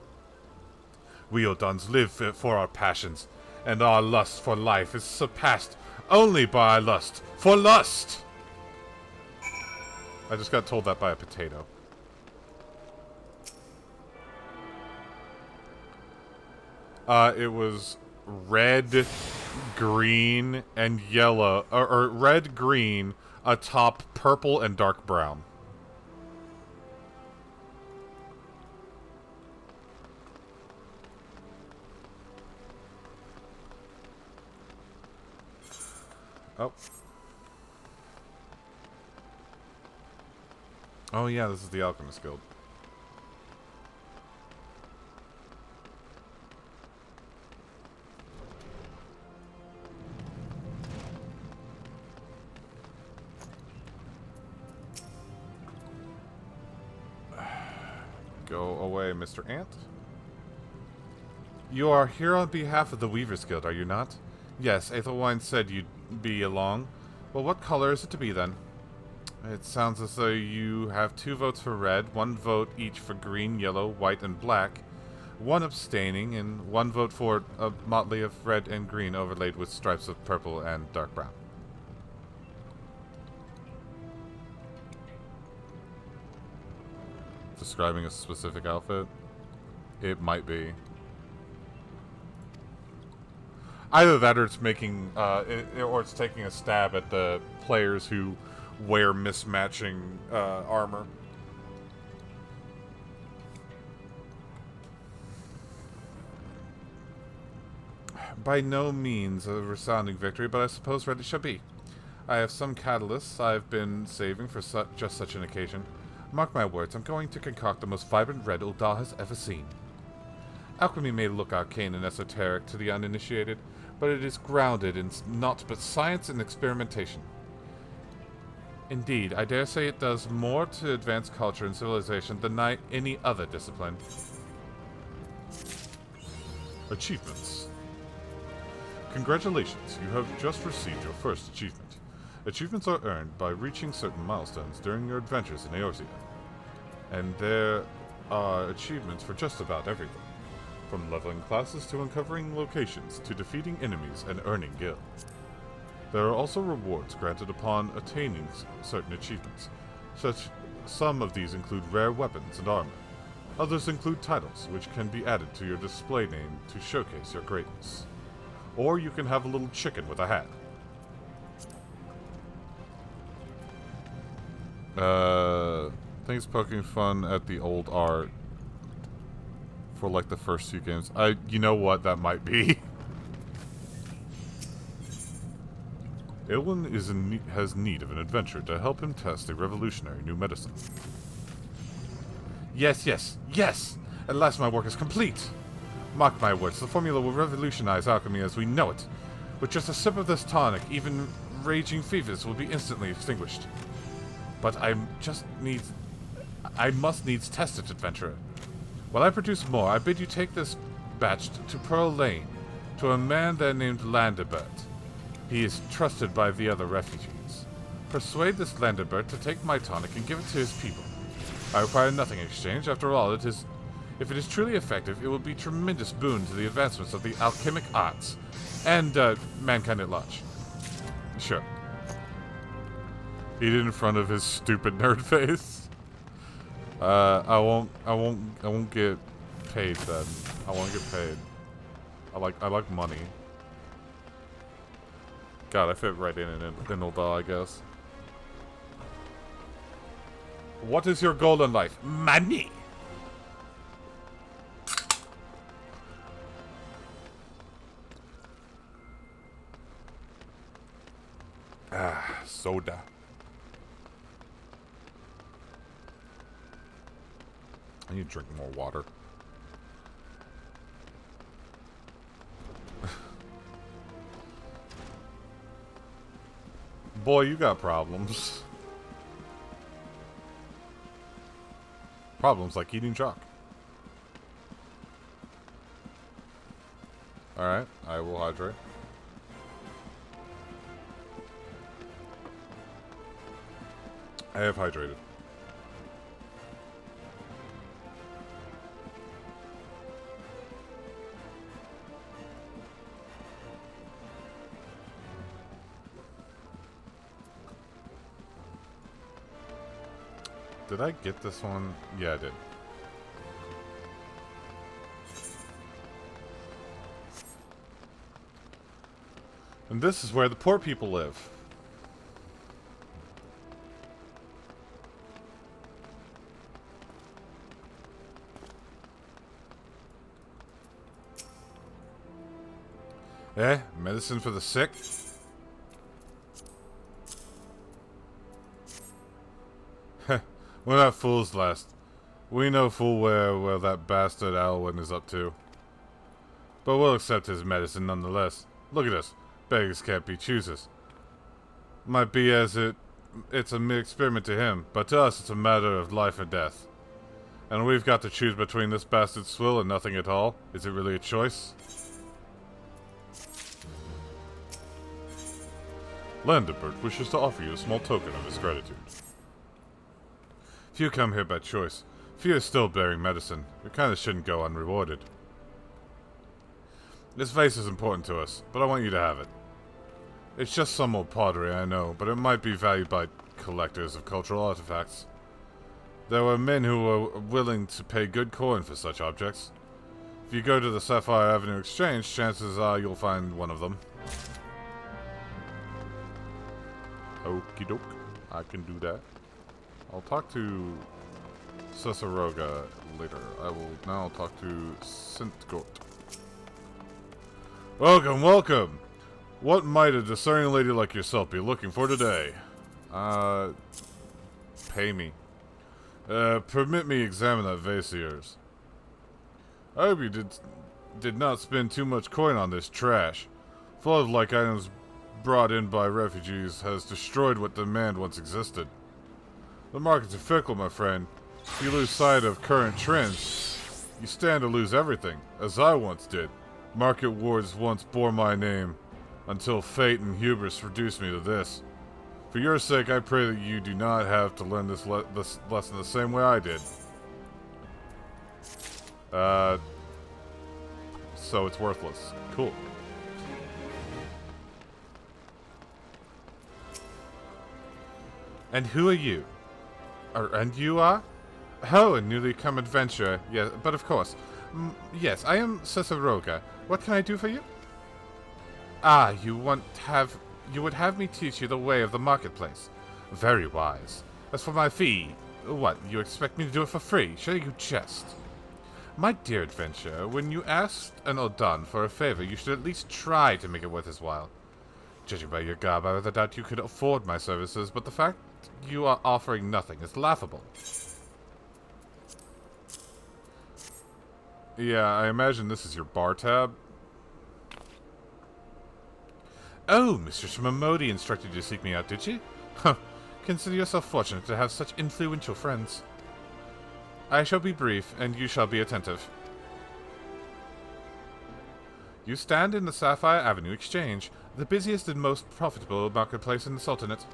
Speaker 6: We Uldans live for our passions, and our lust for life is surpassed only by our lust for lust! I just got told that by a potato. It was red, green, and yellow. Or red, green, atop purple and dark brown. Oh. Oh yeah, this is the Alchemist Guild. Go away, Mr. Ant. You are here on behalf of the Weavers Guild, are you not? Yes, Aethelwine said you'd be along. Well, what color is it to be, then? It sounds as though you have 2 votes for red, 1 vote each for green, yellow, white, and black, 1 abstaining, and 1 vote for a motley of red and green overlaid with stripes of purple and dark brown. Describing a specific outfit? It might be. Either that or it's making, or it's taking a stab at the players who wear mismatching armor. By no means a resounding victory, but I suppose red it shall be. I have some catalysts I've been saving for just such an occasion. Mark my words, I'm going to concoct the most vibrant red Ul'dah has ever seen. Alchemy may look arcane and esoteric to the uninitiated, but it is grounded in naught but science and experimentation. Indeed, I dare say it does more to advance culture and civilization than any other discipline. Achievements. Congratulations, you have just received your first achievement. Achievements are earned by reaching certain milestones during your adventures in Eorzea. And there are achievements for just about everything. From leveling classes to uncovering locations to defeating enemies and earning gil. There are also rewards granted upon attaining certain achievements. Some of these include rare weapons and armor. Others include titles, which can be added to your display name to showcase your greatness. Or you can have a little chicken with a hat. Thanks poking fun at the old art for like the first 2 games. You know what, that might be. Ilwyn has need of an adventure to help him test a revolutionary new medicine. Yes, yes, yes! At last my work is complete! Mark my words, the formula will revolutionize alchemy as we know it. With just a sip of this tonic, even raging fevers will be instantly extinguished. But I must needs test it, adventurer. While I produce more, I bid you take this batch to Pearl Lane, to a man there named Landebert. He is trusted by the other refugees. Persuade this Landebert to take my tonic and give it to his people.
Speaker 7: I require nothing in exchange. After all, if it is truly effective, it will be a tremendous boon to the advancements of the alchemic arts and mankind at large. Sure. Eat it in front of his stupid nerd face. I won't get paid then. I won't get paid. I like money. God, I fit right in an Indledal, I guess. What is your goal in life? Money! Ah, soda. I need to drink more water. Boy, you got problems. Problems like eating chalk. Alright, I will hydrate. I have hydrated. Did I get this one? Yeah, I did. And this is where the poor people live. Eh? Medicine for the sick? We're not fools, last. We know full well where that bastard Alwyn is up to. But we'll accept his medicine nonetheless. Look at us. Beggars can't be choosers. Might be as it's a mere experiment to him, but to us it's a matter of life or death. And we've got to choose between this bastard swill and nothing at all. Is it really a choice? Landebert wishes to offer you a small token of his gratitude. Few come here by choice. Few are still bearing medicine. Your kindness shouldn't go unrewarded. This vase is important to us, but I want you to have it. It's just some old pottery, I know, but it might be valued by collectors of cultural artifacts. There were men who were willing to pay good coin for such objects. If you go to the Sapphire Avenue Exchange, chances are you'll find one of them. Okie doke. I can do that. I'll talk to Cesaroga later. I will now talk to Sintgort. Welcome, welcome! What might a discerning lady like yourself be looking for today? Pay me. Permit me examine that vase of yours. I hope you did not spend too much coin on this trash. Flood-like items brought in by refugees has destroyed what demand once existed. The markets are fickle, my friend. If you lose sight of current trends, you stand to lose everything, as I once did. Market wards once bore my name, until fate and hubris reduced me to this. For your sake, I pray that you do not have to learn this lesson the same way I did. So it's worthless. Cool. And who are you? And you are? Oh, a newly come adventurer. Yes, but of course. Yes, I am Cesaroga. What can I do for you? Ah, you would have me teach you the way of the marketplace. Very wise. As for my fee, what, you expect me to do it for free? Sure you jest. My dear adventurer, when you asked an Odan for a favor, you should at least try to make it worth his while. Judging by your garb, I rather doubt you could afford my services, but the fact you are offering nothing is laughable. Yeah, I imagine this is your bar tab. Oh, Mistress Emotes instructed you to seek me out, did she? Huh. Consider yourself fortunate to have such influential friends. I shall be brief, and you shall be attentive. You stand in the Sapphire Avenue Exchange, the busiest and most profitable marketplace in the Sultanate.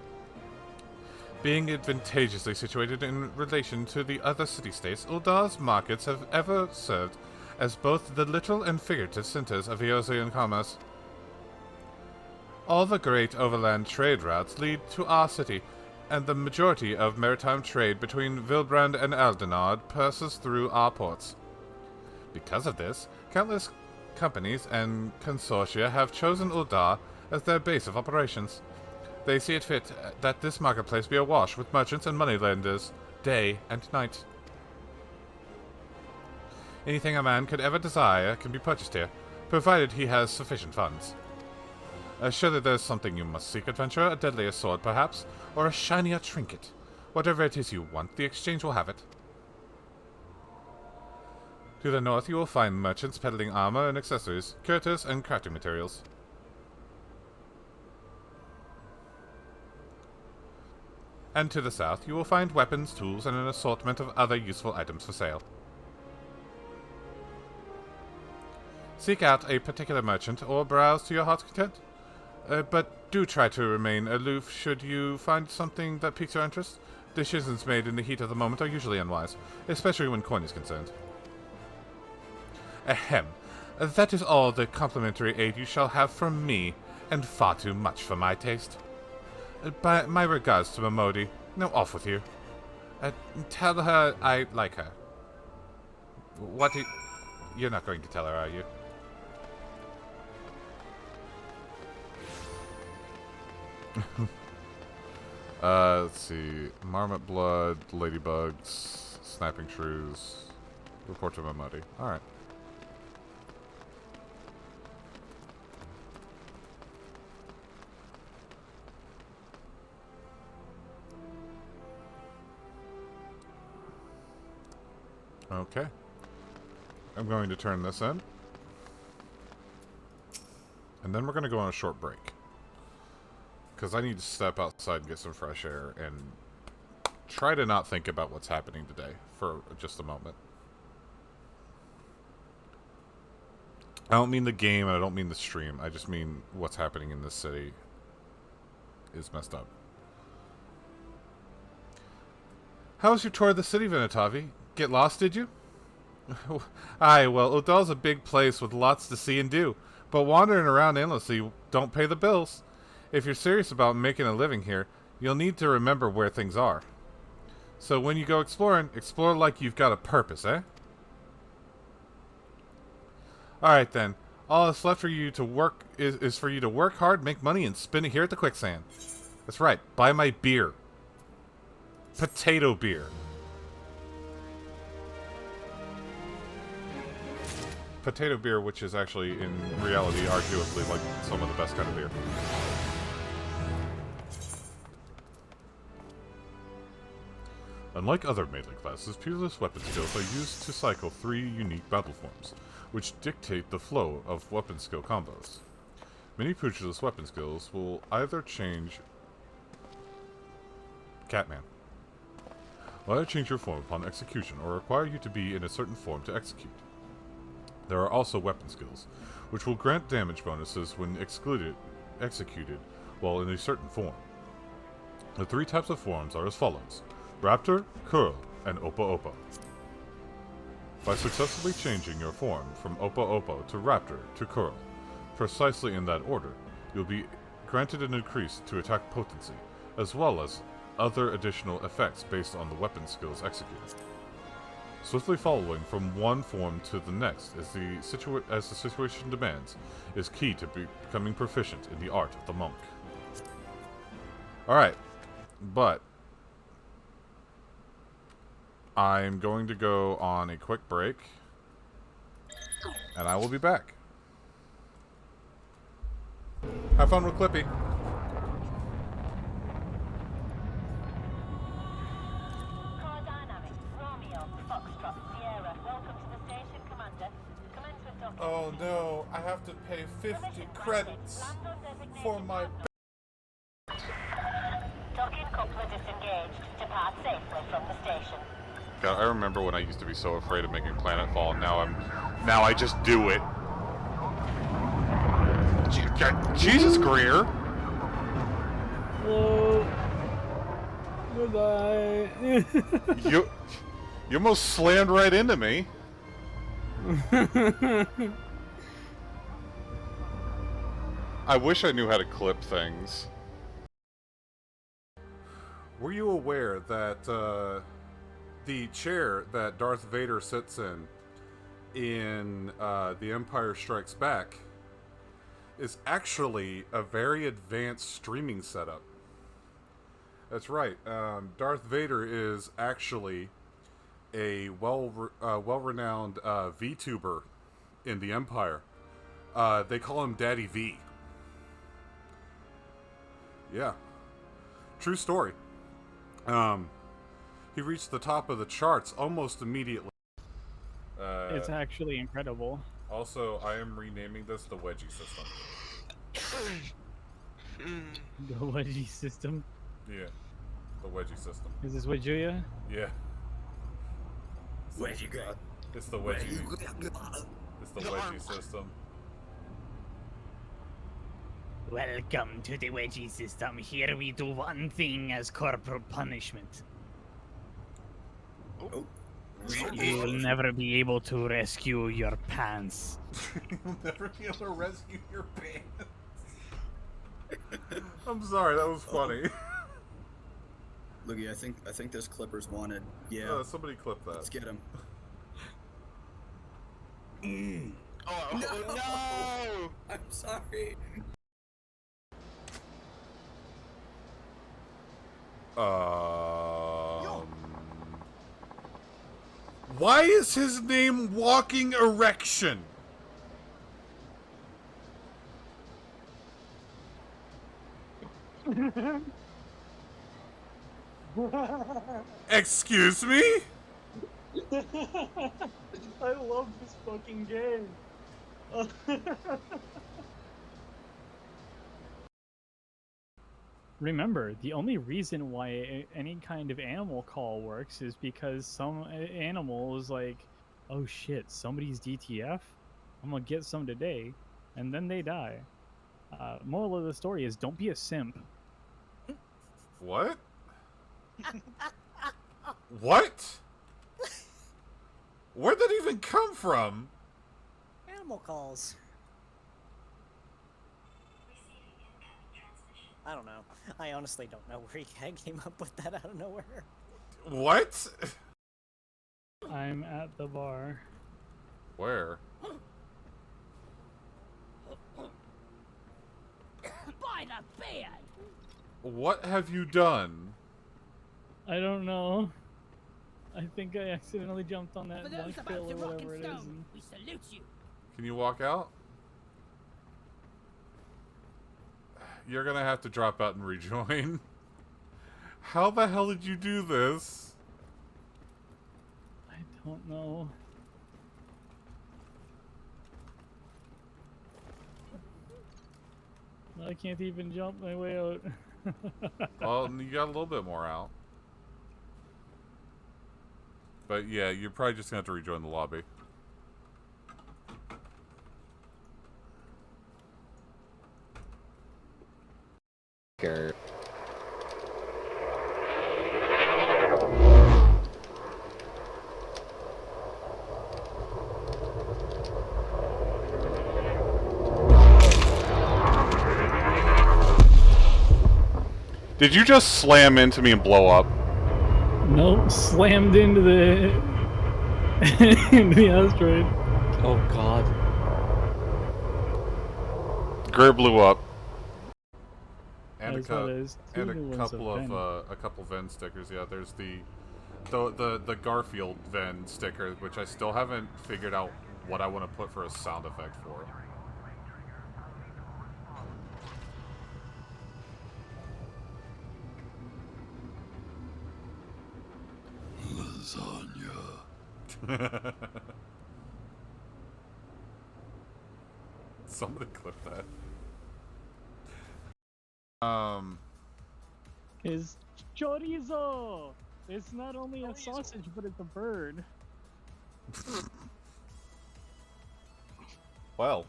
Speaker 6: Being advantageously situated in relation to the other city-states, Uldar's markets have ever served as both the literal and figurative centers of Eosian commerce. All the great overland trade routes lead to our city, and the majority of maritime trade between Vilbrand and Aldenard passes through our ports. Because of this, countless companies and consortia have chosen Uldar as their base of operations. They see it fit that this marketplace be awash with merchants and moneylenders, day and night. Anything a man could ever desire can be purchased here, provided he has sufficient funds. Surely there's something you must seek, adventurer, a deadlier sword perhaps, or a shinier trinket. Whatever it is you want, the exchange will have it. To the north you will find merchants peddling armor and accessories, curators and crafting materials. And to the south, you will find weapons, tools, and an assortment of other useful items for sale. Seek out a particular merchant or browse to your heart's content. But do try to remain aloof should you find something that piques your interest. Decisions made in the heat of the moment are usually unwise, especially when coin is concerned. Ahem. That is all the complimentary aid you shall have from me, and far too much for my taste. By my regards to Momodi. Now off with you. Tell her I like her. What do you're not going to tell her, are you? Let's see. Marmot blood, ladybugs, snapping shrews. Report to Momodi. Alright. Okay. I'm going to turn this in. And then we're going to go on a short break. Because I need to step outside and get some fresh air and try to not think about what's happening today for just a moment. I don't mean the game and I don't mean the stream. I just mean what's happening in this city is messed up. How was your tour of the city, Venetavi? Get lost, did you? Aye, well, Udal's a big place with lots to see and do, but wandering around endlessly don't pay the bills. If you're serious about making a living here, you'll need to remember where things are. So when you go exploring, explore like you've got a purpose, eh? Alright then. All that's left for you to work is for you to work hard, make money, and spend it here at the quicksand. That's right, buy my beer. Potato beer. Potato beer, which is actually, in reality, arguably, like, some of the best kind of beer. Unlike other melee classes, Peerless weapon skills are used to cycle 3 unique battle forms, which dictate the flow of weapon skill combos. Many Peerless weapon skills will either change... Catman. Will either change your form upon execution, or require you to be in a certain form to execute. There are also weapon skills, which will grant damage bonuses when executed while in a certain form. The 3 types of forms are as follows: Raptor, Curl, and Opa Opa. By successfully changing your form from Opa Opa to Raptor to Curl, precisely in that order, you'll be granted an increase to attack potency, as well as other additional effects based on the weapon skills executed. Swiftly following from one form to the next as the situation demands is key to becoming proficient in the art of the monk. Alright, but I'm going to go on a quick break, and I will be back. Have fun with Clippy. Oh no, I have to pay 50 credits for my...
Speaker 8: Docking coupler disengaged. Depart safely from the station.
Speaker 1: God, I remember when I used to be so afraid of making planetfall, and now I just do it. Jesus, Greer!
Speaker 9: Goodbye.
Speaker 1: You almost slammed right into me. I wish I knew how to clip things. Were you aware that the chair that Darth Vader sits in The Empire Strikes Back is actually a very advanced streaming setup? That's right. Darth Vader is actually a well-renowned VTuber in the Empire. They call him Daddy V. Yeah. True story. He reached the top of the charts almost immediately.
Speaker 9: It's actually incredible.
Speaker 1: Also, I am renaming this the Wedgie System.
Speaker 9: The wedgie system.
Speaker 1: Yeah. The Wedgie System.
Speaker 9: Is this what Julia?
Speaker 1: Yeah.
Speaker 4: Where'd you go?
Speaker 1: It's the Wedgie. It's the Wedgie System.
Speaker 3: Welcome to the wedgie system. Here we do one thing as corporal punishment.
Speaker 4: Oh.
Speaker 3: You will never be able to rescue your pants.
Speaker 1: You'll never be able to rescue your pants. I'm sorry, that was funny.
Speaker 4: Looky, I think this clipper's wanted. Yeah.
Speaker 1: Somebody clip that.
Speaker 4: Let's get him.
Speaker 5: Oh no!
Speaker 4: I'm sorry.
Speaker 1: Why is his name Walking Erection? Excuse me?
Speaker 9: I love this fucking game. Remember, the only reason why any kind of animal call works is because some animal is like, oh shit, somebody's DTF? I'm gonna get some today. And then they die. Moral of the story is don't be a simp.
Speaker 1: What? What? Where'd that even come from?
Speaker 10: Animal calls. I don't know. I honestly don't know where he came up with that out of nowhere.
Speaker 1: What?
Speaker 9: I'm at the bar.
Speaker 1: Where?
Speaker 3: By the bed!
Speaker 1: What have you done?
Speaker 9: I don't know. I think I accidentally jumped on that black pill or whatever it is. And...
Speaker 3: We salute you.
Speaker 1: Can you walk out? You're gonna have to drop out and rejoin. How the hell did you do this?
Speaker 9: I don't know. I can't even jump my way out.
Speaker 1: Well, you got a little bit more out. But yeah, you're probably just gonna have to rejoin the lobby. Did you just slam into me and blow up?
Speaker 9: Nope, slammed into the into the asteroid.
Speaker 11: Oh god.
Speaker 1: Greer blew up. And
Speaker 9: As well as two
Speaker 1: a
Speaker 9: new ones
Speaker 1: couple
Speaker 9: of
Speaker 1: a couple Ven stickers. Yeah, there's the Garfield Ven sticker, which I still haven't figured out what I want to put for a sound effect for.
Speaker 2: Lasagna.
Speaker 1: Somebody clip that.
Speaker 9: Is chorizo. It's not only a sausage, but it's a bird.
Speaker 1: Well.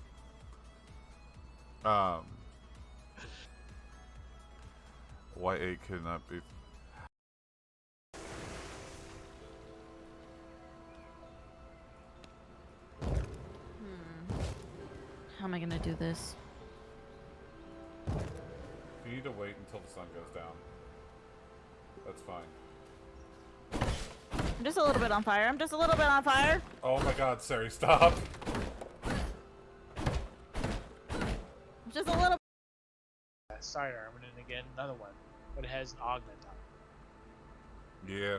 Speaker 1: Y8 cannot be
Speaker 11: juice.
Speaker 1: You need to wait until the sun goes down. That's fine.
Speaker 11: I'm just a little bit on fire. I'm just a little bit on fire.
Speaker 1: Oh my god, Sari, stop!
Speaker 11: Just a little.
Speaker 12: Sidearm, and then again another one, but it has an augment on it.
Speaker 1: Yeah.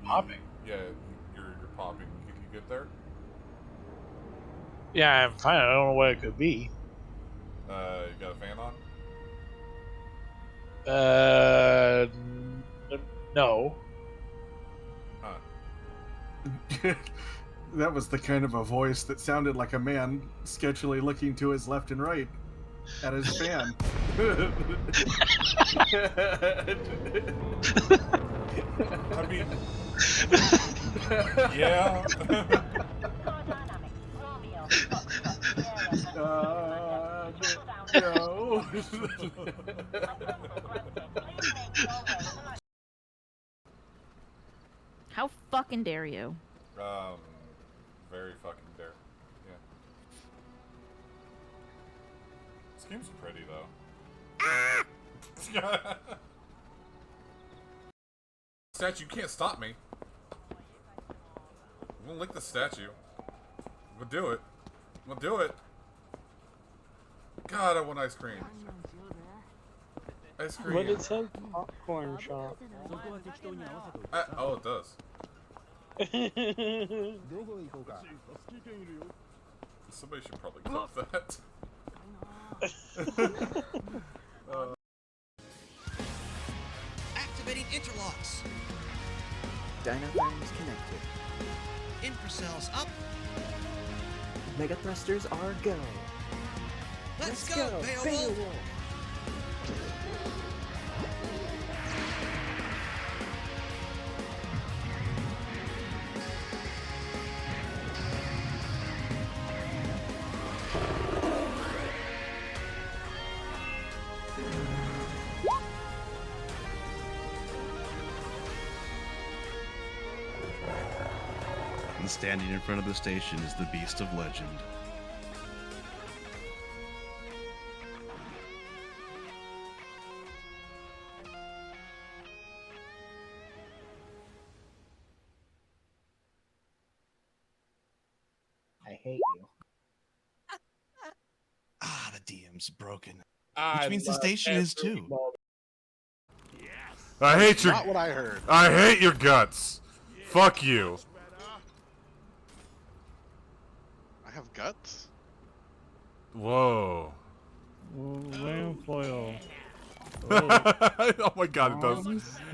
Speaker 12: Popping.
Speaker 1: Yeah, you're popping. Can you get there?
Speaker 12: Yeah, I'm fine. I don't know what it could be.
Speaker 1: You got a fan on?
Speaker 12: No.
Speaker 1: Huh.
Speaker 13: That was the kind of a voice that sounded like a man sketchily looking to his left and right at his fan.
Speaker 1: I mean, yeah.
Speaker 13: No.
Speaker 11: How fucking dare you?
Speaker 1: Very fucking dare. Yeah. This game's pretty though. Statue, you can't stop me. I'm gonna lick the statue. We'll do it. We'll do it. God, I want ice cream. Ice cream.
Speaker 12: What it said? Popcorn shop.
Speaker 1: Oh, it does. Somebody should probably clip that.
Speaker 14: Activating interlocks.
Speaker 15: Dynaframes connected.
Speaker 14: Infracells up.
Speaker 15: Mega thrusters are go.
Speaker 14: Let's go, Beowulf.
Speaker 16: And standing in front of the station is the Beast of Legend.
Speaker 12: I hate you.
Speaker 16: Ah, the DM's broken.
Speaker 5: I
Speaker 16: Which means the
Speaker 5: love
Speaker 16: station is
Speaker 5: every
Speaker 16: too.
Speaker 5: moment.
Speaker 7: I hate your.
Speaker 5: Not what I heard.
Speaker 7: I hate your guts. Fuck you.
Speaker 5: I have guts.
Speaker 7: Whoa.
Speaker 9: Landfoil.
Speaker 7: Oh my god, it does.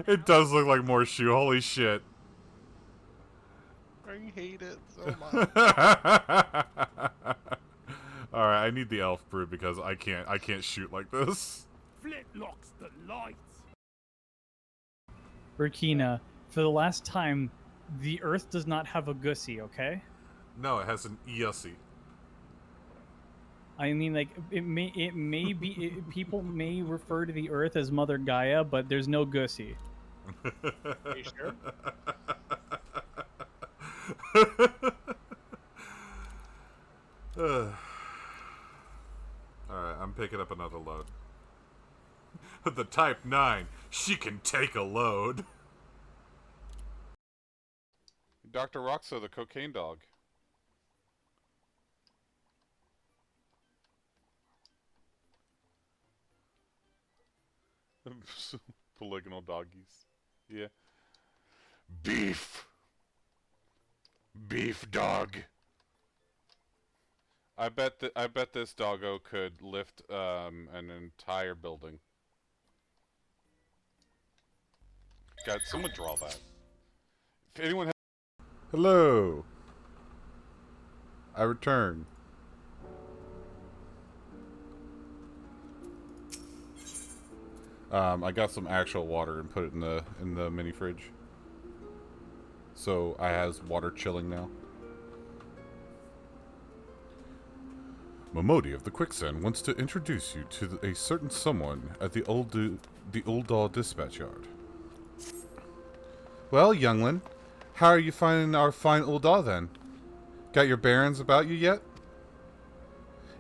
Speaker 7: It does look like more shoe. Holy shit.
Speaker 5: I hate it so much.
Speaker 7: All right, I need the elf brew because I can't shoot like this.
Speaker 17: Flintlocks the lights.
Speaker 9: Burkina, for the last time, the Earth does not have a Gussie, okay?
Speaker 1: No, it has an ESC.
Speaker 9: I mean, like, it may be, people may refer to the Earth as Mother Gaia, but there's no Gussie.
Speaker 12: Are you sure?
Speaker 1: Alright, I'm picking up another load. The Type 9, she can take a load. Dr. Roxo, the cocaine dog. Polygonal doggies. Yeah. Beef! Beef dog! I bet this doggo could lift an entire building. God, someone draw that. If anyone has Hello. I return. I got some actual water and put it in the mini fridge. So I has water chilling now. Momodi of the Quicksand wants to introduce you to a certain someone at the Uldaw Dispatch Yard. Well, youngling, how are you finding our fine Uldaw then? Got your bearings about you yet?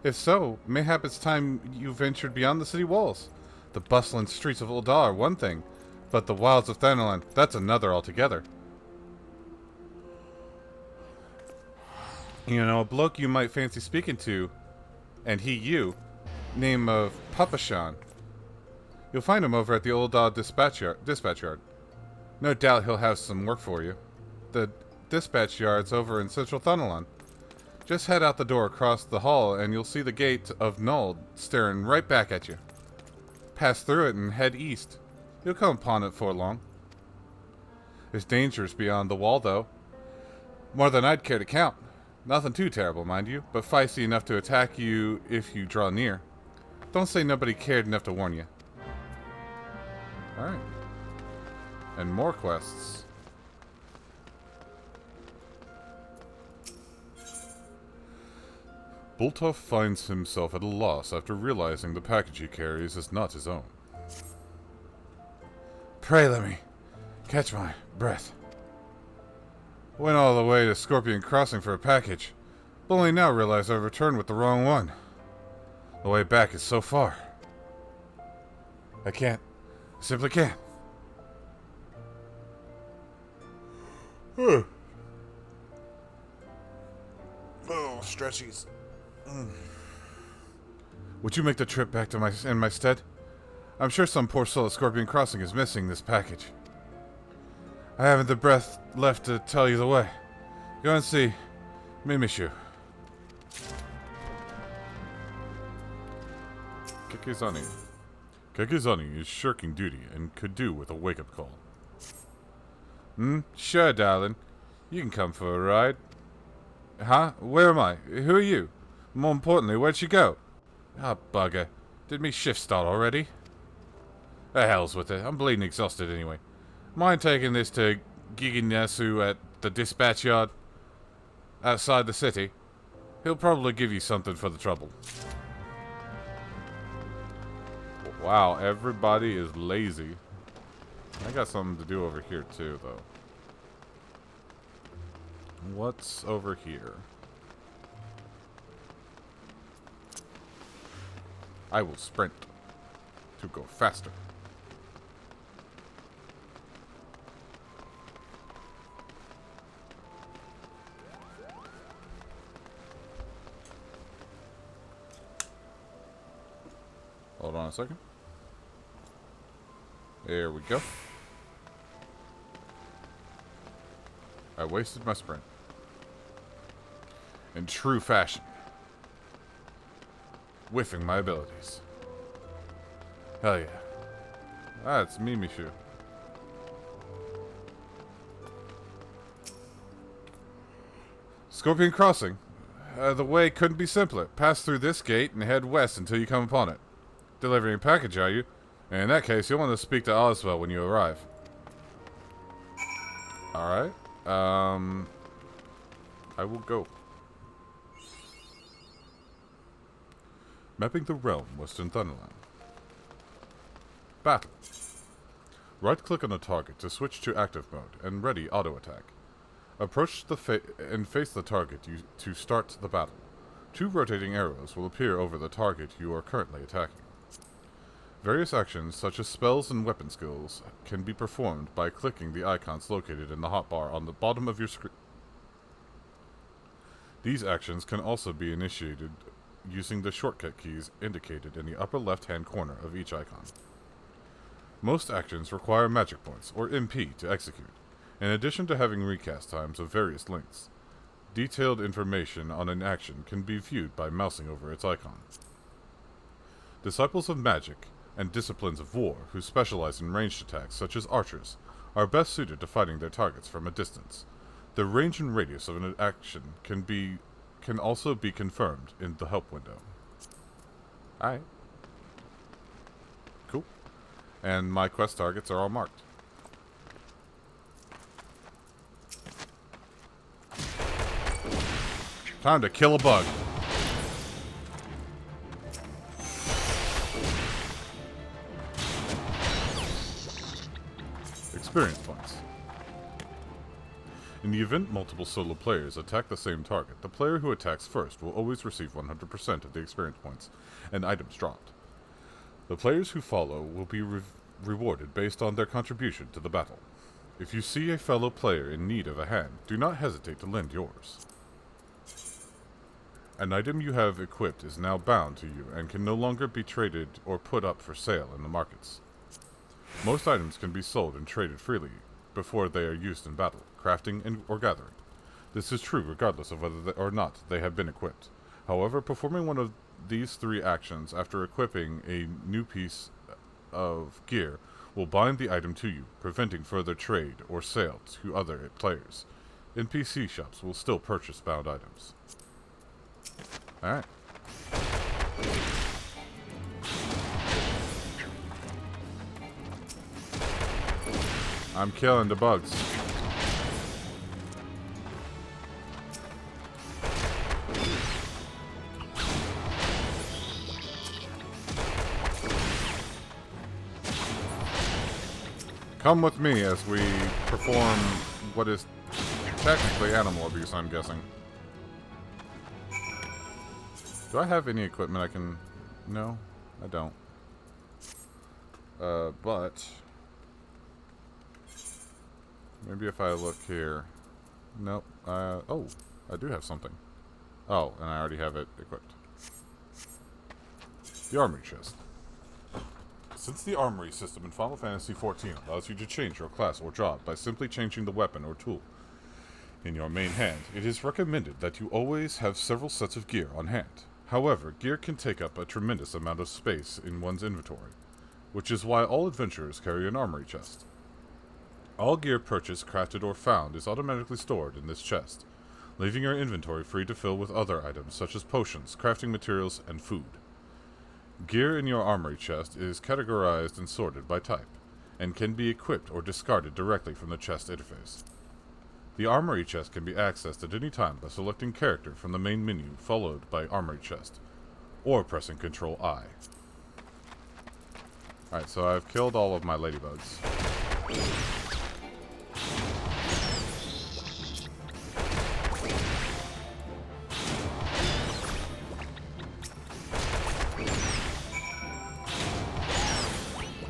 Speaker 1: If so, mayhap it's time you ventured beyond the city walls. The bustling streets of Uldaw are one thing, but the wilds of Thanalan, that's another altogether. You know, a bloke you might fancy speaking to, and he you, name of Papashan. You'll find him over at the Uldaw Dispatch Yard. No doubt he'll have some work for you. The dispatch yard's over in central Thanalan. Just head out the door across the hall and you'll see the gate of Null staring right back at you. Pass through it and head east. You'll come upon it for long. There's dangers beyond the wall, though. More than I'd care to count. Nothing too terrible, mind you, but feisty enough to attack you if you draw near. Don't say nobody cared enough to warn you. Alright. And more quests. Boltov finds himself at a loss after realizing the package he carries is not his own. Pray let me catch my breath. Went all the way to Scorpion Crossing for a package, but only now realize I've returned with the wrong one. The way back is so far. I can't. I simply can't. Oh, stretchies. Would you make the trip back to my stead? I'm sure some poor soul at Scorpion Crossing is missing this package. I haven't the breath left to tell you the way. Go and see Mimishu. Kekizani. Kekizani is shirking duty and could do with a wake-up call. Sure, darling. You can come for a ride. Huh? Where am I? Who are you? More importantly, where'd she go? Ah, bugger. Did me shift start already? The hell's with it. I'm bleeding exhausted anyway. Mind taking this to Giginasu at the dispatch yard outside the city? He'll probably give you something for the trouble. Wow, everybody is lazy. I got something to do over here too, though. What's over here? I will sprint to go faster. Hold on a second. There we go. I wasted my sprint. In true fashion. Whiffing my abilities. Hell yeah. Ah, it's Mimishu. Scorpion Crossing. The way couldn't be simpler. Pass through this gate and head west until you come upon it. Delivering a package, are you? In that case, you'll want to speak to Oswell when you arrive. Alright. I will go. Mapping the realm, Western Thunderland. Battle. Right-click on a target to switch to active mode and ready auto-attack. Approach and face the target to start the battle. 2 rotating arrows will appear over the target you are currently attacking. Various actions, such as spells and weapon skills, can be performed by clicking the icons located in the hotbar on the bottom of your screen. These actions can also be initiated using the shortcut keys indicated in the upper left-hand corner of each icon. Most actions require magic points, or MP, to execute, in addition to having recast times of various lengths. Detailed information on an action can be viewed by mousing over its icon. Disciples of Magic and Disciplines of War, who specialize in ranged attacks such as archers, are best suited to fighting their targets from a distance. The range and radius of an action can also be confirmed in the help window. Alright. Cool. And my quest targets are all marked. Time to kill a bug. Experience points. In the event multiple solo players attack the same target, the player who attacks first will always receive 100% of the experience points and items dropped. The players who follow will be rewarded based on their contribution to the battle. If you see a fellow player in need of a hand, do not hesitate to lend yours. An item you have equipped is now bound to you and can no longer be traded or put up for sale in the markets. Most items can be sold and traded freely before they are used in battle, crafting, or gathering. This is true regardless of whether or not they have been equipped. However, performing one of these 3 actions after equipping a new piece of gear will bind the item to you, preventing further trade or sale to other players. NPC shops will still purchase bound items. Alright. I'm killing the bugs. Come with me as we perform what is technically animal abuse, I'm guessing. Do I have any equipment I can... No, I don't. But... maybe if I look here... Nope. Oh, I do have something. Oh, and I already have it equipped. The Armory Chest. Since the Armory system in Final Fantasy XIV allows you to change your class or job by simply changing the weapon or tool in your main hand, it is recommended that you always have several sets of gear on hand. However, gear can take up a tremendous amount of space in one's inventory, which is why all adventurers carry an Armory Chest. All gear purchased, crafted, or found is automatically stored in this chest, leaving your inventory free to fill with other items such as potions, crafting materials, and food. Gear in your Armory Chest is categorized and sorted by type, and can be equipped or discarded directly from the chest interface. The Armory Chest can be accessed at any time by selecting Character from the main menu, followed by Armory Chest, or pressing Ctrl I. Alright, so I've killed all of my ladybugs.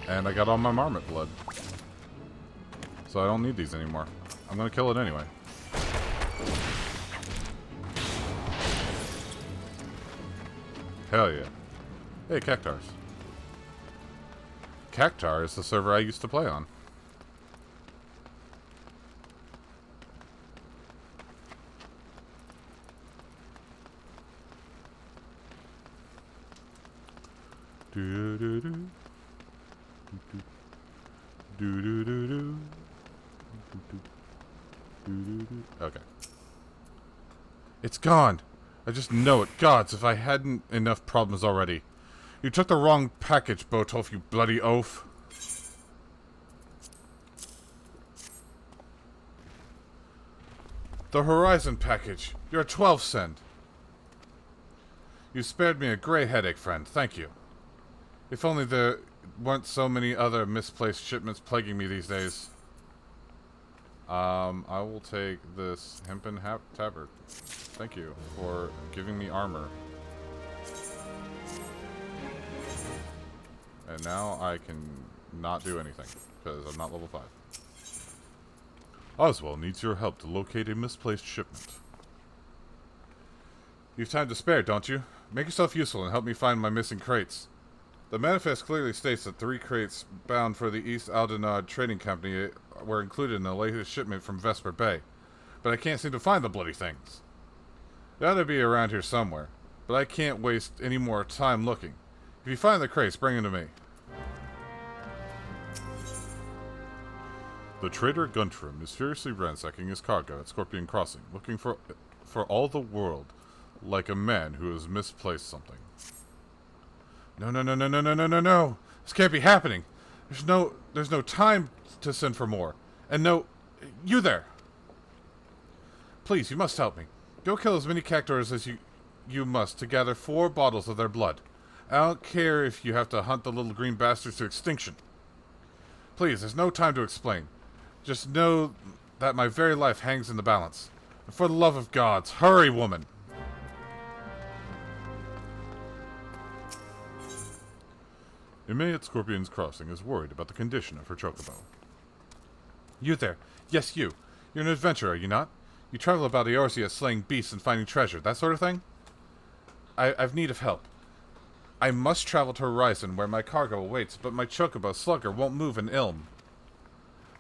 Speaker 1: And I got all my marmot blood. So I don't need these anymore. I'm gonna kill it anyway. Hell yeah. Hey, Cactars. Cactar is the server I used to play on. Do-do-do-do. Do-do-do-do. Okay. It's gone. I just know it. Gods, if I hadn't enough problems already. You took the wrong package, Botolf, you bloody oaf. The Horizon package. You're a 12 cent. You spared me a grey headache, friend. Thank you. If only there weren't so many other misplaced shipments plaguing me these days. I will take this hempen tabard. Thank you for giving me armor. And now I can not do anything, because I'm not level 5. Oswald needs your help to locate a misplaced shipment. You've time to spare, don't you? Make yourself useful and help me find my missing crates. The manifest clearly states that 3 crates bound for the East Aldenard Trading Company were included in the latest shipment from Vesper Bay, but I can't seem to find the bloody things. They ought to be around here somewhere, but I can't waste any more time looking. If you find the crates, bring them to me. The trader Guntram is furiously ransacking his cargo at Scorpion Crossing, looking for all the world like a man who has misplaced something. No. This can't be happening. There's no time to send for more. And no, you there. Please, you must help me.
Speaker 6: Go kill as many cactuars as you must to gather 4 bottles of their blood. I don't care if you have to hunt the little green bastards to extinction. Please, there's no time to explain. Just know that my very life hangs in the balance. And for the love of gods, hurry, woman! Emma at Scorpion's Crossing is worried about the condition of her chocobo. You there. Yes, you. You're an adventurer, are you not? You travel about Eorzea slaying beasts and finding treasure, that sort of thing? I've need of help. I must travel to Horizon, where my cargo awaits, but my chocobo, Slugger, won't move in Ilm.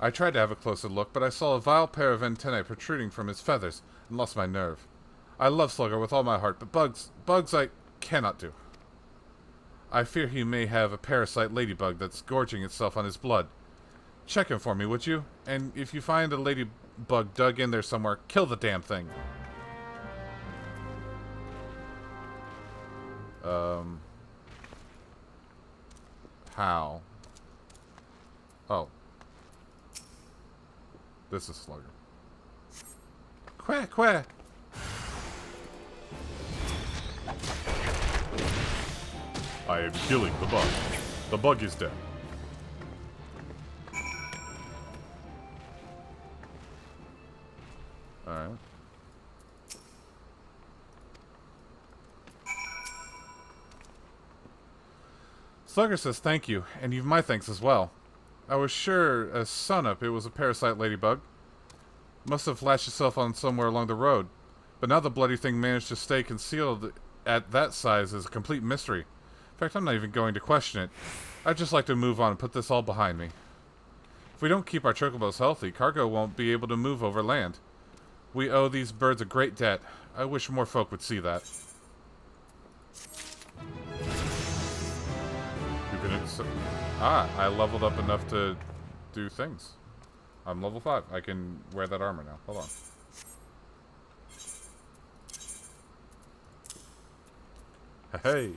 Speaker 6: I tried to have a closer look, but I saw a vile pair of antennae protruding from his feathers, and lost my nerve. I love Slugger with all my heart, but bugs I cannot do. I fear he may have a parasite ladybug that's gorging itself on his blood. Check him for me, would you? And if you find a ladybug dug in there somewhere, kill the damn thing. How? Oh. This is Slugger. Quack, quack! I am killing the bug. The bug is dead. Alright. Slugger says thank you, and you've my thanks as well. I was sure as sunup it was a parasite ladybug. Must have latched itself on somewhere along the road. But now the bloody thing managed to stay concealed at that size is a complete mystery. In fact, I'm not even going to question it. I'd just like to move on and put this all behind me. If we don't keep our chocobos healthy, cargo won't be able to move over land. We owe these birds a great debt. I wish more folk would see that. I leveled up enough to do things. I'm level 5. I can wear that armor now. Hold on. Hey!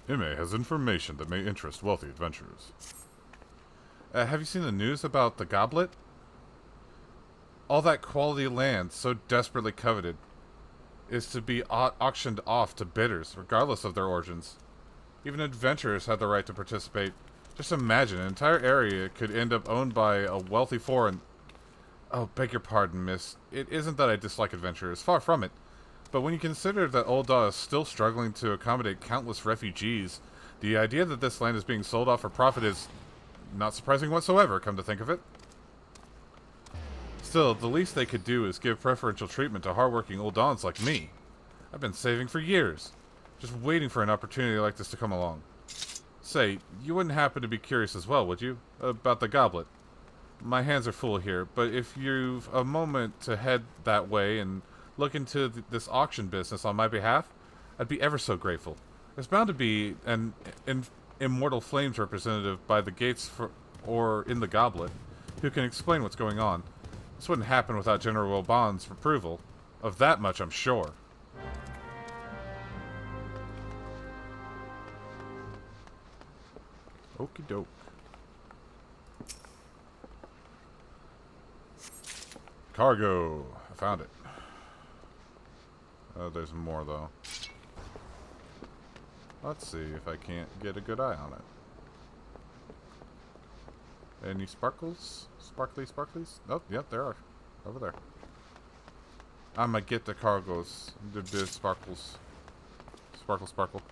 Speaker 6: Ime has information that may interest wealthy adventurers. Have you seen the news about the goblet? All that quality land, so desperately coveted, is to be auctioned off to bidders, regardless of their origins. Even adventurers have the right to participate. Just imagine, an entire area could end up owned by a wealthy foreign... Oh, beg your pardon, miss. It isn't that I dislike adventurers, far from it. But when you consider that Old Daw is still struggling to accommodate countless refugees, the idea that this land is being sold off for profit is not surprising whatsoever, come to think of it. Still, the least they could do is give preferential treatment to hardworking Old Dons like me. I've been saving for years, just waiting for an opportunity like this to come along. Say, you wouldn't happen to be curious as well, would you? About the goblet. My hands are full here, but if you've a moment to head that way and look into this auction business on my behalf, I'd be ever so grateful. There's bound to be an Immortal Flames representative by the gates or in the goblet who can explain what's going on. This wouldn't happen without General Bond's approval. Of that much, I'm sure. Okie doke. Cargo. I found it. There's more, though. Let's see if I can't get a good eye on it. Any sparkles? Sparklies? Oh, yep, there are. Over there. I'ma get the cargoes. The sparkles. Sparkle.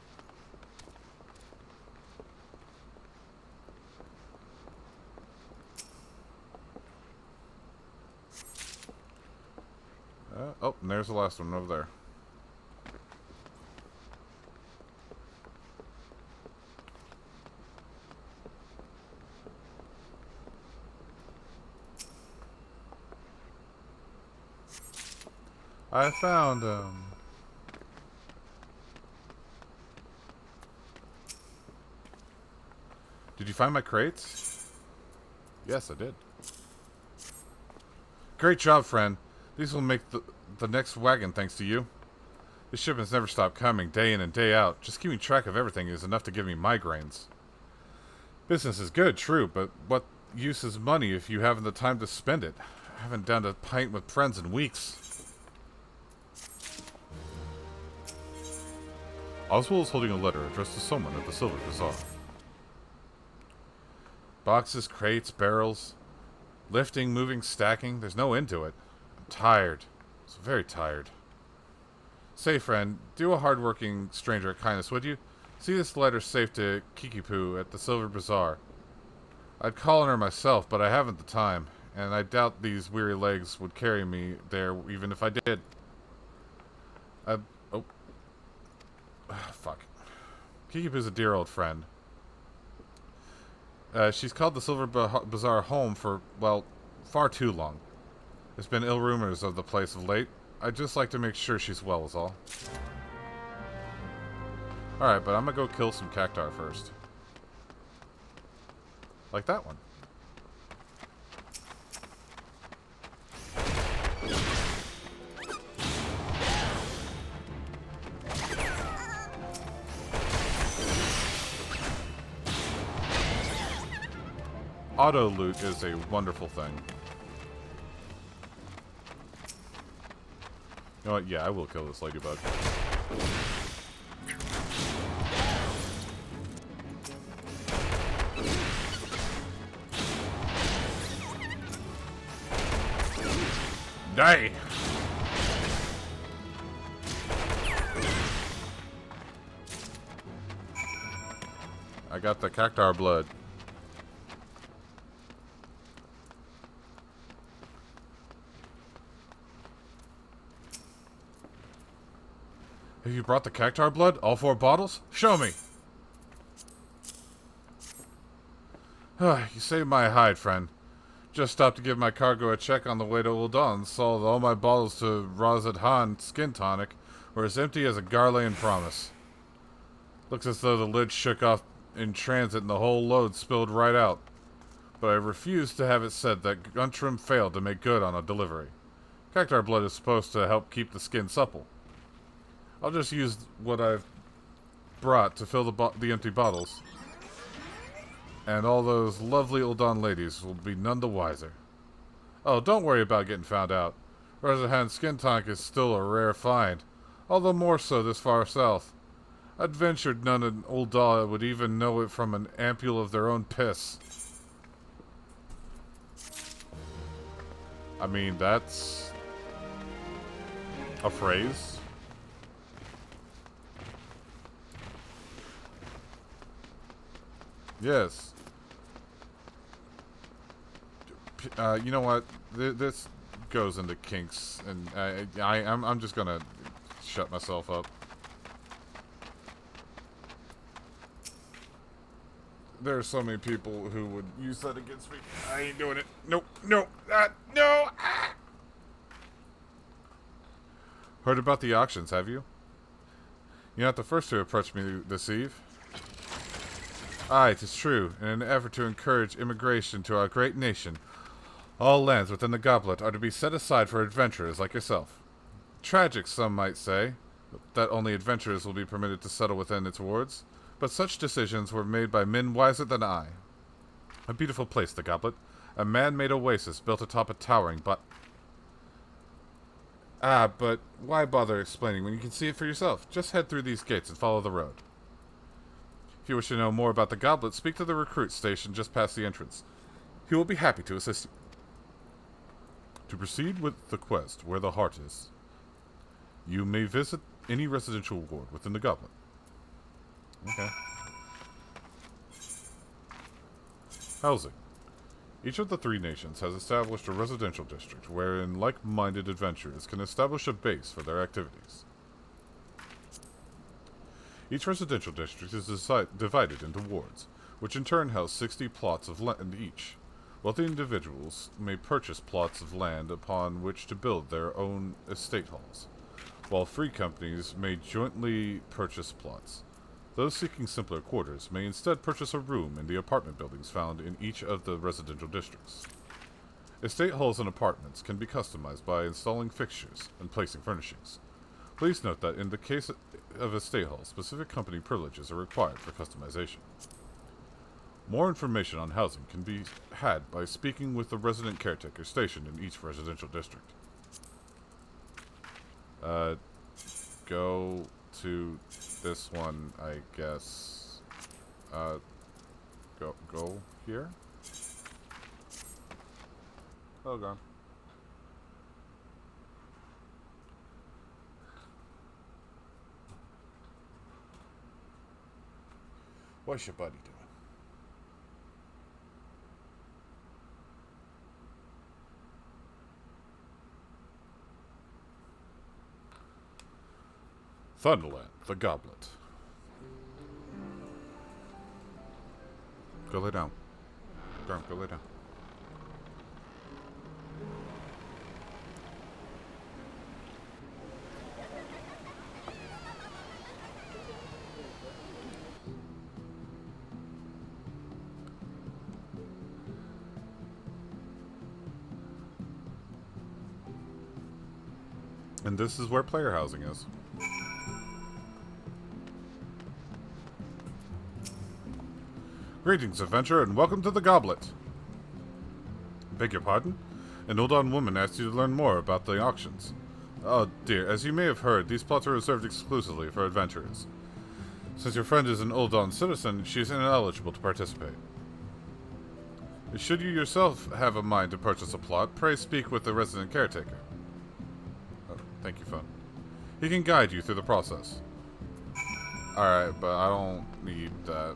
Speaker 6: Oh, and there's the last one over there. I found them. Did you find my crates? Yes, I did. Great job, friend. These will make the next wagon thanks to you. The shipments never stop coming, day in and day out. Just keeping track of everything is enough to give me migraines. Business is good, true, but what use is money if you haven't the time to spend it? I haven't done a pint with friends in weeks.
Speaker 1: Oswald is holding a letter addressed to someone at the Silver Bazaar.
Speaker 6: Boxes, crates, barrels. Lifting, moving, stacking. There's no end to it. I'm tired. So very tired. Say, friend, do a hard-working stranger a kindness, would you? See this letter safe to Kikipoo at the Silver Bazaar. I'd call on her myself, but I haven't the time, and I doubt these weary legs would carry me there even if I did. Oh. Fuck. Kikipoo's a dear old friend. She's called the Silver Bazaar home for, well, far too long. There's been ill rumors of the place of late. I'd just like to make sure she's well is all. Alright, but I'm gonna go kill some cactar first. Like that one. Auto loot is a wonderful thing. You know what? Yeah, I will kill this ladybug. Die! I got the cactar blood. Have you brought the cactar blood? All 4 bottles? Show me! You saved my hide, friend. Just stopped to give my cargo a check on the way to Uldan and saw that all my bottles to Razad Han skin tonic were as empty as a Garlean promise. Looks as though the lid shook off in transit and the whole load spilled right out. But I refuse to have it said that Guntram failed to make good on a delivery. Cactar blood is supposed to help keep the skin supple. I'll just use what I've brought to fill the empty bottles. And all those lovely Uldan ladies will be none the wiser. Oh, don't worry about getting found out. Rezahan skin tonic is still a rare find, although more so this far south. I'd ventured none in Uldan would even know it from an ampule of their own piss. I mean, that's a phrase. Yes. You know what? This goes into kinks, and I'm just gonna shut myself up. There are so many people who would use that against me. I ain't doing it. Nope. No. No. Ah. Heard about the auctions, have you? You're not the first to approach me this eve. Aye, it is true. In an effort to encourage immigration to our great nation, all lands within the goblet are to be set aside for adventurers like yourself. Tragic, some might say, that only adventurers will be permitted to settle within its wards, but such decisions were made by men wiser than I. A beautiful place, the goblet. A man-made oasis built atop a towering but why bother explaining when you can see it for yourself? Just head through these gates and follow the road. If you wish to know more about the goblet, speak to the recruit station just past the entrance. He will be happy to assist you. To proceed with the quest where the heart is, you may visit any residential ward within the goblet. Okay. Housing. Each of the 3 nations has established a residential district wherein like-minded adventurers can establish a base for their activities. Each residential district is divided into wards, which in turn house 60 plots of land each. Wealthy individuals may purchase plots of land upon which to build their own estate halls, while free companies may jointly purchase plots. Those seeking simpler quarters may instead purchase a room in the apartment buildings found in each of the residential districts. Estate halls and apartments can be customized by installing fixtures and placing furnishings. Please note that in the case of estate halls, specific company privileges are required for customization.
Speaker 1: More information on housing can be had by speaking with the resident caretaker stationed in each residential district. Go to this one, I guess. Go here? Oh, God. What's your buddy doing? Thunderland, the Goblet. Go lay down. Go lay down. And this is where player housing is. Greetings, adventurer, and welcome to the Goblet. Beg your pardon? An Uldan woman asked you to learn more about the auctions. Oh dear, as you may have heard, these plots are reserved exclusively for adventurers. Since your friend is an Uldan citizen, she is ineligible to participate. Should you yourself have a mind to purchase a plot, pray speak with the resident caretaker. Oh, thank you, phone. He can guide you through the process. Alright, but I don't need that.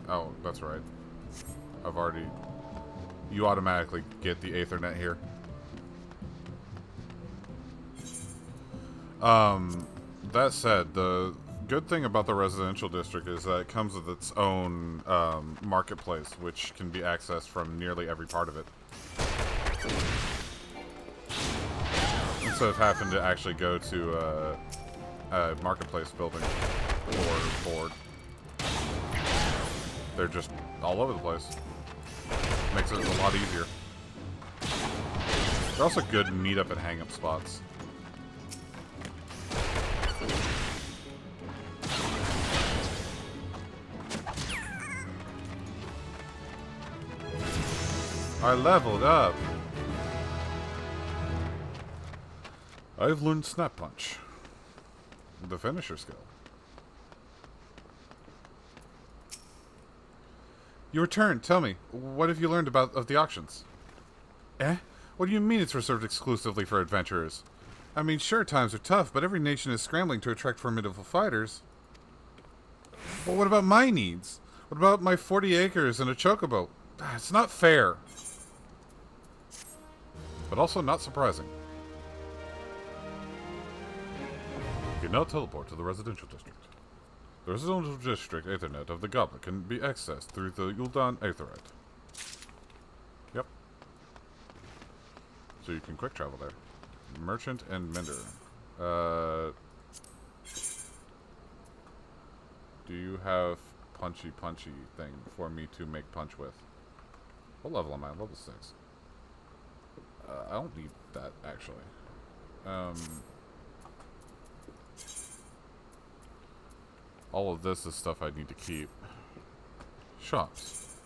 Speaker 1: Oh, that's right. I've already... You automatically get the Aethernet here. That said, the good thing about the residential district is that it comes with its own marketplace, which can be accessed from nearly every part of it. Instead of having to actually go to a marketplace building or board. They're just all over the place. Makes it a lot easier. They're also good meet-up and hang-up spots. I leveled up. I've learned Snap Punch, the finisher skill. Your turn. Tell me, what have you learned of the auctions? Eh? What do you mean it's reserved exclusively for adventurers? I mean, sure, times are tough, but every nation is scrambling to attract formidable fighters. But what about my needs? What about my 40 acres and a chocobo? It's not fair. But also not surprising. You can now teleport to the residential district. The residential district Aethernet of the Goblet can be accessed through the Uldan Aetherite. Yep. So you can quick travel there. Merchant and Mender. Do you have punchy thing for me to make punch with? What level am I? Level 6. I don't need that, actually. All of this is stuff I need to keep. Shops.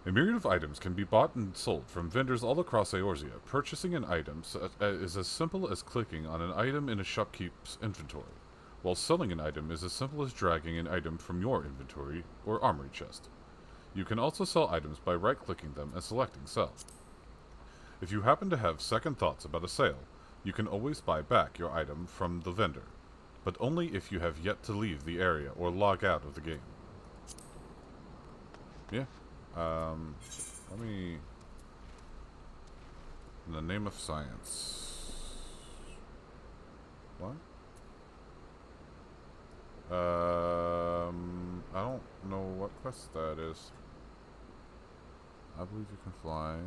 Speaker 1: A myriad of items can be bought and sold from vendors all across Eorzea. Purchasing an item is as simple as clicking on an item in a shopkeep's inventory, while selling an item is as simple as dragging an item from your inventory or Armory Chest. You can also sell items by right-clicking them and selecting Sell. If you happen to have second thoughts about a sale, you can always buy back your item from the vendor, but only if you have yet to leave the area or log out of the game. Yeah. Let me... In the name of science... What? I don't know what quest that is. I believe you can fly.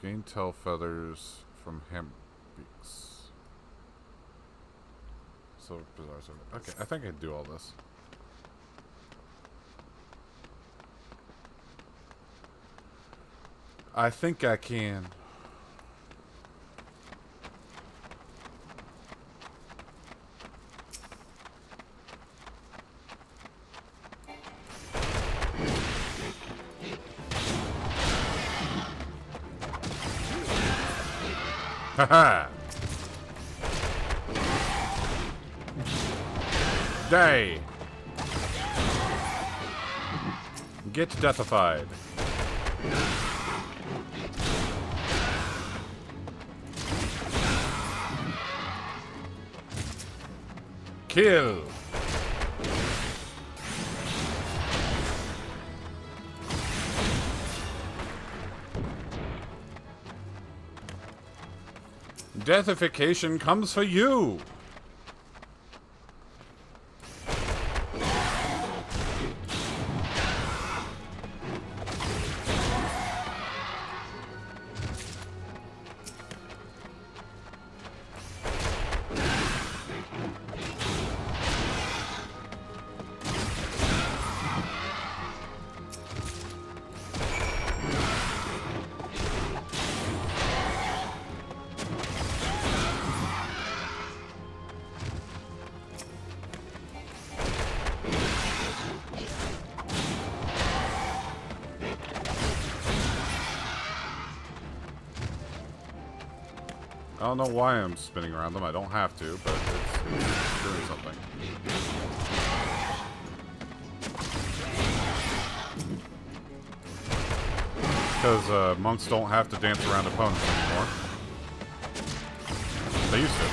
Speaker 1: Gain tail feathers from hambeaks. So bizarre. Okay, I think I can do all this. I think I can.
Speaker 6: Haha! Die! Get deathified. Kill! Deathification comes for you! I don't know why I'm spinning around them. I don't have to, but it's doing something. Because monks don't have to dance around opponents anymore. They used to.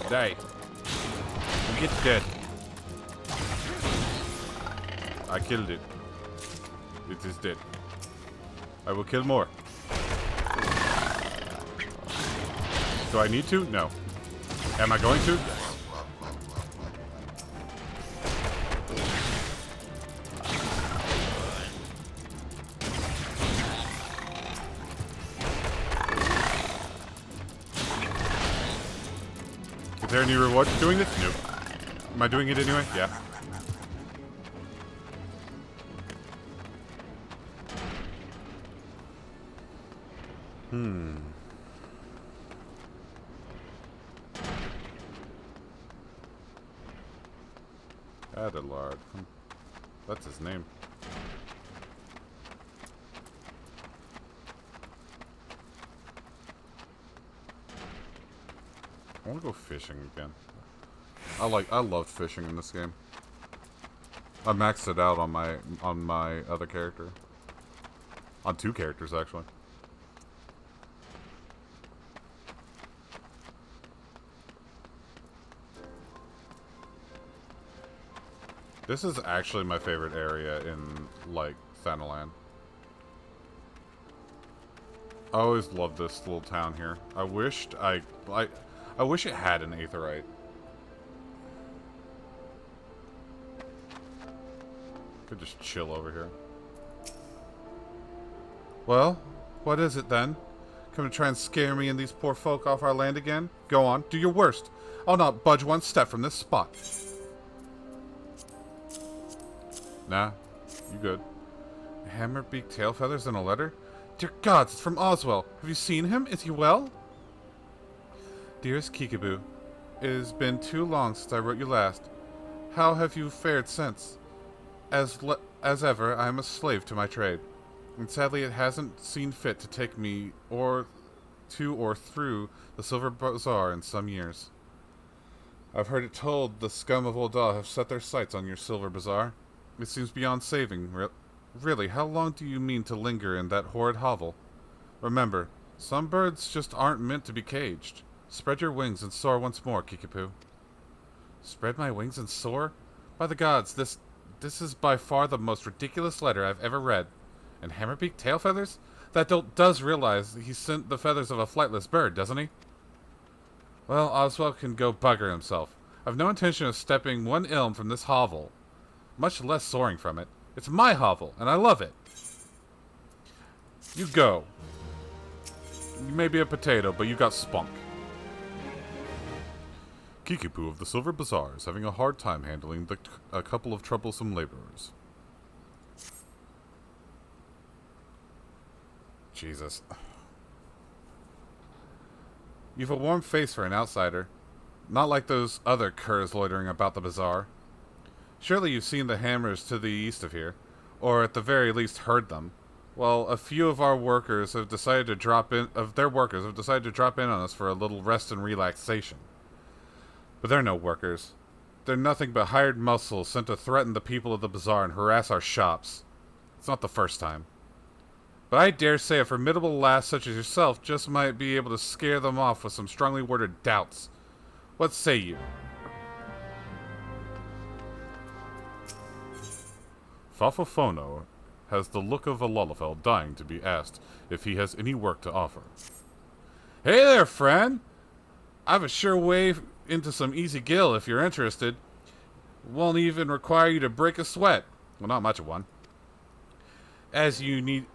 Speaker 6: Die. You get dead. I killed it. It is dead. I will kill more. Do I need to? No. Am I going to? Yes. Is there any reward for doing this? Nope. Am I doing it anyway? Yeah. Adelard. That's his name. I want to go fishing again. I loved fishing in this game. I maxed it out on my other character. On 2 characters actually. This is actually my favorite area in like Thanalan. I always loved this little town here. I wish it had an aetheryte. Could just chill over here. Well, what is it then? Come to try and scare me and these poor folk off our land again? Go on, do your worst. I'll not budge one step from this spot. Nah, you good. Hammerbeak tail feathers and a letter? Dear gods, it's from Oswell. Have you seen him? Is he well? Dearest Kikibu, it has been too long since I wrote you last. How have you fared since? As ever, I am a slave to my trade, and sadly it hasn't seen fit to take me to or through the Silver Bazaar in some years. I've heard it told the scum of Ul'dah have set their sights on your Silver Bazaar. It seems beyond saving. Really, how long do you mean to linger in that horrid hovel? Remember, some birds just aren't meant to be caged. Spread your wings and soar once more, Kikipu. Spread my wings and soar? By the gods, this is by far the most ridiculous letter I've ever read. And Hammerbeak tail feathers? That dolt does realize he sent the feathers of a flightless bird, doesn't he? Well, Oswell can go bugger himself. I've no intention of stepping one ilm from this hovel, much less soaring from it. It's my hovel, and I love it. You go. You may be a potato, but you got spunk.
Speaker 1: Kikipu of the Silver Bazaar is having a hard time handling a couple of troublesome laborers. Jesus. You've a warm face for an outsider. Not like those other curs loitering about the bazaar. Surely you've seen the hammers to the east of here, or at the very least heard them. Well, a few of our workers have decided to drop in on us for a little rest and relaxation. But they're no workers. They're nothing but hired muscles sent to threaten the people of the bazaar and harass our shops. It's not the first time. But I dare say a formidable lass such as yourself just might be able to scare them off with some strongly worded doubts. What say you? Fafafono has the look of a Lullafell dying to be asked if he has any work to offer. Hey there, friend! I've a sure way into some easy gill if you're interested. Won't even require you to break a sweat. Well, not much of one.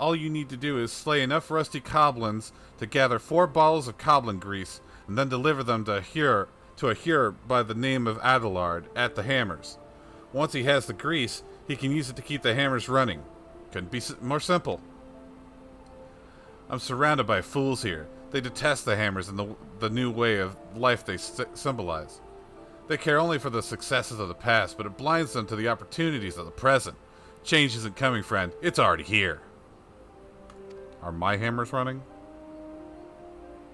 Speaker 1: All you need to do is slay enough rusty coblins to gather 4 bottles of coblin grease, and then deliver them to a hearer by the name of Adelard at the hammers. Once he has the grease, he can use it to keep the hammers running. Couldn't be more simple. I'm surrounded by fools here. They detest the hammers and the new way of life they symbolize. They care only for the successes of the past, but it blinds them to the opportunities of the present. Change isn't coming, friend. It's already here. Are my hammers running?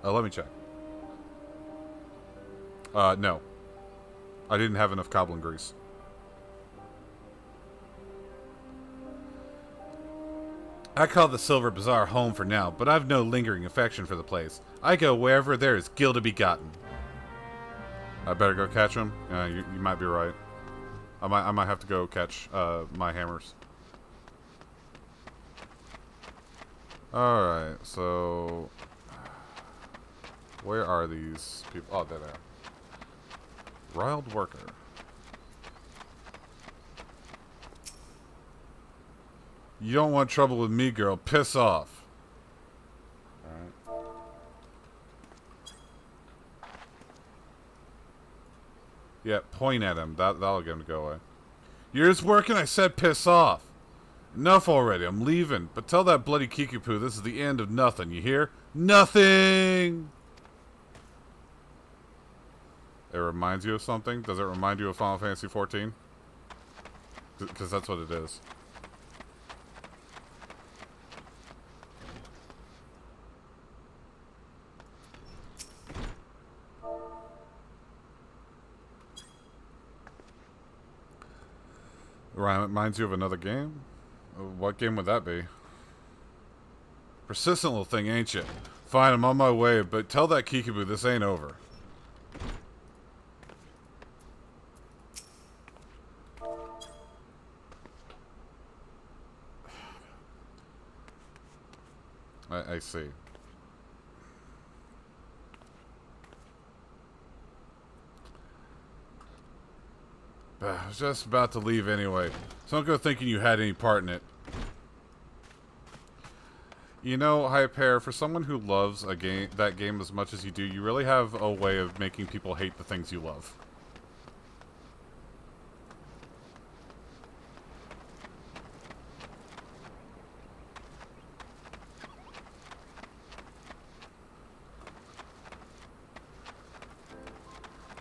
Speaker 1: Let me check. No. I didn't have enough coblin grease. I call the Silver Bazaar home for now, but I've no lingering affection for the place. I go wherever there is gil to be gotten. I better go catch them? You might be right. I might have to go catch my hammers. Alright, so... Where are these people? Oh, there they are. Riled worker. You don't want trouble with me, girl. Piss off. Alright. Yeah, point at him. That'll get him to go away. You're just working? I said piss off. Enough already. I'm leaving. But tell that bloody Kikipu this is the end of nothing. You hear? Nothing! It reminds you of something? Does it remind you of Final Fantasy XIV? Because that's what it is. Reminds you of another game? What game would that be? Persistent little thing, ain't you? Fine, I'm on my way, but tell that Kikibu this ain't over. I see. I was just about to leave anyway, so don't go thinking you had any part in it. You know, Hyper, for someone who loves that game as much as you do, you really have a way of making people hate the things you love.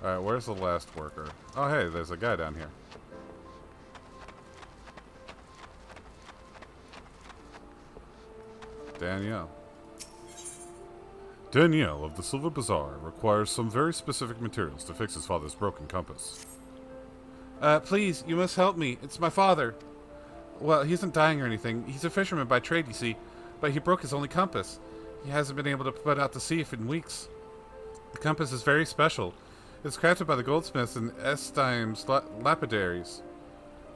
Speaker 1: Alright, where's the last worker? Oh, hey, there's a guy down here. Danielle. Danielle of the Silver Bazaar requires some very specific materials to fix his father's broken compass. Please, you must help me. It's my father. Well, he isn't dying or anything. He's a fisherman by trade, you see. But he broke his only compass. He hasn't been able to put out to sea in weeks. The compass is very special. It's crafted by the goldsmiths and Estime's lapidaries.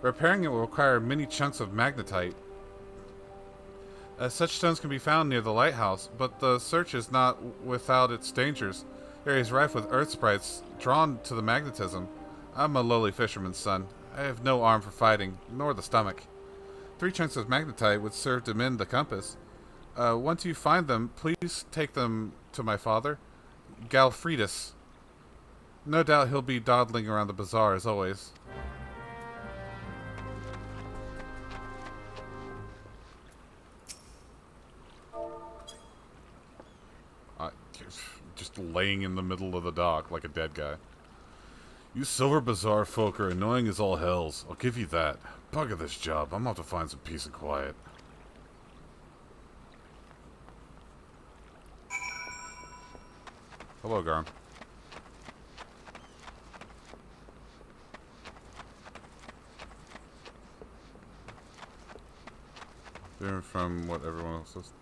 Speaker 1: Repairing it will require many chunks of magnetite. Such stones can be found near the lighthouse, but the search is not without its dangers. The area is rife with earth sprites drawn to the magnetism. I'm a lowly fisherman's son. I have no arm for fighting, nor the stomach. 3 chunks of magnetite would serve to mend the compass. Once you find them, please take them to my father, Galfridus.
Speaker 6: No doubt he'll be dawdling around the bazaar as always. Just laying in the middle of the dock like a dead guy. You Silver Bazaar folk are annoying as all hells. I'll give you that. Bugger this job. I'm off to find some peace and quiet. Hello, Garm. Different from what everyone else says.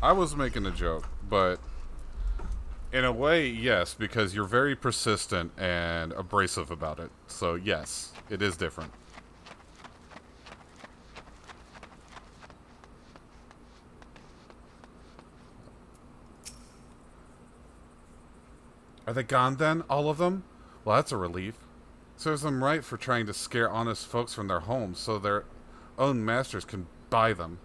Speaker 6: I was making a joke, but in a way, yes, because you're very persistent and abrasive about it. So, yes, it is different. Are they gone then? All of them? Well, that's a relief. Serves them right for trying to scare honest folks from their homes so their own masters can buy them.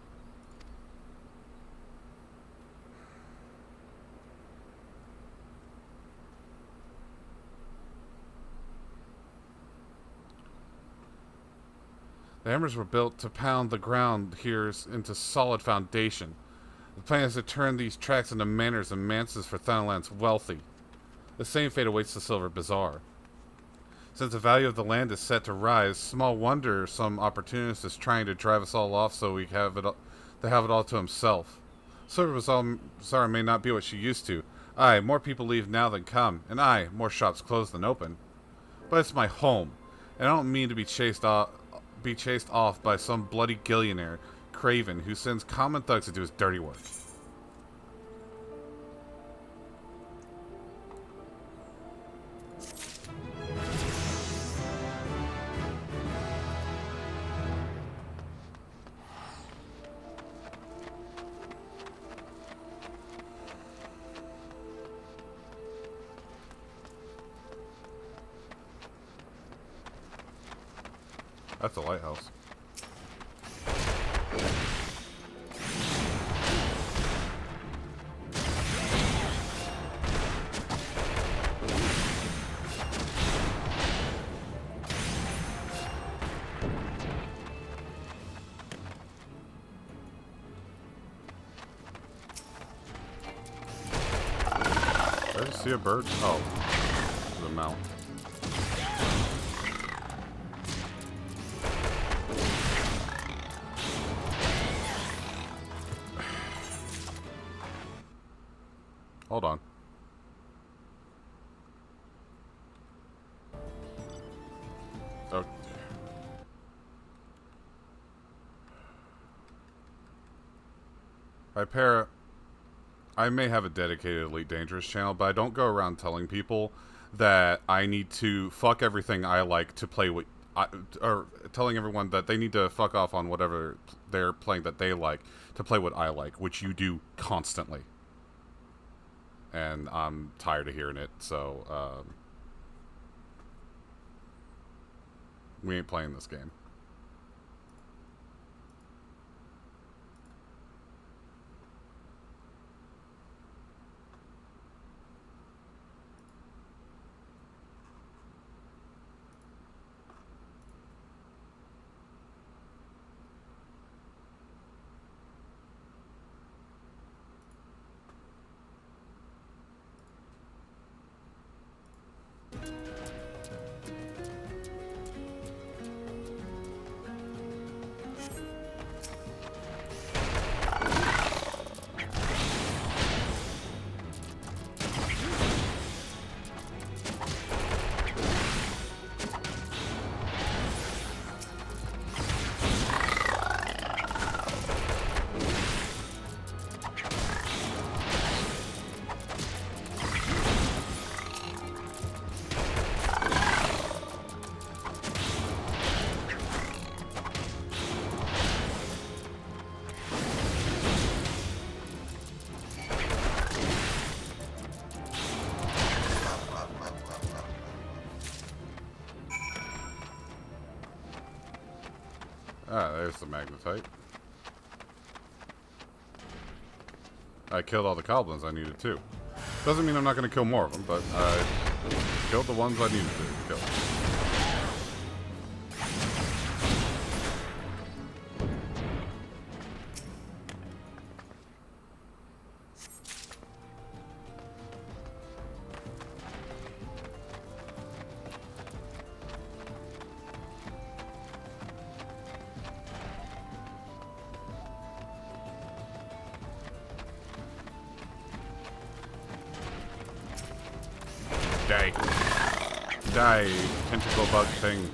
Speaker 6: The hammers were built to pound the ground here into solid foundation. The plan is to turn these tracks into manors and manses for Thanaland's wealthy. The same fate awaits the Silver Bazaar. Since the value of the land is set to rise, small wonder some opportunist is trying to drive us all off so we have it all to himself. Silver Bazaar may not be what she used to. Aye, more people leave now than come, and aye, more shops close than open. But it's my home, and I don't mean to be chased off by some bloody gillionaire craven who sends common thugs to do his dirty work. That's a lighthouse. Did I just see a bird? Oh, the mount. Hold on. Oh. Para, I may have a dedicated Elite Dangerous channel, but I don't go around telling people that I need to fuck everything I like to play what or telling everyone that they need to fuck off on whatever they're playing that they like to play what I like, which you do constantly. And I'm tired of hearing it, so we ain't playing this game. Ah, there's the magnetite.
Speaker 1: I killed all the goblins I needed to. Doesn't mean I'm not going to kill more of them, but I killed the ones I needed to kill. Die. Die, tentacle bug thing.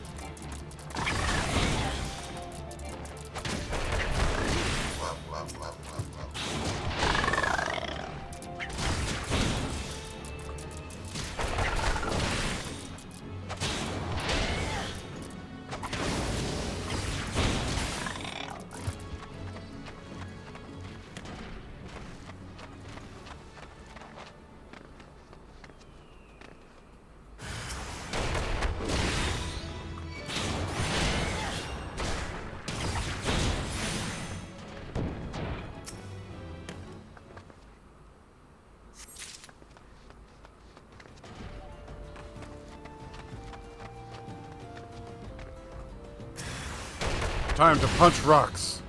Speaker 1: Time to punch rocks.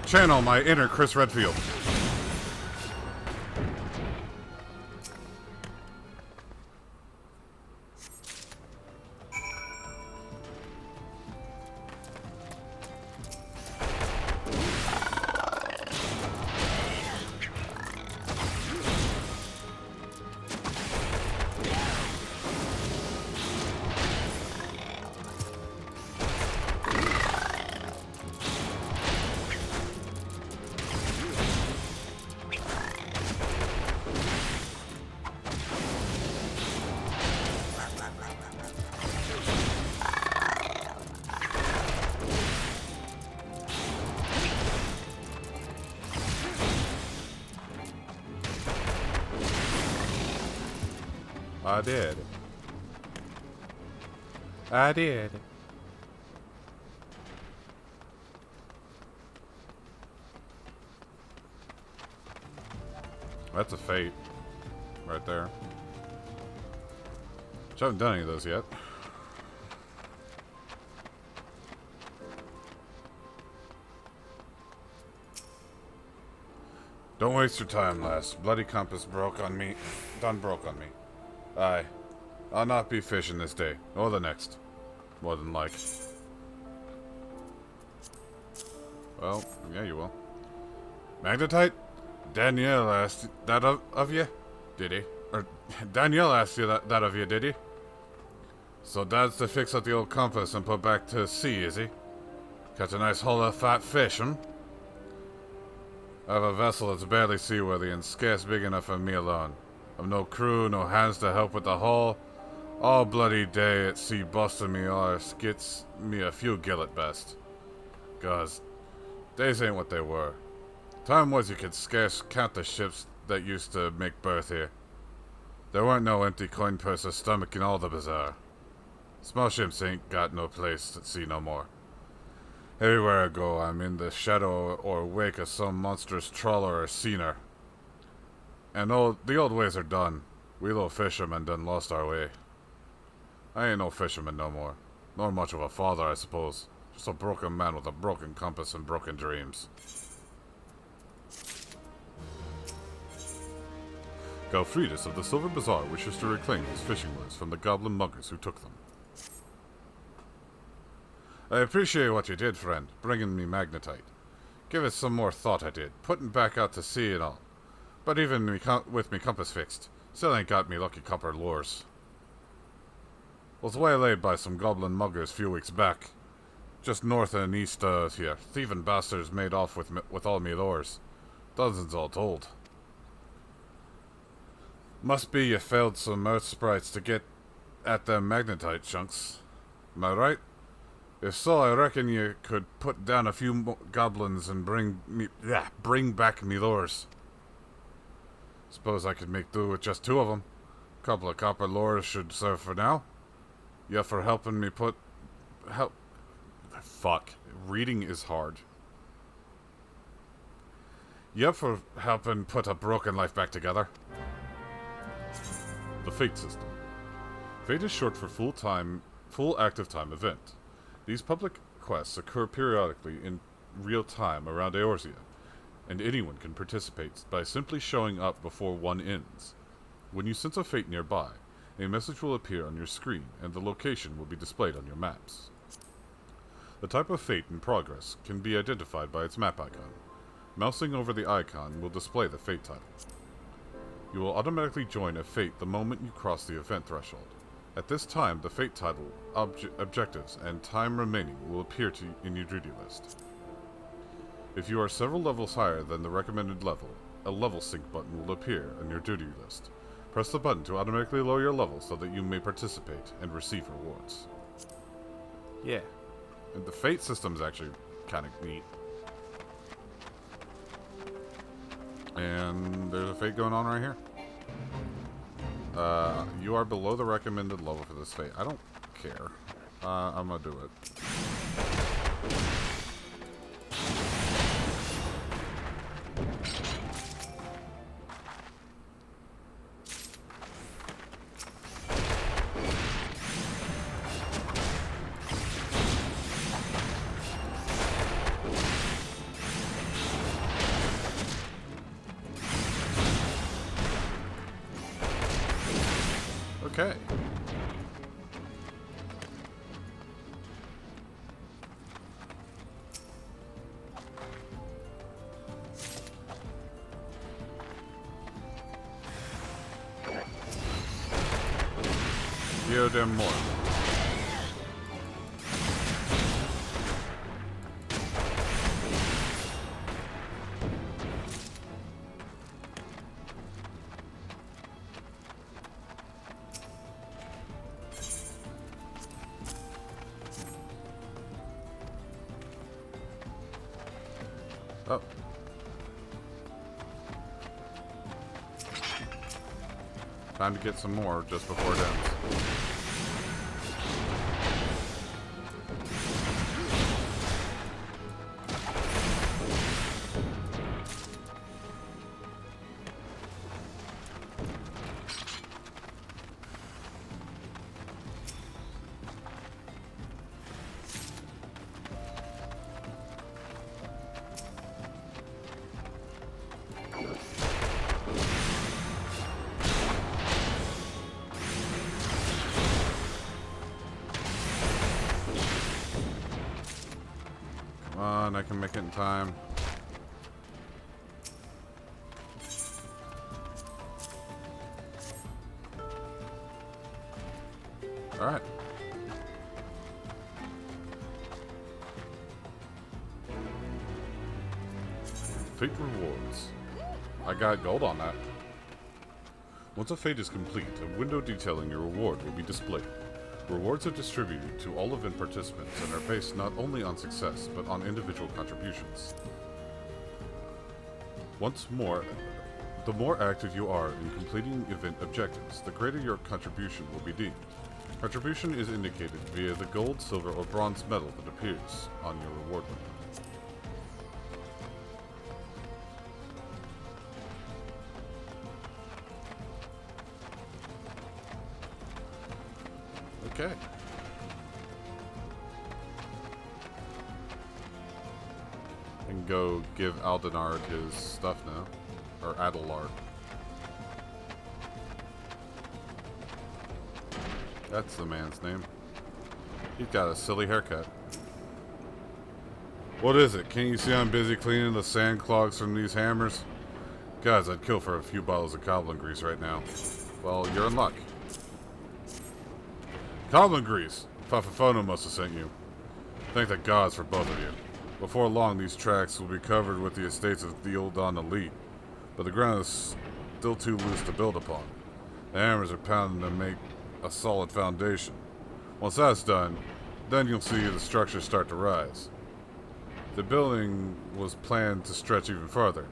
Speaker 1: Channel my inner Chris Redfield. I did. I did. That's a fate. Right there. Which I haven't done any of those yet. Don't waste your time, lass. Bloody compass broke on me. Done broke on me. Aye. I'll not be fishing this day, or the next. More than like. Well, yeah, you will. Magnetite? Danielle asked that of you? Did he? Or, Danielle asked you that of you, did he? So Dad's to fix up the old compass and put back to sea, is he? Catch a nice haul of fat fish, hmm? I have a vessel that's barely seaworthy and scarce big enough for me alone. I've no crew, no hands to help with the haul. All bloody day at sea busting me arse gets me a few gill at best. Cause days ain't what they were. Time was you could scarce count the ships that used to make berth here. There weren't no empty coin purses stomaching all the bazaar. Small ships ain't got no place at sea no more. Everywhere I go, I'm in the shadow or wake of some monstrous trawler or seiner. And the old ways are done. We little fishermen done lost our way. I ain't no fisherman no more. Nor much of a father, I suppose. Just a broken man with a broken compass and broken dreams. Galfridus of the Silver Bazaar wishes to reclaim his fishing lures from the goblin muggers who took them. I appreciate what you did, friend, bringing me magnetite. Give it some more thought I did, putting back out to sea and all. But even with me compass fixed, still ain't got me lucky copper lures. Was waylaid by some goblin muggers a few weeks back. Just north and east here. Thieving bastards made off with all me lures. Dozens all told. Must be you failed some earth sprites to get at them magnetite chunks. Am I right? If so, I reckon you could put down a few goblins and bring back me lures. Suppose I could make do with just two of them. Couple of copper lures should serve for now. Yeah, for helping me Fuck. Reading is hard.
Speaker 7: Yep, for helping put a broken life back together.
Speaker 1: The Fate system. Fate is short for full active time event. These public quests occur periodically in real time around Eorzea, and anyone can participate by simply showing up before one ends. When you sense a fate nearby, a message will appear on your screen and the location will be displayed on your maps. The type of fate in progress can be identified by its map icon. Mousing over the icon will display the fate title. You will automatically join a fate the moment you cross the event threshold. At this time, the fate title, objectives, and time remaining will appear in your duty list. If you are several levels higher than the recommended level, a level sync button will appear on your duty list. Press the button to automatically lower your level so that you may participate and receive rewards. Yeah. And the fate system is actually kind of neat. And there's a fate going on right here. You are below the recommended level for this fate. I don't care. I'm gonna do it. Okay. Hear them more. Oh. Time to get some more just before it ends. I can make it in time. Alright. Fate rewards. I got gold on that. Once a fate is complete, a window detailing your reward will be displayed. Rewards are distributed to all event participants and are based not only on success, but on individual contributions. Once more, the more active you are in completing event objectives, the greater your contribution will be deemed. Contribution is indicated via the gold, silver, or bronze medal that appears on your reward window. Okay. And go give Aldenard his stuff now. Or Adelard. That's the man's name. He's got a silly haircut. What is it? Can't you see I'm busy cleaning the sand clogs from these hammers? Guys, I'd kill for a few bottles of goblin grease right now. Well, you're in luck. Goblin grease! Fafafono must have sent you. Thank the gods for both of you. Before long, these tracks will be covered with the estates of the Uldan elite, but the ground is still too loose to build upon. The hammers are pounding to make a solid foundation. Once that's done, then you'll see the structure start to rise. The building was planned to stretch even further,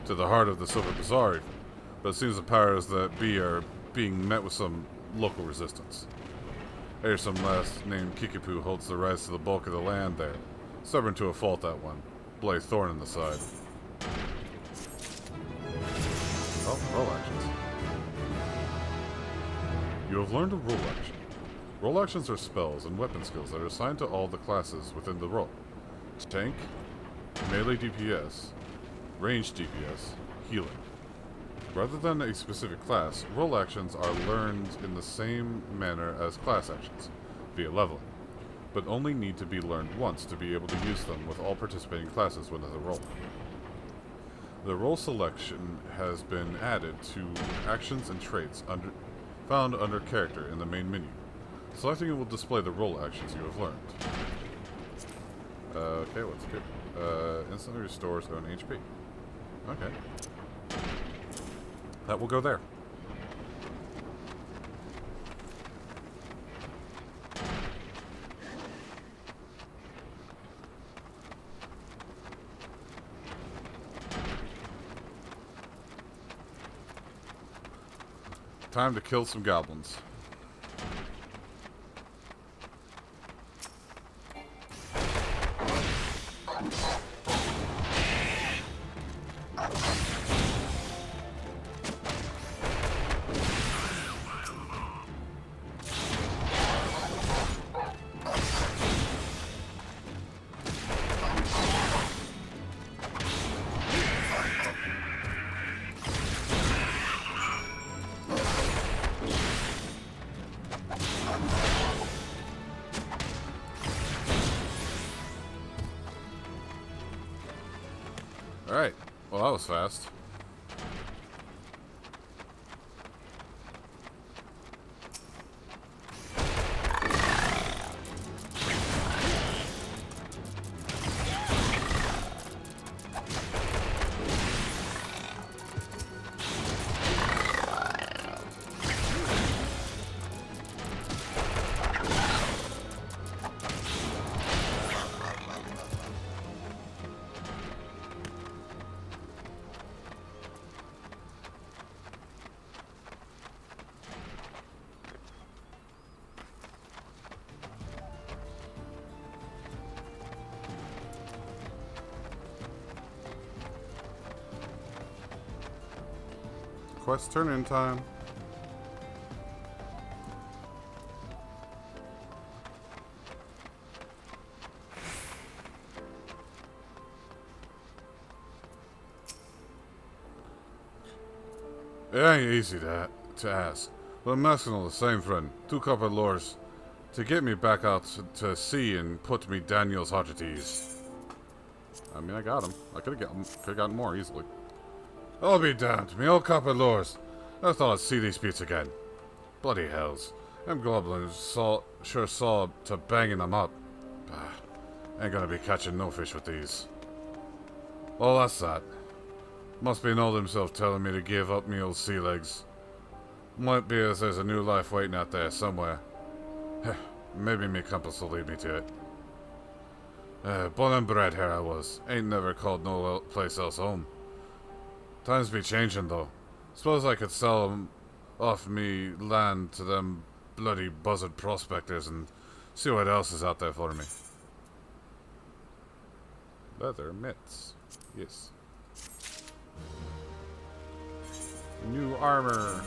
Speaker 1: to the heart of the Silver Bazaar even, but it seems the powers that be are being met with some local resistance. There's some last named Kikipu holds the rights to the bulk of the land there. Stubborn to a fault, that one. Bloody thorn in the side. Oh, roll actions. You have learned a roll action. Roll actions are spells and weapon skills that are assigned to all the classes within the role. Tank, melee DPS, ranged DPS, healing. Rather than a specific class, roll actions are learned in the same manner as class actions, via leveling, but only need to be learned once to be able to use them with all participating classes within the role. The role selection has been added to actions and traits found under character in the main menu. Selecting it will display the role actions you have learned. Okay, let's go. Instantly restores own HP. Okay. That will go there. Time to kill some goblins. Alright. Well, that was fast. Quest turn-in time. It ain't easy to ask, but I'm asking all the same, friend. 2 copper lures to get me back out to sea and put me Daniel's heart at ease. I mean, I got him. I could have gotten more easily. I'll be damned. Me old copper lures. I thought I'd see these beats again. Bloody hells. Them goblins sure saw to banging them up. Ain't gonna be catching no fish with these. Well, that's that. Must be an old himself telling me to give up me old sea legs. Might be as there's a new life waiting out there somewhere. Maybe me compass will lead me to it. Born and bred here I was. Ain't never called no place else home. Times be changing though. Suppose I could sell 'em off me land to them bloody buzzard prospectors and see what else is out there for me. Leather mitts. Yes. New armor.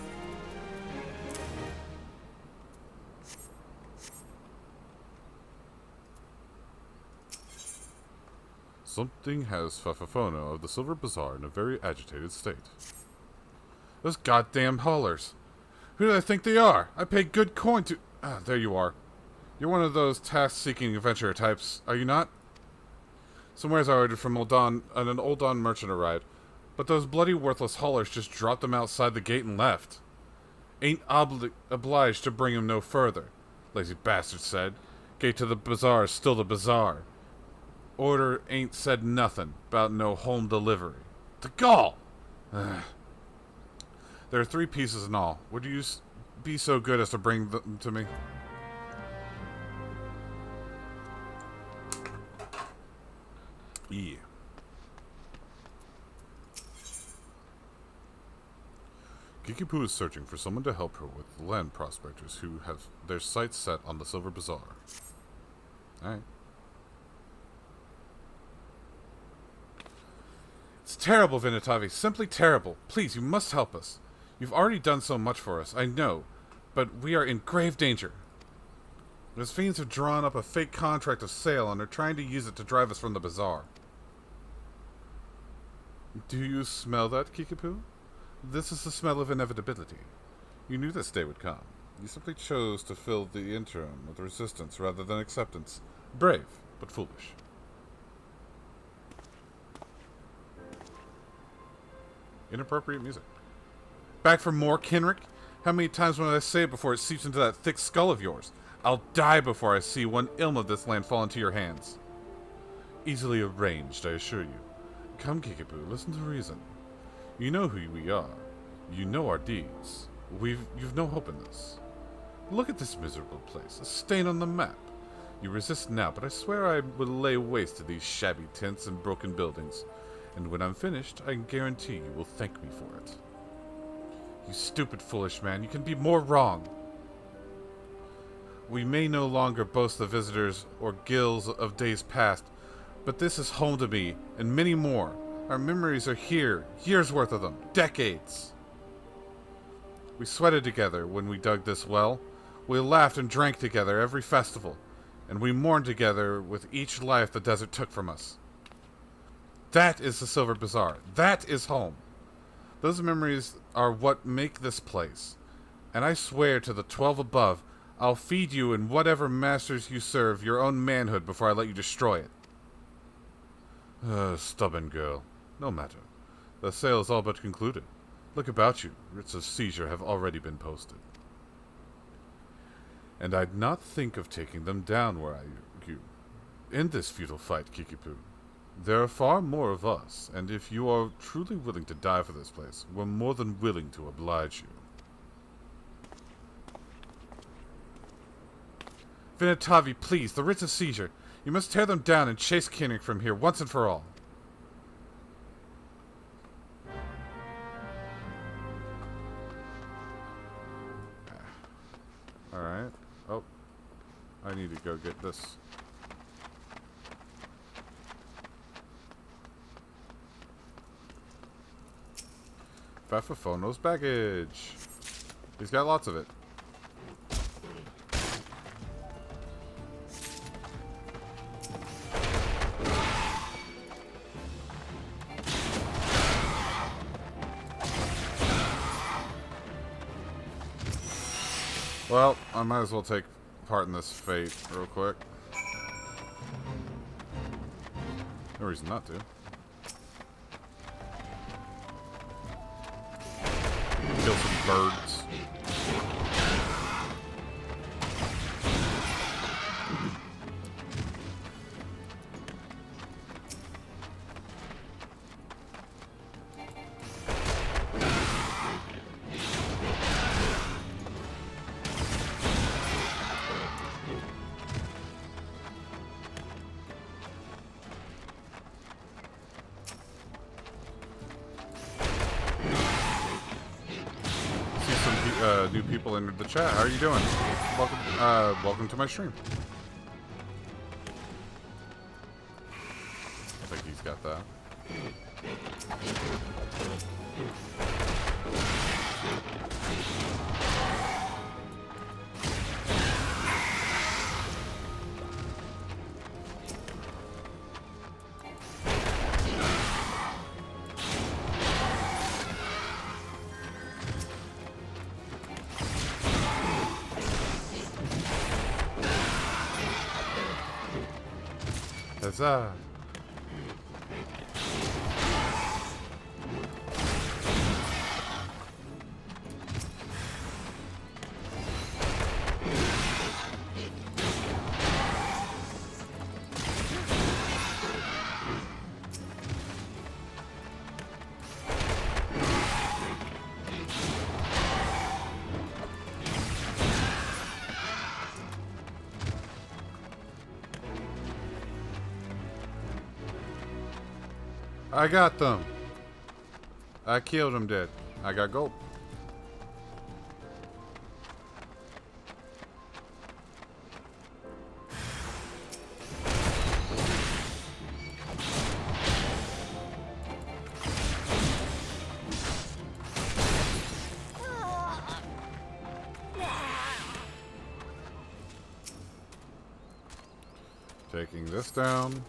Speaker 1: Something has Fafafono of the Silver Bazaar in a very agitated state. Those goddamn haulers. Who do they think they are? I paid good coin to... Ah, there you are. You're one of those task-seeking adventurer types, are you not? Some wares I ordered from an Old Don merchant arrived, but those bloody worthless haulers just dropped them outside the gate and left. Ain't obliged to bring 'em no further, lazy bastard said. Gate to the bazaar is still the bazaar. Order ain't said nothing about no home delivery. The gall! There are 3 pieces in all. Would you be so good as to bring them to me? Yeah. Kikipu is searching for someone to help her with land prospectors who have their sights set on the Silver Bazaar. Alright. It's terrible, Vinatavi. Simply terrible. Please, you must help us. You've already done so much for us, I know. But we are in grave danger. Those fiends have drawn up a fake contract of sale and are trying to use it to drive us from the bazaar. Do you smell that, Kikipu? This is the smell of inevitability. You knew this day would come. You simply chose to fill the interim with resistance rather than acceptance. Brave, but foolish. Inappropriate music. Back for more, Kenrick? How many times will I say it before it seeps into that thick skull of yours? I'll die before I see one ilm of this land fall into your hands. Easily arranged, I assure you. Come, Kikipu, listen to reason. You know who we are. You know our deeds. You've no hope in this. Look at this miserable place, a stain on the map. You resist now, but I swear I will lay waste to these shabby tents and broken buildings. And when I'm finished, I guarantee you will thank me for it. You stupid, foolish man, you can be more wrong. We may no longer boast the visitors or gills of days past, but this is home to me, and many more. Our memories are here, years worth of them, decades. We sweated together when we dug this well. We laughed and drank together every festival, and we mourned together with each life the desert took from us. That is the Silver Bazaar. That is home. Those memories are what make this place. And I swear to the 12 above, I'll feed you and whatever masters you serve your own manhood before I let you destroy it. Stubborn girl. No matter. The sale is all but concluded. Look about you. Writs of seizure have already been posted. And I'd not think of taking them down were I you. In this futile fight, Kikipu, there are far more of us, and if you are truly willing to die for this place, we're more than willing to oblige you. Vinatavi, please, the writs of seizure. You must tear them down and chase Kenrick from here once and for all. Alright. Oh. I need to go get this. Bafafono's baggage. He's got lots of it. Well, I might as well take part in this fate real quick. No reason not to. Kill some birds. New people entered the chat. How are you doing? Welcome to my stream. I think he's got that. Huzzah! I got them. I killed them dead. I got gold. Taking this down.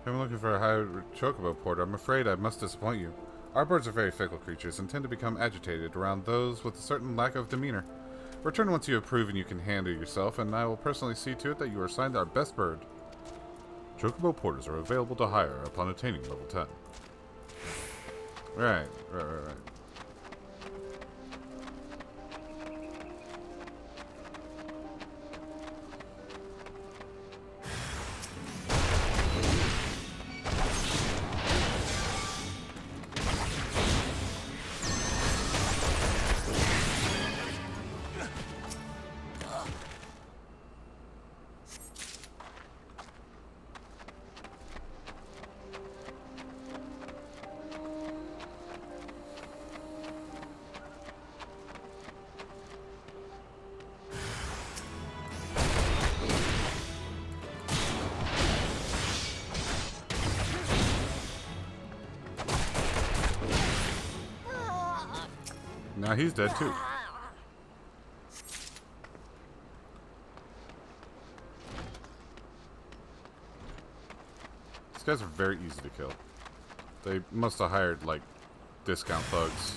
Speaker 1: I'm looking for a high chocobo porter. I'm afraid I must disappoint you. Our birds are very fickle creatures and tend to become agitated around those with a certain lack of demeanor. Return once you have proven you can handle yourself, and I will personally see to it that you are assigned our best bird. Chocobo porters are available to hire upon attaining level 10. Right. Now he's dead too. These guys are very easy to kill. They must have hired, like, discount thugs.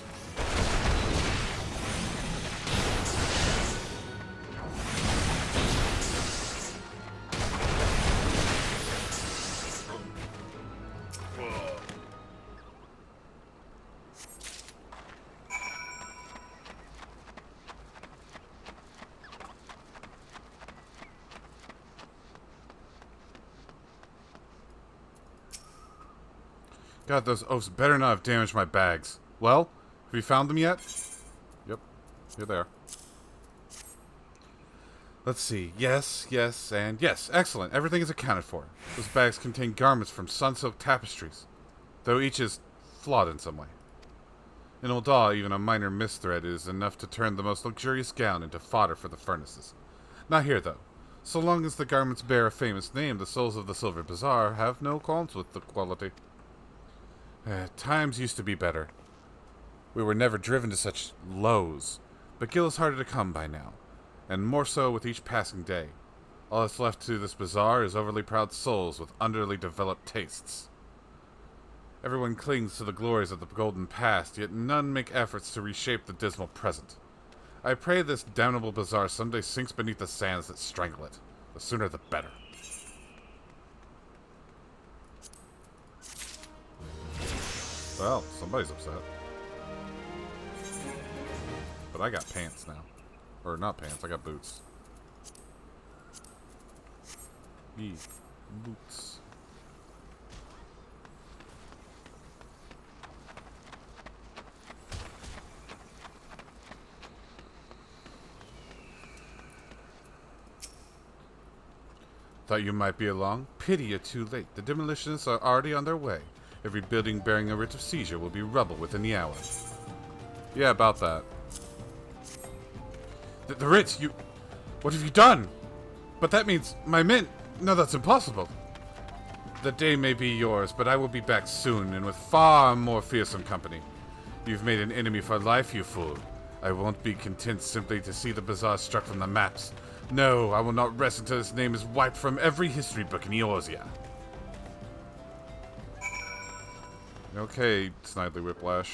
Speaker 1: God, those oafs better not have damaged my bags. Well, have you found them yet? Yep, you're there. Let's see. Yes, and yes. Excellent. Everything is accounted for. Those bags contain garments from sun-soaked tapestries, though each is flawed in some way. In Uldaw, even a minor misthread is enough to turn the most luxurious gown into fodder for the furnaces. Not here, though. So long as the garments bear a famous name, the souls of the Silver Bazaar have no qualms with the quality. Times used to be better. We were never driven to such lows, but Gil is harder to come by now, and more so with each passing day. All that's left to this bazaar is overly proud souls with underly developed tastes. Everyone clings to the glories of the golden past, yet none make efforts to reshape the dismal present. I pray this damnable bazaar someday sinks beneath the sands that strangle it. The sooner the better. Well, somebody's upset. But I got pants now. Or not pants, I got boots. Yee. Boots. Thought you might be along? Pity you're too late. The demolitionists are already on their way. Every building bearing a writ of seizure will be rubble within the hour. Yeah, about that. The writ, you... What have you done? But that means my men... No, that's impossible. The day may be yours, but I will be back soon, and with far more fearsome company. You've made an enemy for life, you fool. I won't be content simply to see the bazaar struck from the maps. No, I will not rest until his name is wiped from every history book in Eorzea. Okay, Snidely Whiplash.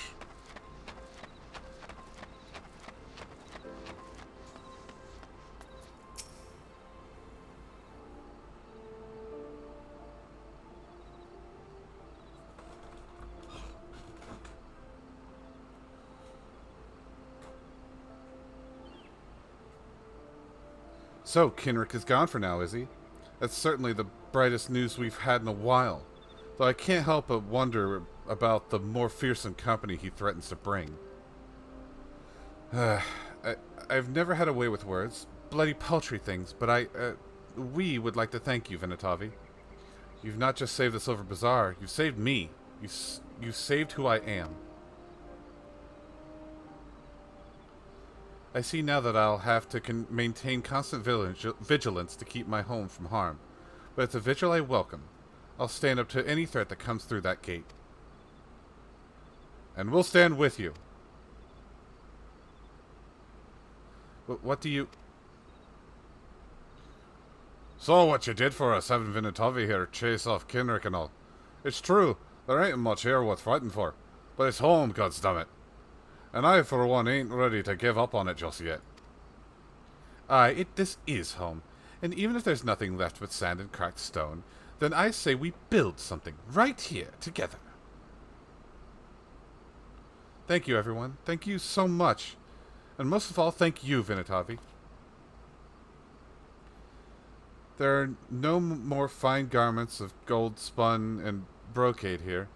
Speaker 1: So, Kenrick is gone for now, is he? That's certainly the brightest news we've had in a while. Though I can't help but wonder about the more fearsome company he threatens to bring. I've never had a way with words. Bloody paltry things, but we would like to thank you, Venatavi. You've not just saved the Silver Bazaar, you've saved me. You saved who I am. I see now that I'll have to maintain constant vigilance to keep my home from harm. But it's a vigil I welcome. I'll stand up to any threat that comes through that gate. And we'll stand with you. What do you... So what you did for us having Vinatavi here chase off Kinrick and all. It's true, there ain't much here worth fighting for, but it's home, goddammit. And I, for one, ain't ready to give up on it just yet. Aye, this is home, and even if there's nothing left but sand and cracked stone, then I say we build something right here, together. Thank you, everyone. Thank you so much. And most of all, thank you, Vinatavi. There are no more fine garments of gold spun and brocade here.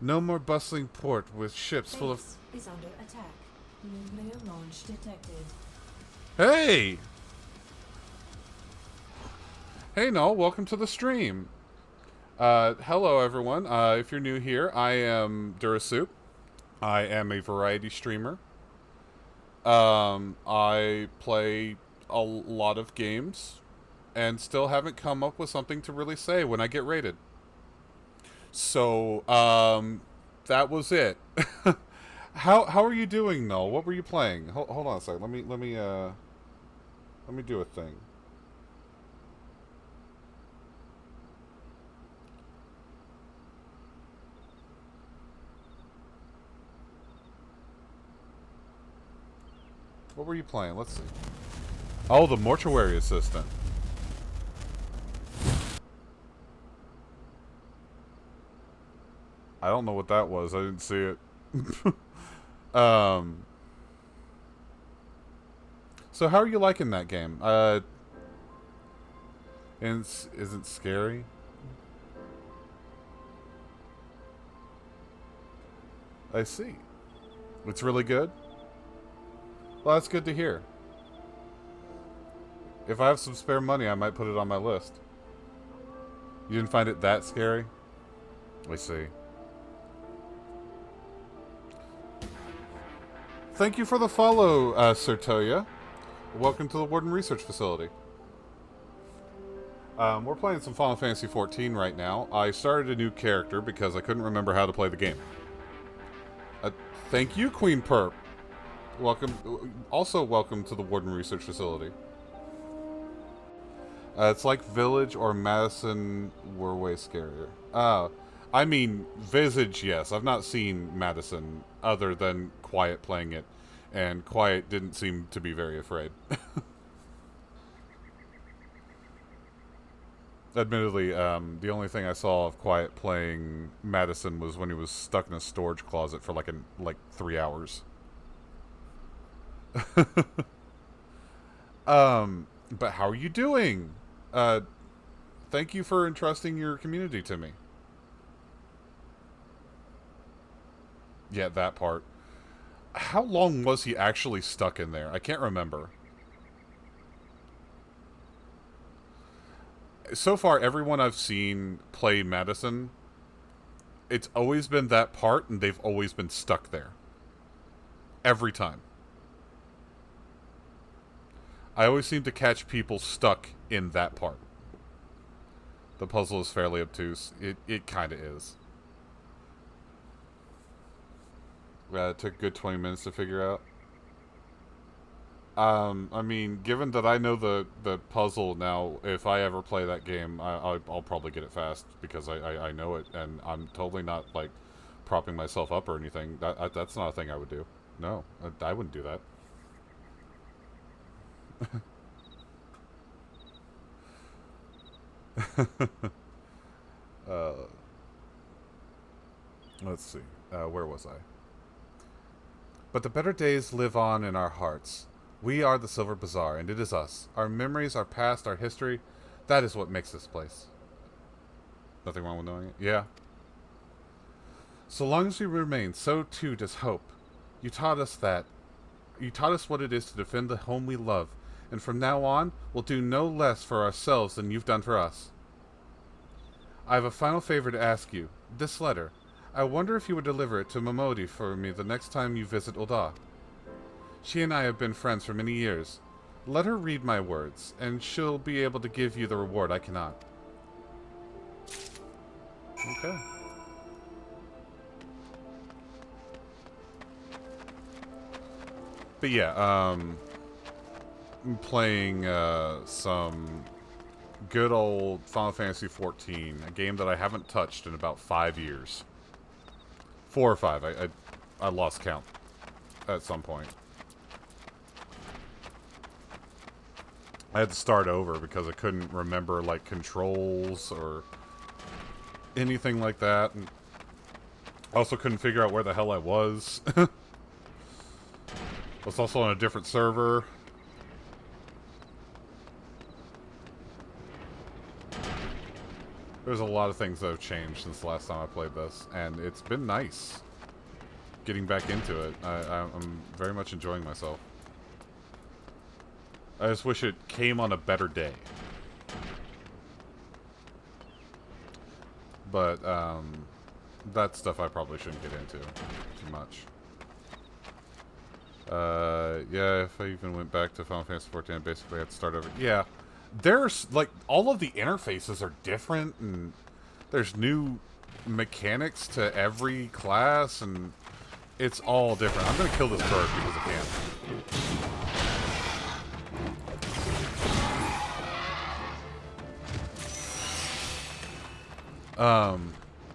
Speaker 1: No more bustling port with ships full of...
Speaker 18: is under attack. Nuclear launch detected.
Speaker 1: Hey! Hey, Null, welcome to the stream. Hello, everyone. If you're new here, I am Durasup. I am a variety streamer. I play a lot of games and still haven't come up with something to really say when I get rated. So, that was it. How are you doing, Null? What were you playing? Hold on a second. Let me do a thing. What were you playing? Let's see. Oh, the Mortuary Assistant. I don't know what that was. I didn't see it. So how are you liking that game? Isn't scary? I see. It's really good? Well, that's good to hear. If I have some spare money, I might put it on my list. You didn't find it that scary? I see. Thank you for the follow, Sertoya. Welcome to the Warden Research Facility. We're playing some Final Fantasy XIV right now. I started a new character because I couldn't remember how to play the game. Thank you, Queen Perp. Welcome. Also, welcome to the Warden Research Facility. It's like Village or Madison were way scarier. I mean, Visage, yes. I've not seen Madison other than Quiet playing it, and Quiet didn't seem to be very afraid. Admittedly, the only thing I saw of Quiet playing Madison was when he was stuck in a storage closet for like 3 hours. But how are you doing? Thank you for entrusting your community to me. Yeah, that part. How long was he actually stuck in there? I can't remember. So far, everyone I've seen play Madison, it's always been that part, and they've always been stuck there. Every time. I always seem to catch people stuck in that part. The puzzle is fairly obtuse. It kind of is. It took a good 20 minutes to figure out. I mean, given that I know the puzzle now, if I ever play that game, I'll probably get it fast because I know it, and I'm totally not, like, propping myself up or anything. That's not a thing I would do. No, I wouldn't do that. Let's see. Where was I? But the better days live on in our hearts. We are the Silver Bazaar, and it is us. Our memories, our past, our history, that is what makes this place. Nothing wrong with knowing it? Yeah. So long as we remain, so too does hope. You taught us that. You taught us what it is to defend the home we love, and from now on, we'll do no less for ourselves than you've done for us. I have a final favor to ask you. This letter. I wonder if you would deliver it to Momodi for me the next time you visit Ul'dah. She and I have been friends for many years. Let her read my words, and she'll be able to give you the reward I cannot. Okay. But yeah, I'm playing some good old Final Fantasy XIV, a game that I haven't touched in about 5 years. 4 or 5. I lost count at some point. I had to start over because I couldn't remember, like, controls or anything like that. And also couldn't figure out where the hell I was. I was also on a different server. There's a lot of things that have changed since the last time I played this, and it's been nice getting back into it. I'm very much enjoying myself. I just wish it came on a better day. But, that stuff I probably shouldn't get into too much. Yeah, if I even went back to Final Fantasy XIV, basically I had to start over. Yeah, there's, like, all of the interfaces are different, and there's new mechanics to every class, and it's all different. I'm gonna kill this bird because I can.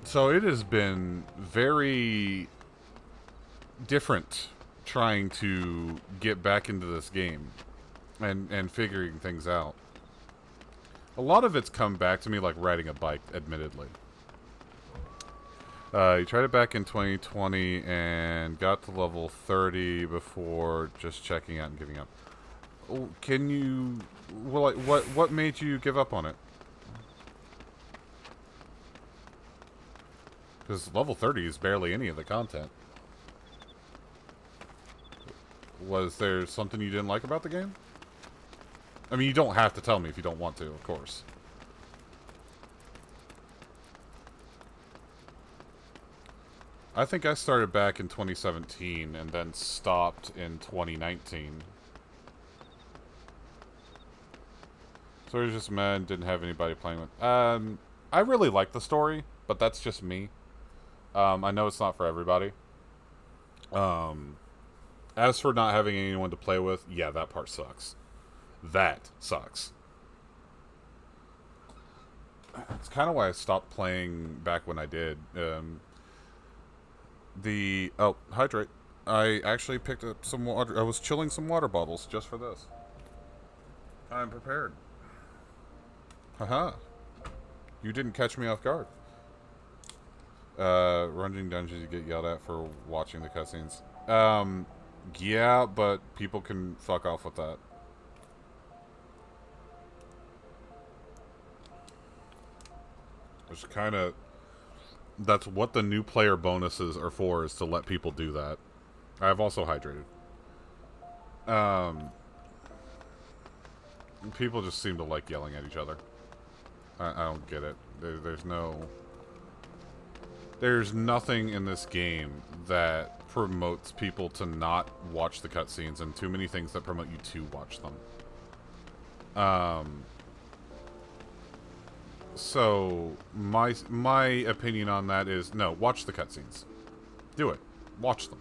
Speaker 1: So it has been very different trying to get back into this game and figuring things out. A lot of it's come back to me like riding a bike, admittedly. You tried it back in 2020 and got to level 30 before just checking out and giving up. Can you... Well, like, what made you give up on it? Because level 30 is barely any of the content. Was there something you didn't like about the game? I mean, you don't have to tell me if you don't want to, of course. I think I started back in 2017 and then stopped in 2019. So it was just mad, didn't have anybody playing with. I really like the story, but that's just me. I know it's not for everybody. As for not having anyone to play with, yeah, that part sucks. That sucks. It's kind of why I stopped playing back when I did. Oh, hydrate. I actually picked up some water. I was chilling some water bottles just for this. I'm prepared. Haha. You didn't catch me off guard. Running dungeons, you get yelled at for watching the cutscenes. Yeah, but people can fuck off with that. It's kind of... That's what the new player bonuses are for, is to let people do that. I've also hydrated. People just seem to like yelling at each other. I don't get it. There's nothing in this game that promotes people to not watch the cutscenes, and too many things that promote you to watch them. So my opinion on that is no, watch the cutscenes. Do it. Watch them.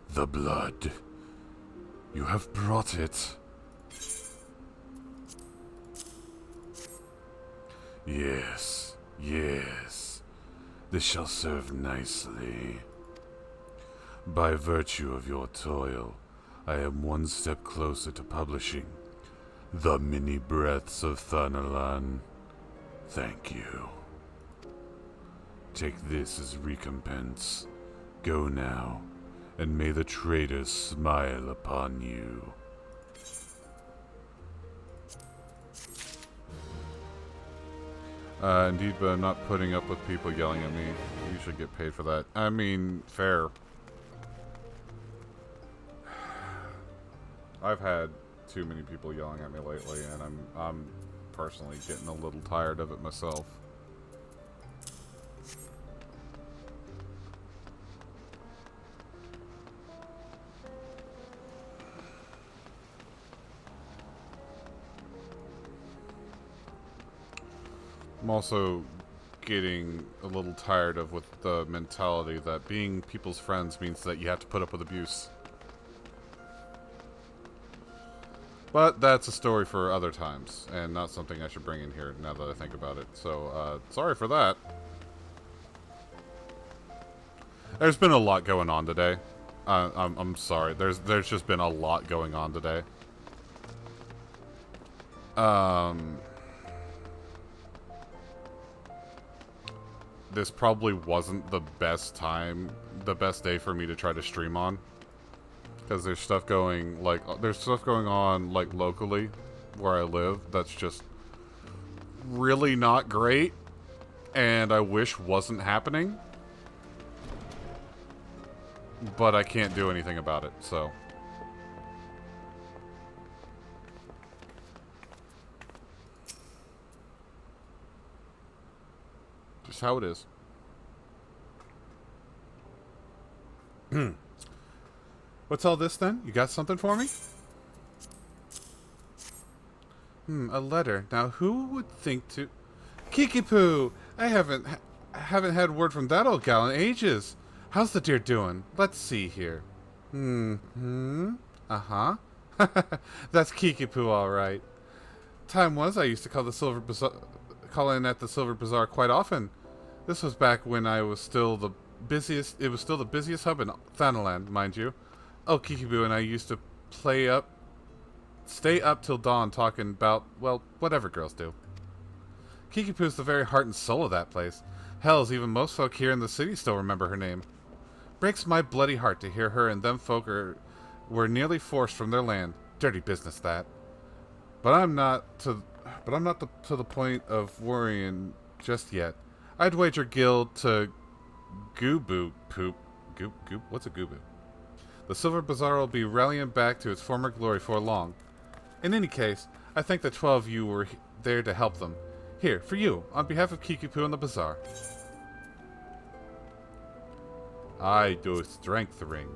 Speaker 7: The blood. You have brought it. Yes, yes. This shall serve nicely. By virtue of your toil, I am one step closer to publishing The Many Breaths of Thanalan. Thank you. Take this as recompense. Go now, and may the traitors smile upon you.
Speaker 1: Indeed, but I'm not putting up with people yelling at me. You should get paid for that. I mean, fair. I've had too many people yelling at me lately, and I'm personally getting a little tired of it myself. I'm also getting a little tired of with the mentality that being people's friends means that you have to put up with abuse. But that's a story for other times, and not something I should bring in here now that I think about it. So, sorry for that. There's been a lot going on today. I'm sorry. There's just been a lot going on today. This probably wasn't the best day for me to try to stream on. Because there's stuff going on like locally where I live that's just really not great, and I wish wasn't happening, but I can't do anything about it. So just how it is. What's all this then? You got something for me? A letter. Now who would think to... Kiki-Poo! I haven't had word from that old gal in ages. How's the dear doing? Let's see here. Uh-huh. That's Kiki-Poo, all right. Time was I used to call in at the Silver Bazaar quite often. This was back when I was still the busiest... It was still the busiest hub in Thanaland, mind you. Oh, Kiki-Poo and I used to stay up till dawn talking about, well, whatever girls do. Kiki-Poo's the very heart and soul of that place. Hells, even most folk here in the city still remember her name. Breaks my bloody heart to hear her and them folk were nearly forced from their land. Dirty business, that. But I'm not to the point of worrying just yet. I'd wager Guild to Gooboo poop. Goop? What's a Gooboo? The Silver Bazaar will be rallying back to its former glory for long. In any case, I think the 12 of you were there to help them. Here, for you, on behalf of Kiki-Poo and the Bazaar. I do strength ring.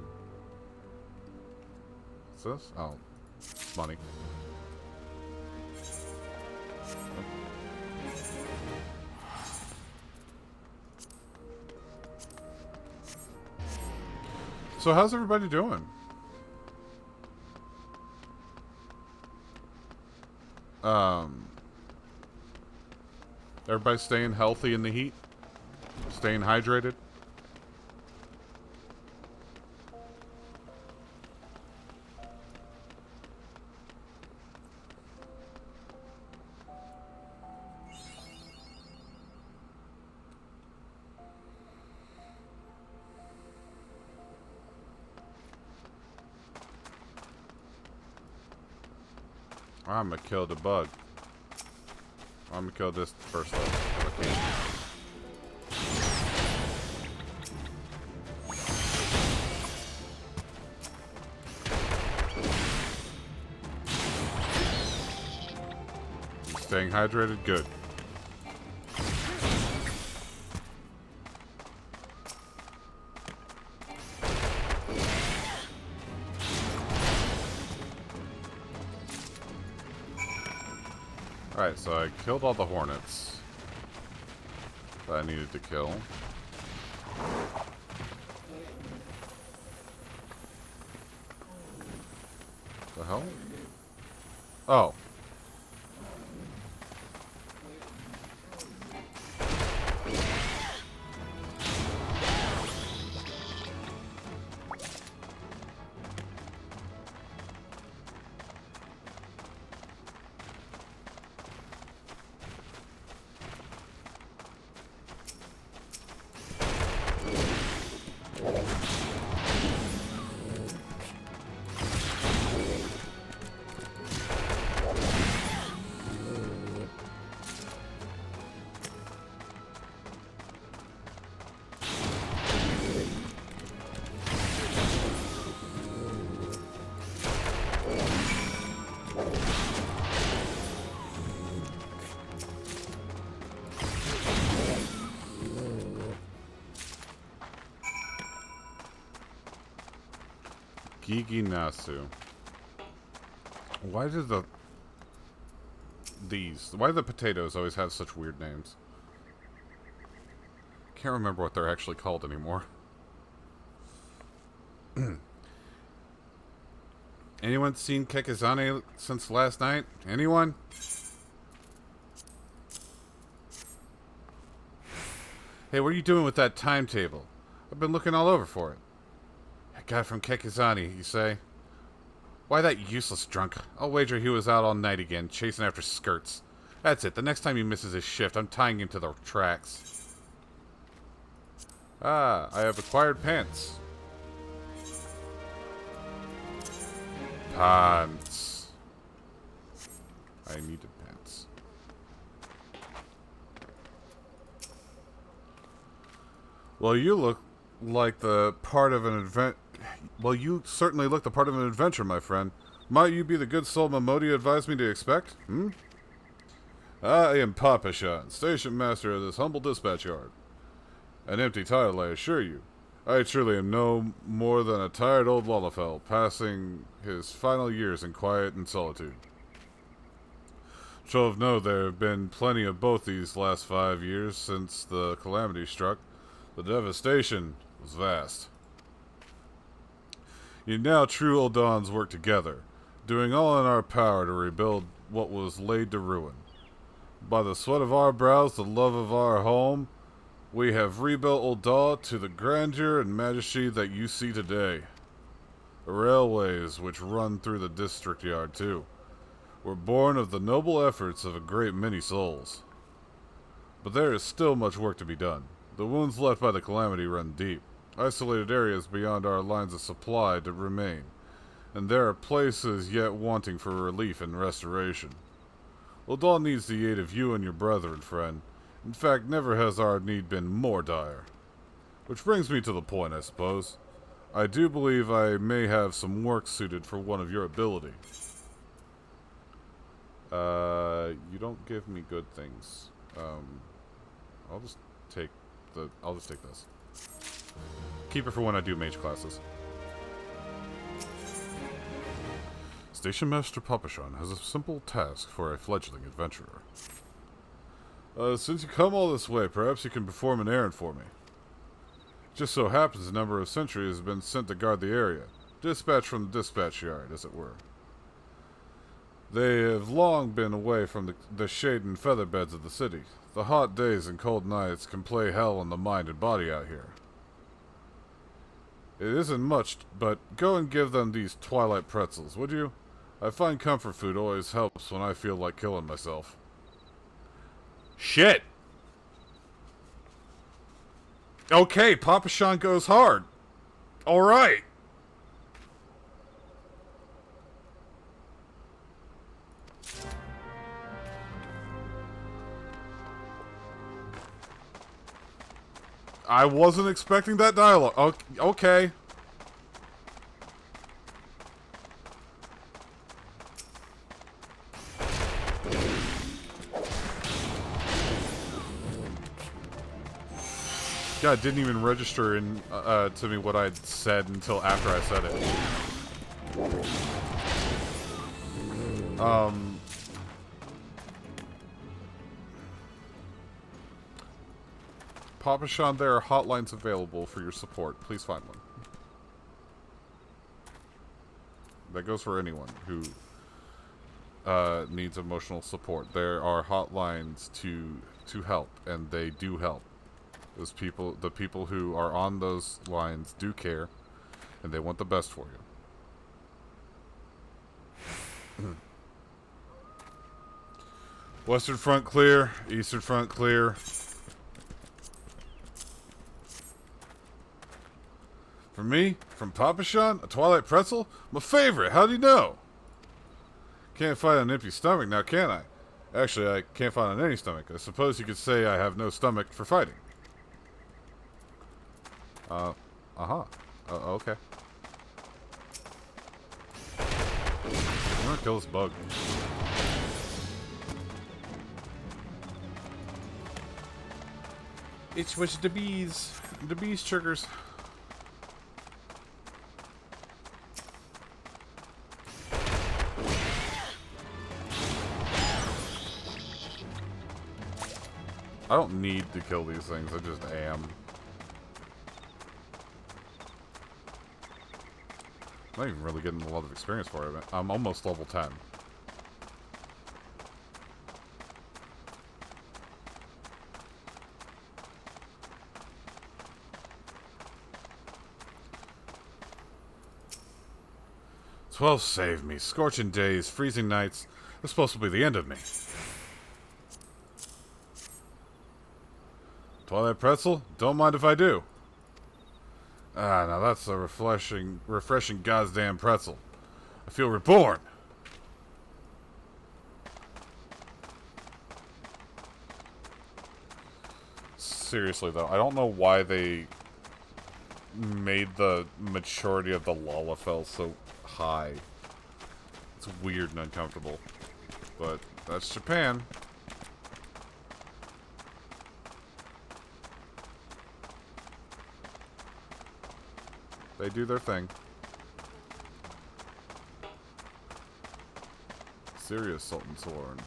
Speaker 1: What's this? Oh, money. So how's everybody doing? Everybody staying healthy in the heat? Staying hydrated? I'm gonna kill the bug. I'm gonna kill this first level. Okay. Staying hydrated? Good. Alright, so I killed all the hornets that I needed to kill. The hell? Oh. Gigi Nasu. Why do the potatoes always have such weird names? Can't remember what they're actually called anymore.
Speaker 6: Anyone seen Kekizane since last night? Anyone? Hey, what are you doing with that timetable? I've been looking all over for it. That guy from Kekizane, you say? Why that useless drunk? I'll wager he was out all night again, chasing after skirts. That's it. The next time he misses his shift, I'm tying him to the tracks. Ah, I have acquired pants. Pants. I needed pants. Well, you look like the part of an advent. Well, you certainly look the part of an adventure, my friend. Might you be the good soul Momodi advised me to expect? I am Papashan, station master of this humble dispatch yard. An empty title, I assure you. I truly am no more than a tired old Lullafell, passing his final years in quiet and solitude. Shall have known there have been plenty of both these last 5 years since the calamity struck. The devastation was vast. Yet now true Oldons work together, doing all in our power to rebuild what was laid to ruin. By the sweat of our brows, the love of our home, we have rebuilt Ul'dah to the grandeur and majesty that you see today. The railways, which run through the district yard, too, were born of the noble efforts of a great many souls. But there is still much work to be done. The wounds left by the calamity run deep. Isolated areas beyond our lines of supply to remain, and there are places yet wanting for relief and restoration. Ul'dah needs the aid of you and your brethren, friend. In fact, never has our need been more dire. Which brings me to the point, I suppose. I do believe I may have some work suited for one of your ability. You don't give me good things. I'll just take this. Keep it for when I do mage classes. Station Master Papashan has a simple task for a fledgling adventurer. Since you come all this way, perhaps you can perform an errand for me. Just so happens a number of sentries have been sent to guard the area. Dispatch from the dispatch yard, as it were. They have long been away from the shade and feather beds of the city. The hot days and cold nights can play hell on the mind and body out here. It isn't much, but go and give them these twilight pretzels, would you? I find comfort food always helps when I feel like killing myself. Shit! Okay, Papashan goes hard. Alright. I wasn't expecting that dialogue. Okay. God, it didn't even register in to me what I'd said until after I said it. Papashan, there are hotlines available for your support. Please find one. That goes for anyone who needs emotional support. There are hotlines to help, and they do help. Those people, the people who are on those lines do care, and they want the best for you. Western front clear, Eastern front clear. For me, from Papashan, a Twilight Pretzel? My favorite, how do you know? Can't fight on an empty stomach now, can I? Actually, I can't fight on any stomach. I suppose you could say I have no stomach for fighting. Okay. I'm gonna kill this bug. It was the bees. The bees triggers. I don't need to kill these things, I just am.
Speaker 1: I'm not even really getting a lot of experience for it. I'm almost level 10. "12 save me. Scorching days, freezing nights. This is supposed to be the end of me." "Twilight pretzel? Don't mind if I do." "Ah, now that's a refreshing goddamn pretzel. I feel reborn." Seriously, though, I don't know why they made the maturity of the Lalafell so high. It's weird and uncomfortable. But that's Japan. They do their thing. Serious Sultan Sworn.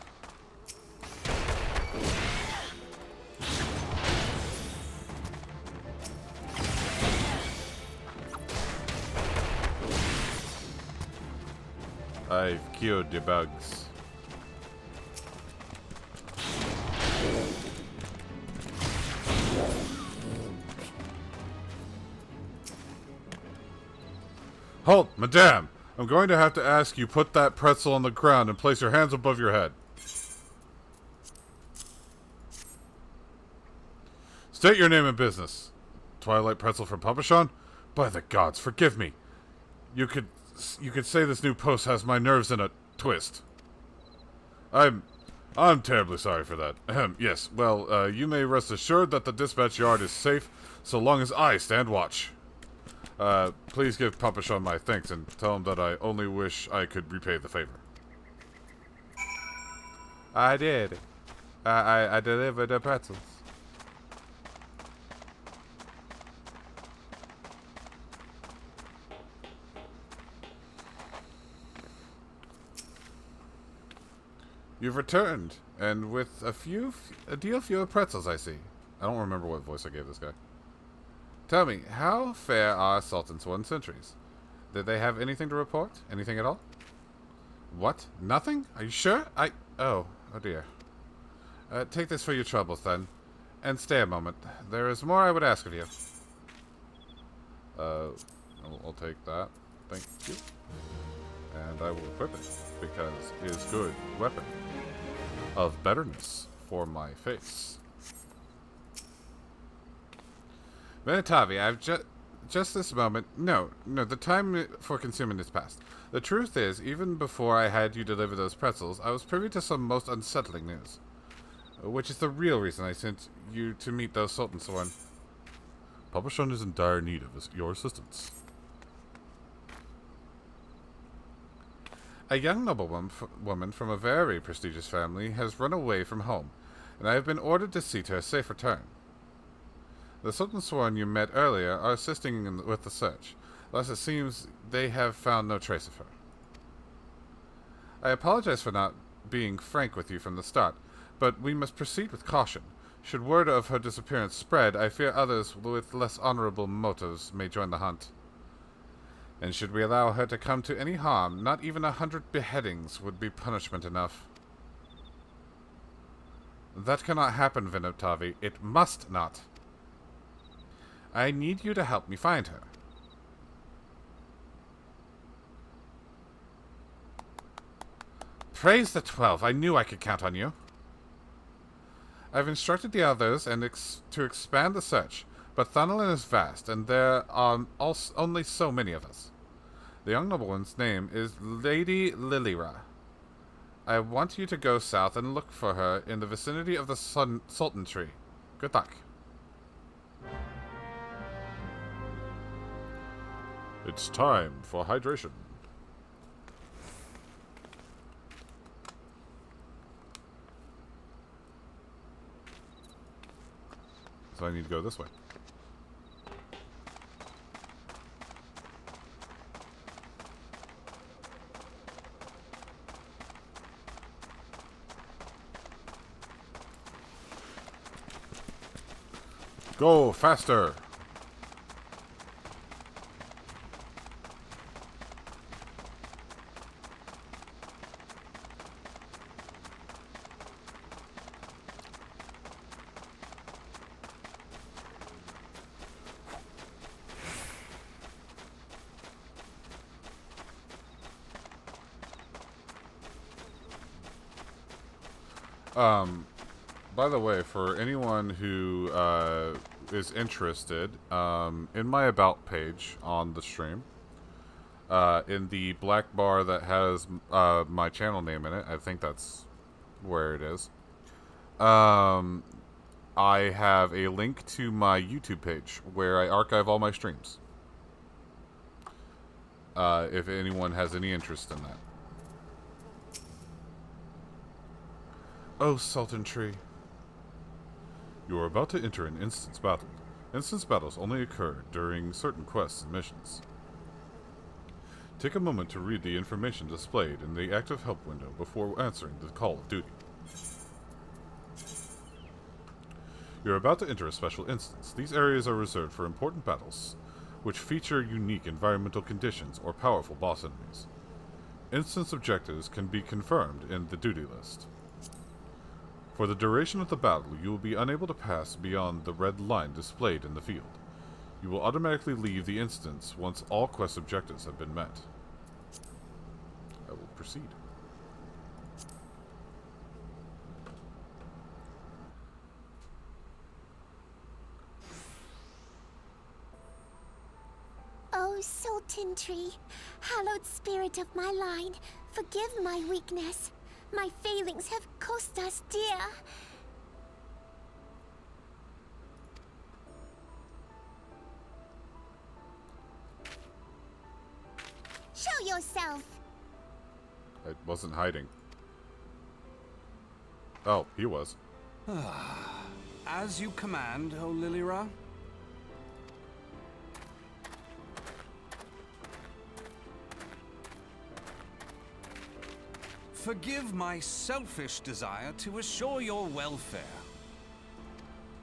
Speaker 1: I've killed the bugs. "Halt, madame! I'm going to have to ask you put that pretzel on the ground and place your hands above your head." "State your name and business." "Twilight pretzel from Papachon? By the gods, forgive me. You could say this new post has my nerves in a twist." I'm terribly sorry for that. Ahem, yes, well, you may rest assured that the dispatch yard is safe so long as I stand watch. Please give Papachon my thanks and tell him that I only wish I could repay the favor." "I did. I delivered the pretzels." "You've returned, and with a deal fewer pretzels, I see." I don't remember what voice I gave this guy. "Tell me, how fair are Sultan Sworn sentries? Did they have anything to report? Anything at all?" "What? Nothing? Are you sure? Oh dear. Take this for your troubles, then. And stay a moment. There is more I would ask of you." I'll take that. Thank you. And I will equip it, because it is good weapon of betterness for my face. "Venetavi, I've just this moment... No, the time for consuming is past. The truth is, even before I had you deliver those pretzels, I was privy to some most unsettling news. Which is the real reason I sent you to meet those Sultan Sworn." "Papachon is in dire need of your assistance." "A young noblewoman from a very prestigious family has run away from home, and I have been ordered to see to her safe return. The Sultan Sworn you met earlier are assisting with the search. Thus it seems they have found no trace of her. I apologize for not being frank with you from the start, but we must proceed with caution. Should word of her disappearance spread, I fear others with less honorable motives may join the hunt. And should we allow her to come to any harm, not even 100 beheadings would be punishment enough. That cannot happen, Venetavi. It must not. I need you to help me find her." "Praise the 12. I knew I could count on you." "I've instructed the others to expand the search, but Thunderland is vast, and there are only so many of us. The young noblewoman's name is Lady Lilira. I want you to go south and look for her in the vicinity of the Sultan Tree. Good luck." It's time for hydration. So I need to go this way. Go faster! By the way, for anyone who is interested, in my About page on the stream, in the black bar that has my channel name in it, I think that's where it is, I have a link to my YouTube page where I archive all my streams. If anyone has any interest in that. Oh, Sultan Tree. You are about to enter an instance battle. Instance battles only occur during certain quests and missions. Take a moment to read the information displayed in the active help window before answering the call of duty. You're about to enter a special instance. These areas are reserved for important battles, which feature unique environmental conditions or powerful boss enemies. Instance objectives can be confirmed in the duty list. For the duration of the battle, you will be unable to pass beyond the red line displayed in the field. You will automatically leave the instance once all quest objectives have been met. I will proceed.
Speaker 19: Oh, Sultan Tree, hallowed spirit of my line, forgive my weakness. My failings have cost us dear. Show yourself.
Speaker 1: I wasn't hiding. Oh, he was.
Speaker 20: As you command, O Lilira. Forgive my selfish desire to assure your welfare.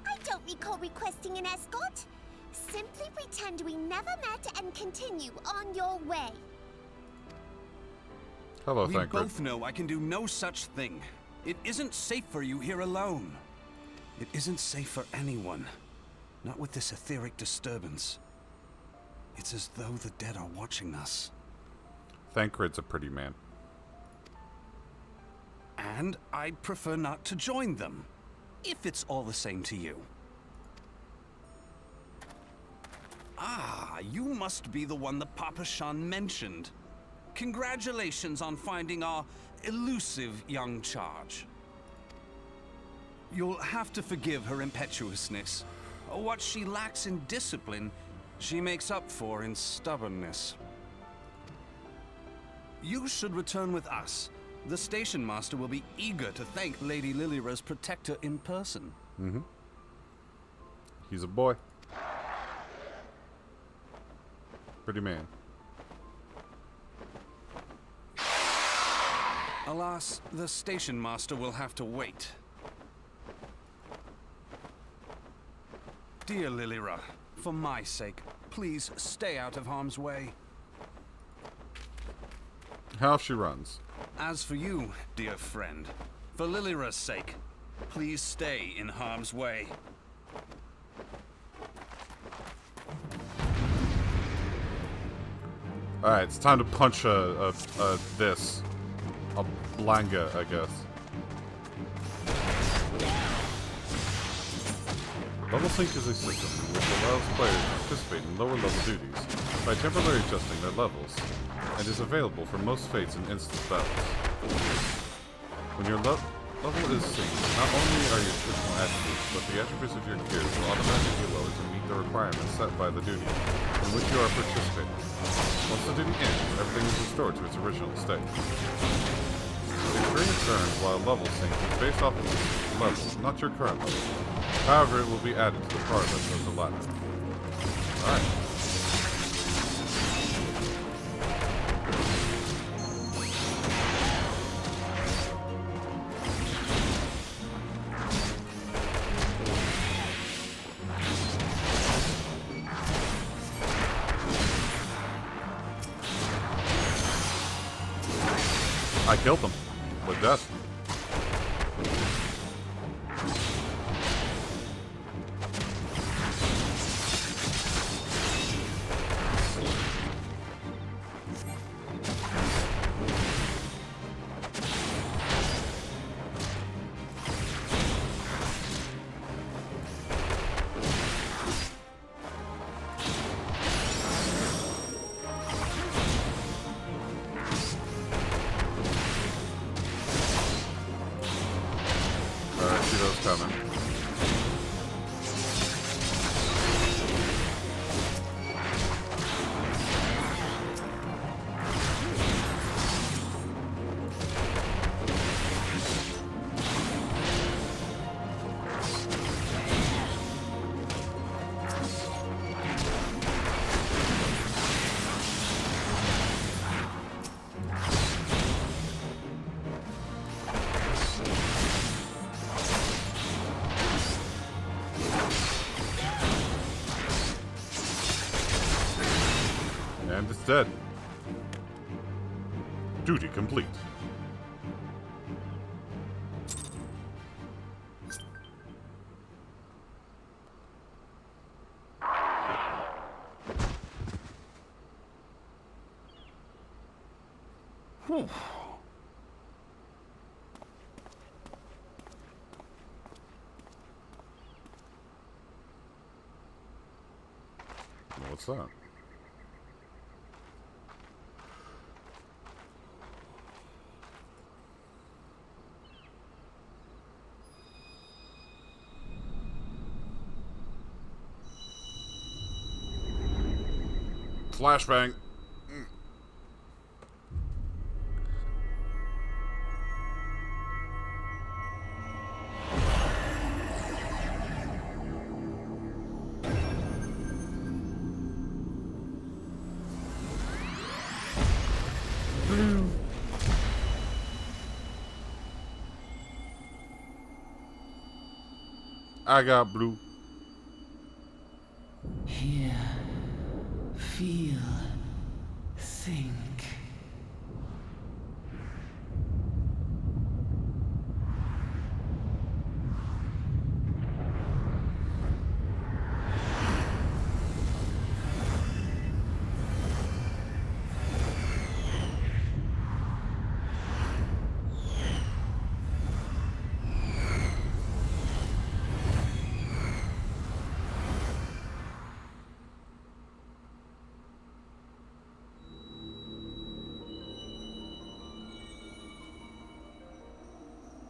Speaker 19: I don't recall requesting an escort. Simply pretend we never met and continue on your way.
Speaker 1: Hello,
Speaker 20: we
Speaker 1: Thancred.
Speaker 20: both know I can do no such thing. It isn't safe for you here alone. It isn't safe for anyone. Not with this etheric disturbance. It's as though the dead are watching us.
Speaker 1: Thancred's a pretty man.
Speaker 20: And I'd prefer not to join them, if it's all the same to you. Ah, you must be the one the Papa Shan mentioned. Congratulations on finding our elusive young charge. You'll have to forgive her impetuousness. What she lacks in discipline, she makes up for in stubbornness. You should return with us. The station master will be eager to thank Lady Lilira's protector in person.
Speaker 1: Mm-hmm. He's a boy. Pretty man.
Speaker 20: Alas, the station master will have to wait. Dear Lilira, for my sake, please stay out of harm's way.
Speaker 1: How she runs.
Speaker 20: As for you, dear friend, for Lilira's sake, please stay in harm's way.
Speaker 1: Alright, it's time to punch a Blanga, I guess. Level Sync is a system which allows players to participate in lower level duties by temporarily adjusting their levels, and is available for most fates and instance battles. When your level is synced, not only are your traditional attributes, but the attributes of your gears will automatically be lowered to meet the requirements set by the duty in which you are participating. Once the duty ends, everything is restored to its original state. The experience earned while level sync is based off of the level, not your current level. However, it will be added to the progress of the ladder. Alright. I killed them with death. coming. And it's dead. Duty complete. Whew. What's that? Flashbang. I got blue.
Speaker 21: Hear, feel, think.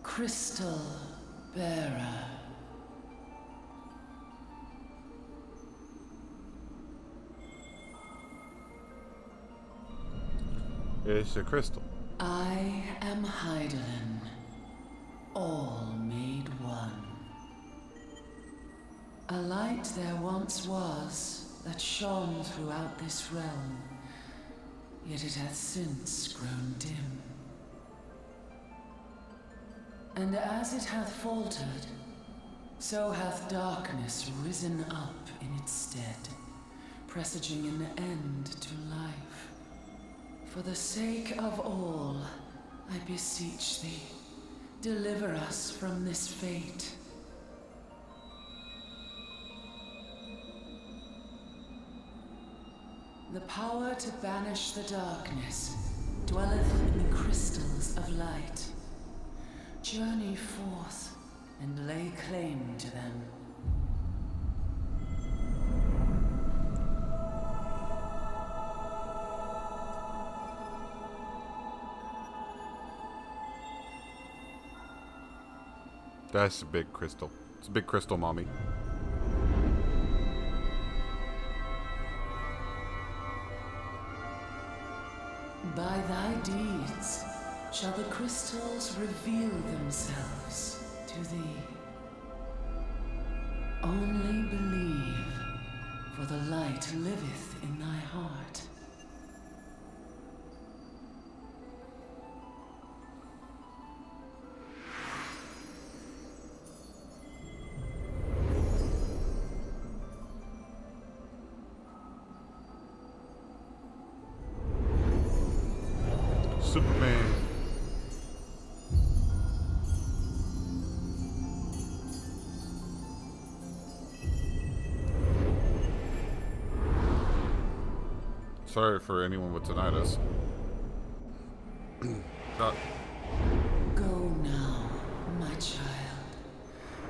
Speaker 21: Crystal Bearer.
Speaker 1: It's a crystal.
Speaker 21: I am Heidelin, all made one. A light there once was that shone throughout this realm, yet it hath since grown dim. And as it hath faltered, so hath darkness risen up in its stead, presaging an end to life. For the sake of all, I beseech thee, deliver us from this fate. The power to banish the darkness dwelleth in the crystals of light. Journey forth and lay claim to them.
Speaker 1: That's a big crystal. It's a big crystal, mommy.
Speaker 21: By thy deeds shall the crystals reveal themselves to thee. Only believe, for the light liveth in thy heart.
Speaker 1: Superman. Sorry for anyone with tinnitus.
Speaker 21: Go now, my child,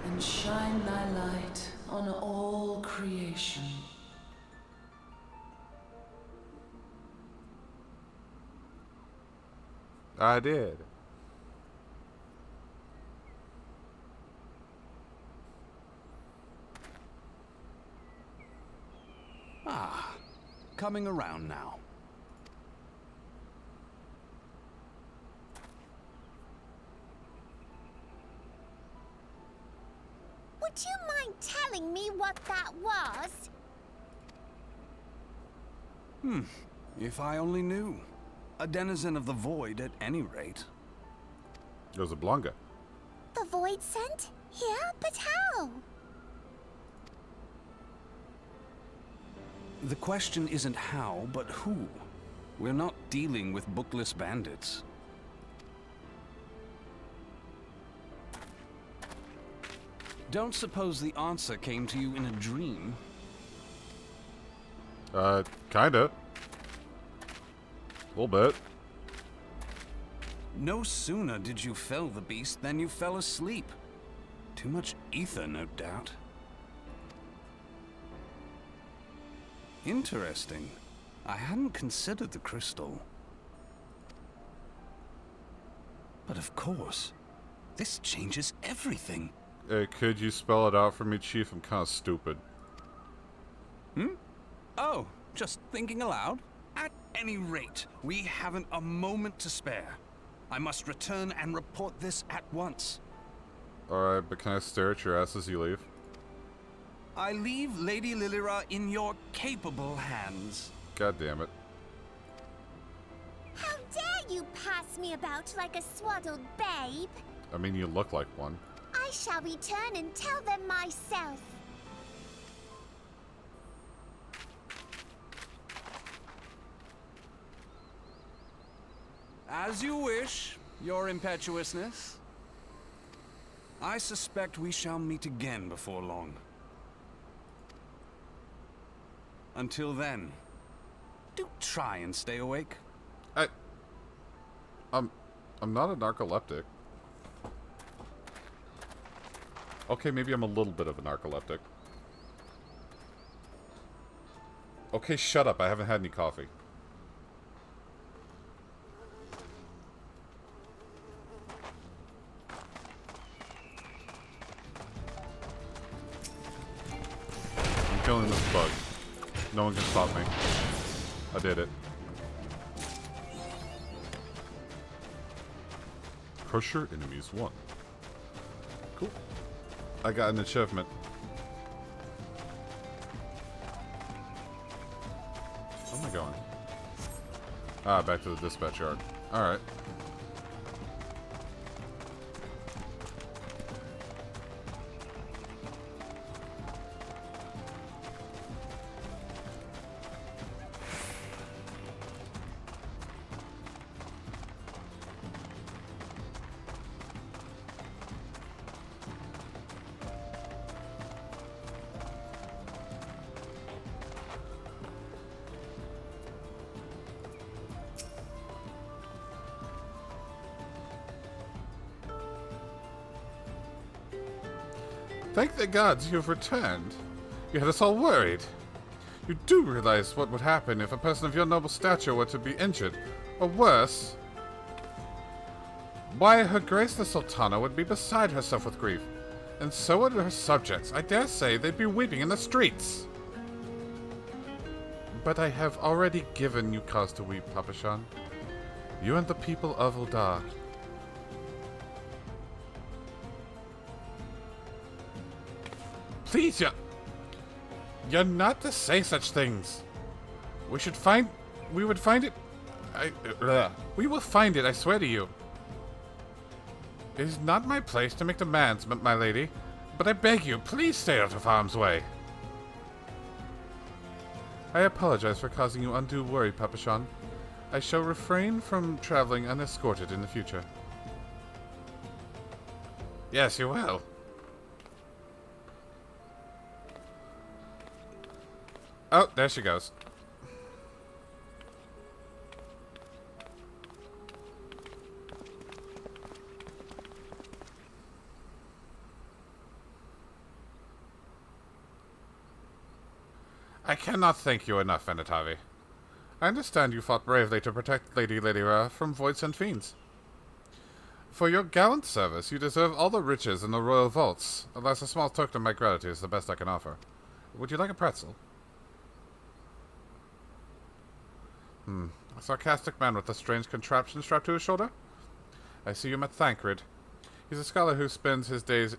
Speaker 21: and shine thy light on all creation.
Speaker 1: I did.
Speaker 20: coming around now.
Speaker 19: Would you mind telling me what that was?
Speaker 20: If I only knew. A denizen of the void at any rate.
Speaker 1: There's a Blunga.
Speaker 19: The void sent? Here? But how?
Speaker 20: The question isn't how, but who. We're not dealing with bookless bandits. Don't suppose the answer came to you in a dream?
Speaker 1: Kinda. A little bit.
Speaker 20: No sooner did you fell the beast than you fell asleep. Too much ether, no doubt. Interesting. I hadn't considered the crystal. But of course, this changes everything.
Speaker 1: Could you spell it out for me, Chief? I'm kind of stupid.
Speaker 20: Oh, just thinking aloud? At any rate, we haven't a moment to spare. I must return and report this at once.
Speaker 1: Alright, but can I stare at your ass as you leave?
Speaker 20: I leave Lady Lilira in your capable hands.
Speaker 1: God damn it.
Speaker 19: How dare you pass me about like a swaddled babe?
Speaker 1: I mean, you look like one.
Speaker 19: I shall return and tell them myself.
Speaker 20: As you wish, your impetuousness. I suspect we shall meet again before long. Until then, do try and stay awake.
Speaker 1: I'm not a narcoleptic. Okay, maybe I'm a little bit of a narcoleptic. Okay, shut up. I haven't had any coffee. I'm killing this bug. No one can stop me. I did it. Crusher enemies 1. Cool. I got an achievement. Where am I going? Ah, back to the dispatch yard. Alright. Thank the gods you've returned. You had us all worried. You do realize what would happen if a person of your noble stature were to be injured, or worse. Why, Her Grace the Sultana would be beside herself with grief, and so would her subjects. I dare say they'd be weeping in the streets. But I have already given you cause to weep, Papashan. You and the people of Uldar. Please, you're not to say such things. We would find it. We will find it, I swear to you. It is not my place to make demands, my lady, but I beg you, please stay out of harm's way. I apologize for causing you undue worry, Papashan. I shall refrain from traveling unescorted in the future. Yes, you will. Oh, there she goes. I cannot thank you enough, Venatavi. I understand you fought bravely to protect Lady Lilira from voids and fiends. For your gallant service, you deserve all the riches in the royal vaults. Alas, a small token of my gratitude is the best I can offer. Would you like a pretzel?
Speaker 6: A sarcastic man with a strange contraption strapped to his shoulder? I see you met Thancred. He's a scholar who spends his days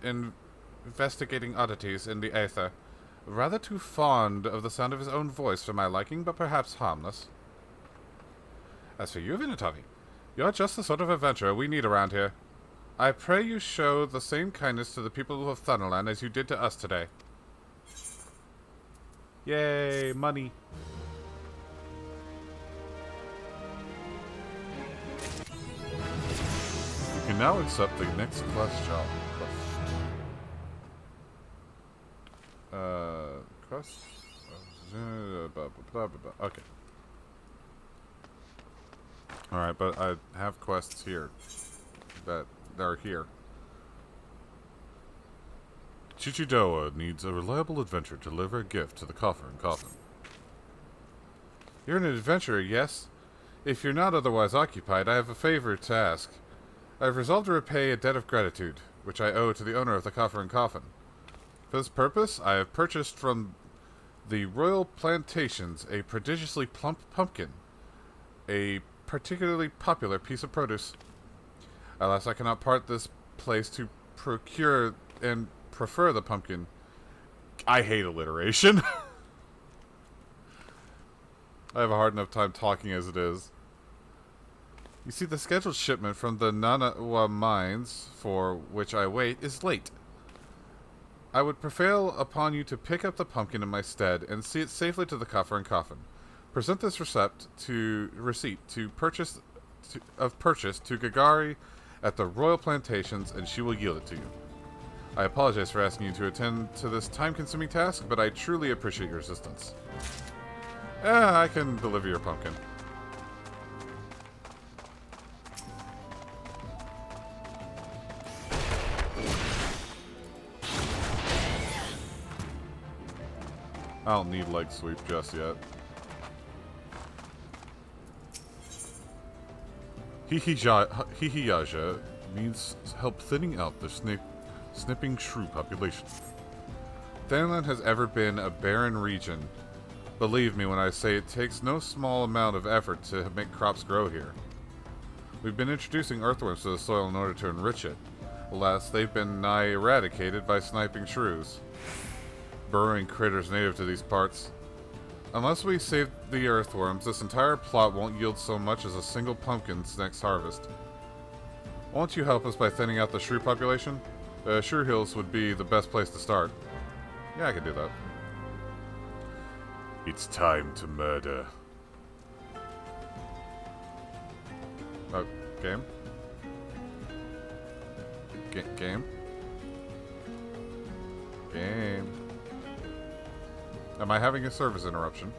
Speaker 6: investigating oddities in the aether. Rather too fond of the sound of his own voice for my liking, but perhaps harmless. As for you, Vinatavi, you're just the sort of adventurer we need around here. I pray you show the same kindness to the people of Thunderland as you did to us today. Yay, money.
Speaker 1: You can now accept the next quest job. Quest? Okay. Alright, but I have quests here. That are here. Chichidoa needs a reliable adventurer to deliver a gift to the coffer and coffin. You're an adventurer, yes? If you're not otherwise occupied, I have a favor to ask. I have resolved to repay a debt of gratitude, which I owe to the owner of the coffer and coffin. For this purpose, I have purchased from the royal plantations a prodigiously plump pumpkin, a particularly popular piece of produce. Alas, I cannot part this place to procure and prefer the pumpkin. I hate alliteration. I have a hard enough time talking as it is. You see, the scheduled shipment from the Nanawa mines, for which I wait, is late. I would prevail upon you to pick up the pumpkin in my stead and see it safely to the coffer and coffin. Present this receipt to purchase to Gagari at the royal plantations, and she will yield it to you. I apologize for asking you to attend to this time-consuming task, but I truly appreciate your assistance. I can deliver your pumpkin. I don't need leg sweep just yet. Hihiyaja needs help thinning out the snipping shrew population. Thanaland has ever been a barren region. Believe me when I say it takes no small amount of effort to make crops grow here. We've been introducing earthworms to the soil in order to enrich it. Alas, they've been nigh eradicated by sniping shrews. Burrowing critters native to these parts. Unless we save the earthworms, this entire plot won't yield so much as a single pumpkin's next harvest. Won't you help us by thinning out the shrew population? Shrew Hills would be the best place to start. Yeah, I can do that.
Speaker 7: It's time to murder.
Speaker 1: Oh, game? Game? Game. Am I having a service interruption?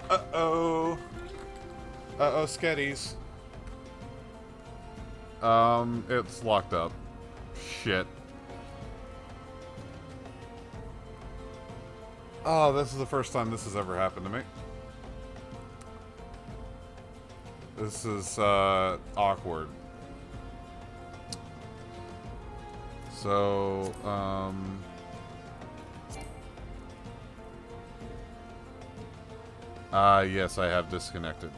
Speaker 1: Uh-oh. Uh-oh, sketties. It's locked up. Shit. Oh, this is the first time this has ever happened to me. This is, awkward. So, yes, I have disconnected.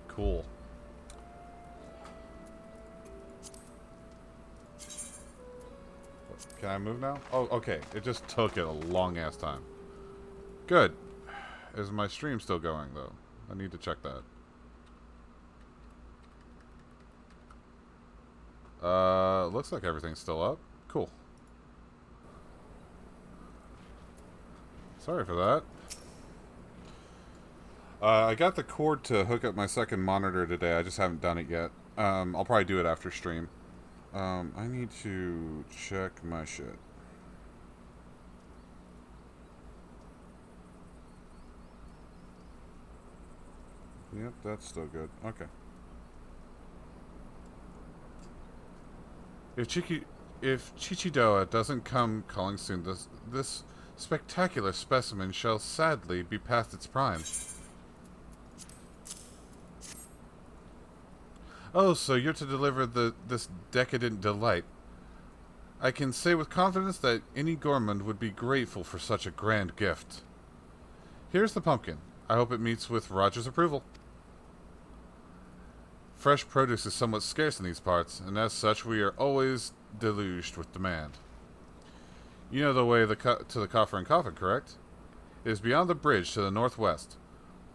Speaker 1: Cool. Can I move now? Oh, okay. It just took it a long-ass time. Good. Is my stream still going, though? I need to check that. Looks like everything's still up. Cool. Sorry for that. I got the cord to hook up my second monitor today. I just haven't done it yet. I'll probably do it after stream. I need to check my shit. Yep, that's still good. Okay. If Chichidoa doesn't come calling soon, this spectacular specimen shall sadly be past its prime. Oh, so you're to deliver this decadent delight. I can say with confidence that any gourmand would be grateful for such a grand gift. Here's the pumpkin. I hope it meets with Roger's approval. Fresh produce is somewhat scarce in these parts, and as such we are always deluged with demand. You know the way to the Coffer and Coffin, correct? It is beyond the bridge to the northwest.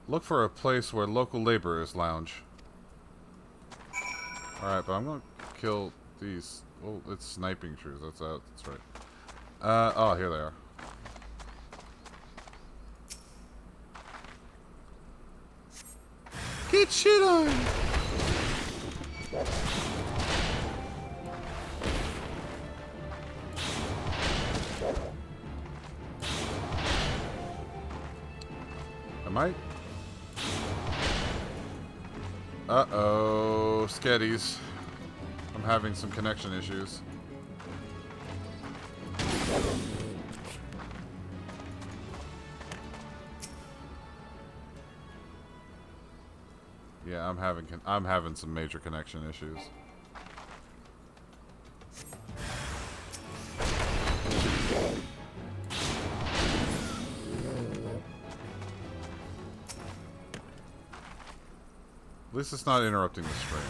Speaker 1: Look for a place where local laborers lounge. Alright, but I'm gonna kill these. Oh, it's sniping shrews. That's right. Oh, here they are. Get shit on! Am I? Uh-oh, sketties. I'm having some connection issues. Yeah, I'm having some major connection issues. At least it's not interrupting the stream.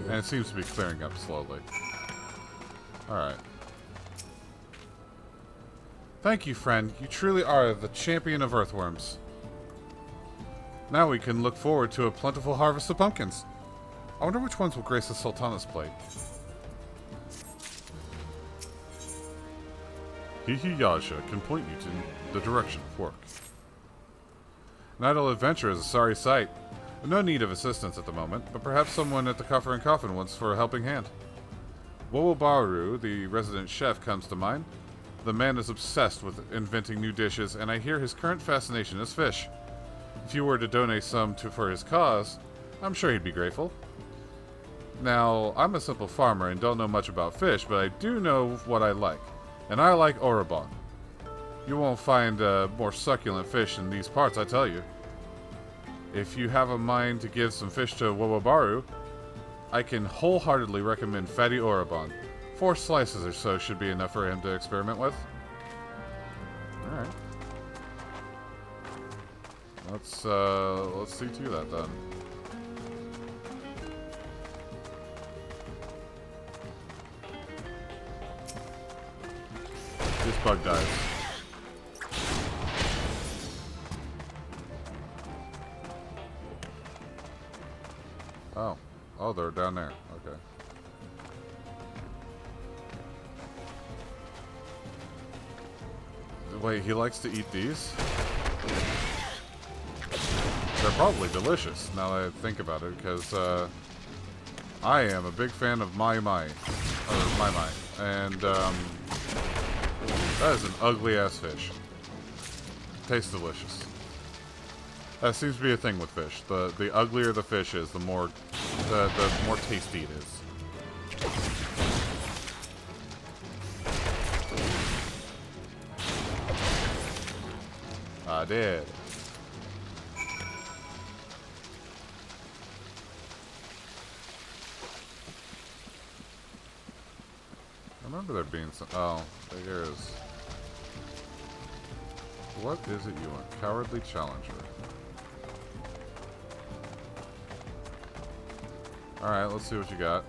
Speaker 1: And it seems to be clearing up slowly. Alright. Thank you, friend. You truly are the champion of earthworms. Now we can look forward to a plentiful harvest of pumpkins. I wonder which ones will grace the Sultana's plate. Hihi Yasha can point you to the direction of work. An idle adventure is a sorry sight. No need of assistance at the moment, but perhaps someone at the Coffer and Coffin wants for a helping hand. Wowobaru, the resident chef, comes to mind. The man is obsessed with inventing new dishes, and I hear his current fascination is fish. If you were to donate some for his cause, I'm sure he'd be grateful. Now, I'm a simple farmer and don't know much about fish, but I do know what I like. And I like Orobon. You won't find more succulent fish in these parts, I tell you. If you have a mind to give some fish to Wowobaru, I can wholeheartedly recommend Fatty Orobon. 4 slices or so should be enough for him to experiment with. Alright. Let's see to that then. This bug dies. Oh, they're down there. Okay. Wait, he likes to eat these? They're probably delicious, now that I think about it, because, I am a big fan of Mai, and, that is an ugly-ass fish. Tastes delicious. That seems to be a thing with fish. The uglier the fish is, the more tasty it is. I did. I remember there being some. Oh, there is. What is it you want? Cowardly Challenger. Alright, let's see what you got.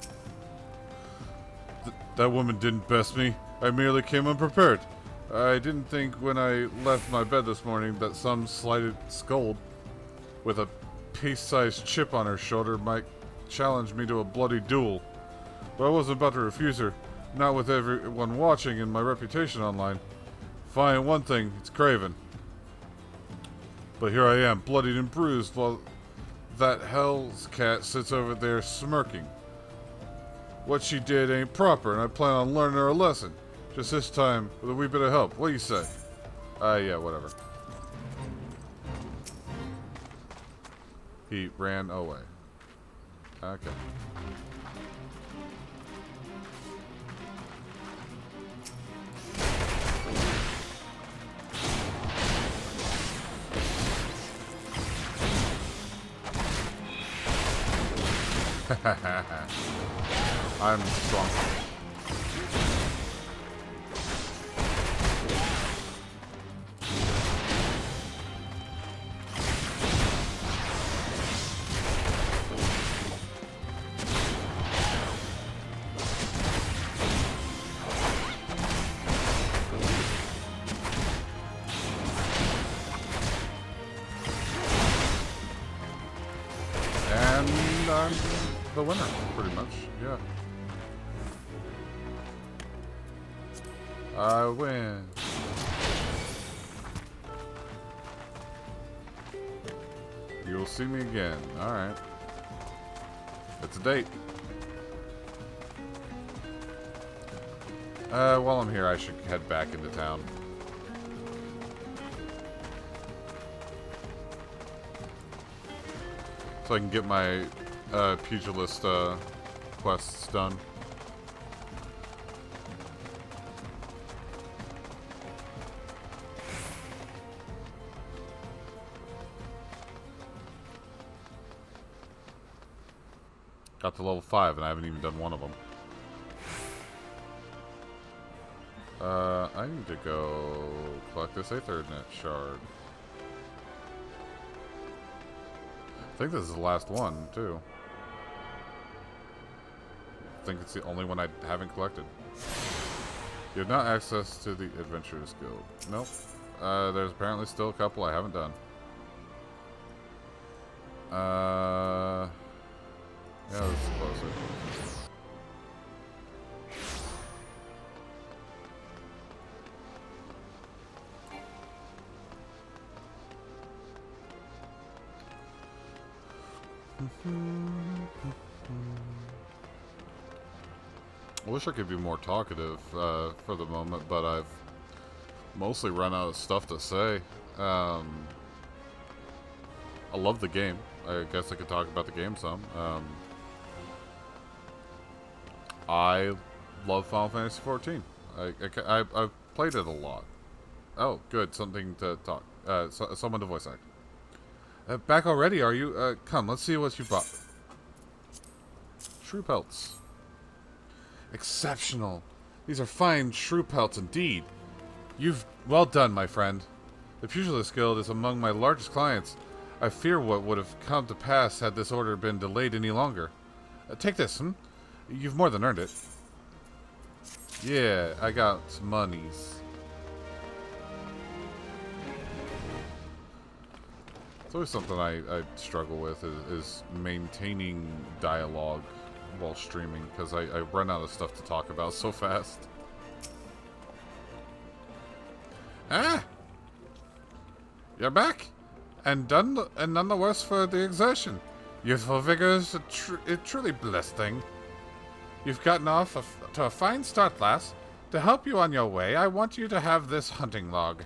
Speaker 1: That woman didn't best me. I merely came unprepared. I didn't think when I left my bed this morning that some slighted scold with a paste-sized chip on her shoulder might challenge me to a bloody duel. But I wasn't about to refuse her, not with everyone watching and my reputation online. Fine, one thing, it's craven. But here I am, bloodied and bruised, while that hell's cat sits over there smirking. What she did ain't proper, and I plan on learning her a lesson. Just this time, with a wee bit of help. What do you say? Yeah, whatever. He ran away. Okay. I'm strong. And I'm the winner, pretty much, yeah. I win. You'll see me again. Alright. It's a date. While I'm here, I should head back into town. So I can get my pugilist quests done. Got to level 5 and I haven't even done one of them. I need to go collect this Aethernet shard. I think this is the last one, too. I think it's the only one I haven't collected. You have not access to the Adventurers Guild. Nope. There's apparently still a couple I haven't done. Yeah, this is closer. I wish I could be more talkative for the moment, but I've mostly run out of stuff to say. I love the game. I guess I could talk about the game some. I love Final Fantasy XIV. I've played it a lot. Oh, good. Something to talk. Someone to voice act. Back already, are you? Come, let's see what you brought. Shrew pelts. Exceptional. These are fine shrew pelts indeed. You've... Well done, my friend. The Pugilist Guild is among my largest clients. I fear what would have come to pass had this order been delayed any longer. Take this, You've more than earned it. Yeah, I got some monies. It's always something I struggle with is maintaining dialogue while streaming, because I run out of stuff to talk about so fast. Ah! You're back! And none the worse for the exertion. Youthful vigor is a truly blessed thing. You've gotten off to a fine start, lass. To help you on your way, I want you to have this hunting log.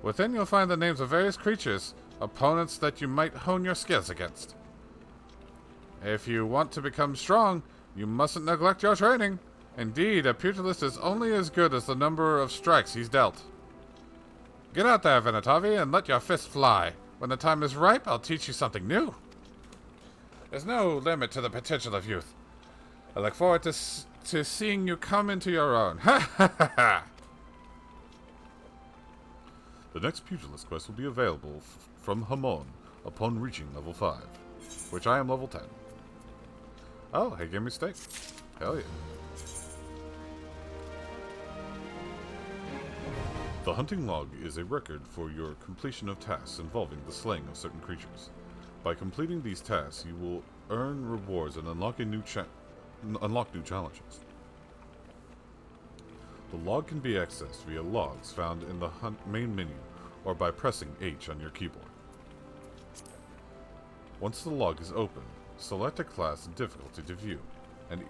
Speaker 1: Within you'll find the names of various creatures, opponents that you might hone your skills against. If you want to become strong, you mustn't neglect your training. Indeed, a pugilist is only as good as the number of strikes he's dealt. Get out there, Venatavi, and let your fist fly. When the time is ripe, I'll teach you something new. There's no limit to the potential of youth. I look forward to seeing you come into your own. Ha ha ha ha! The next pugilist quest will be available from Hamon upon reaching level 5, which I am level 10. Oh, hey, give me steak. Hell yeah. The hunting log is a record for your completion of tasks involving the slaying of certain creatures. By completing these tasks, you will earn rewards and unlock new challenges. The log can be accessed via logs found in the main menu or by pressing H on your keyboard. Once the log is open, select a class and difficulty to view, and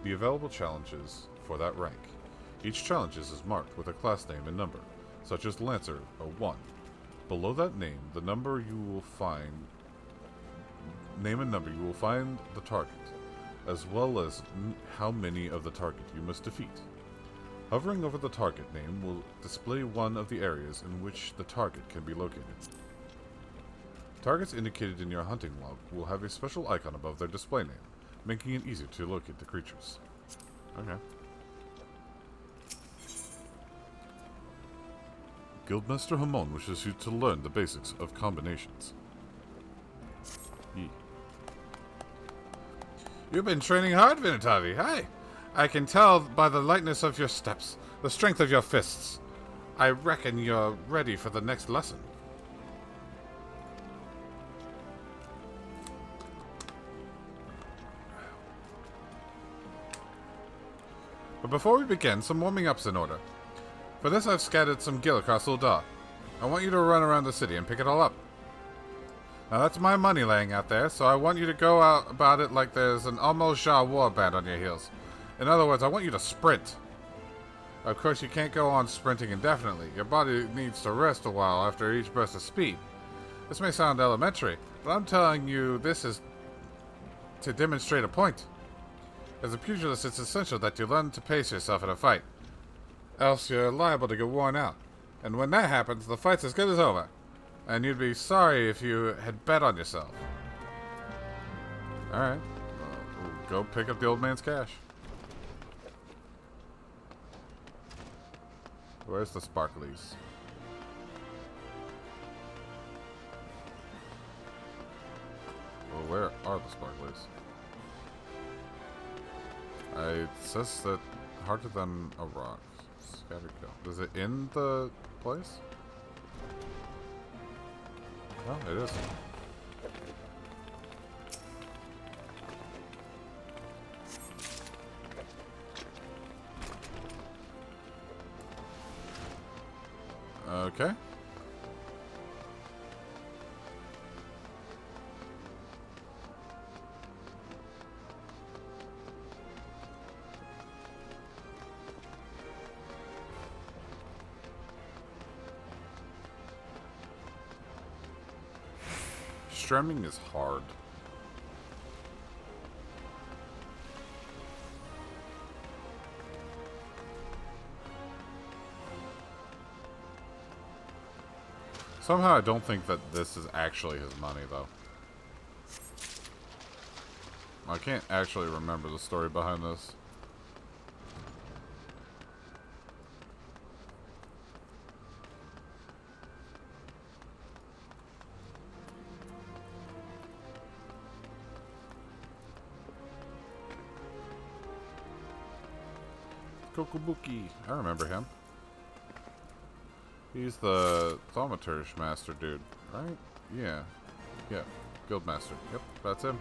Speaker 1: the available challenges for that rank. Each challenge is marked with a class name and number, such as Lancer, a 1. Below that name, the number you will find... Name and number you will find the target, as well as how many of the target you must defeat. Hovering over the target name will display one of the areas in which the target can be located. Targets indicated in your hunting log will have a special icon above their display name, making it easier to locate the creatures. Okay. Guildmaster Hamon wishes you to learn the basics of combinations.
Speaker 6: You've been training hard, Vinatavi. Hi. I can tell by the lightness of your steps, the strength of your fists. I reckon you're ready for the next lesson. But before we begin, some warming up's in order. For this, I've scattered some gil across Uldar. I want you to run around the city and pick it all up. Now that's my money laying out there, so I want you to go out about it like there's an Almoja warband on your heels. In other words, I want you to sprint. Of course, you can't go on sprinting indefinitely. Your body needs to rest a while after each burst of speed. This may sound elementary, but I'm telling you this is to demonstrate a point. As a pugilist, it's essential that you learn to pace yourself in a fight. Else you're liable to get worn out. And when that happens, the fight's as good as over. And you'd be sorry if you had bet on yourself. Alright. We'll go pick up the old man's cash. Where's the sparklies? Well, where are the sparklies? It says that harder than a rock. Scattered kill. Is it in the place? Oh, it is. Okay. Strumming is hard. Somehow I don't think that this is actually his money, though. I can't actually remember the story behind this. Kokobuki. I remember him. He's the thaumaturge master dude, right? Yeah. Yeah. Guildmaster. Yep, that's him.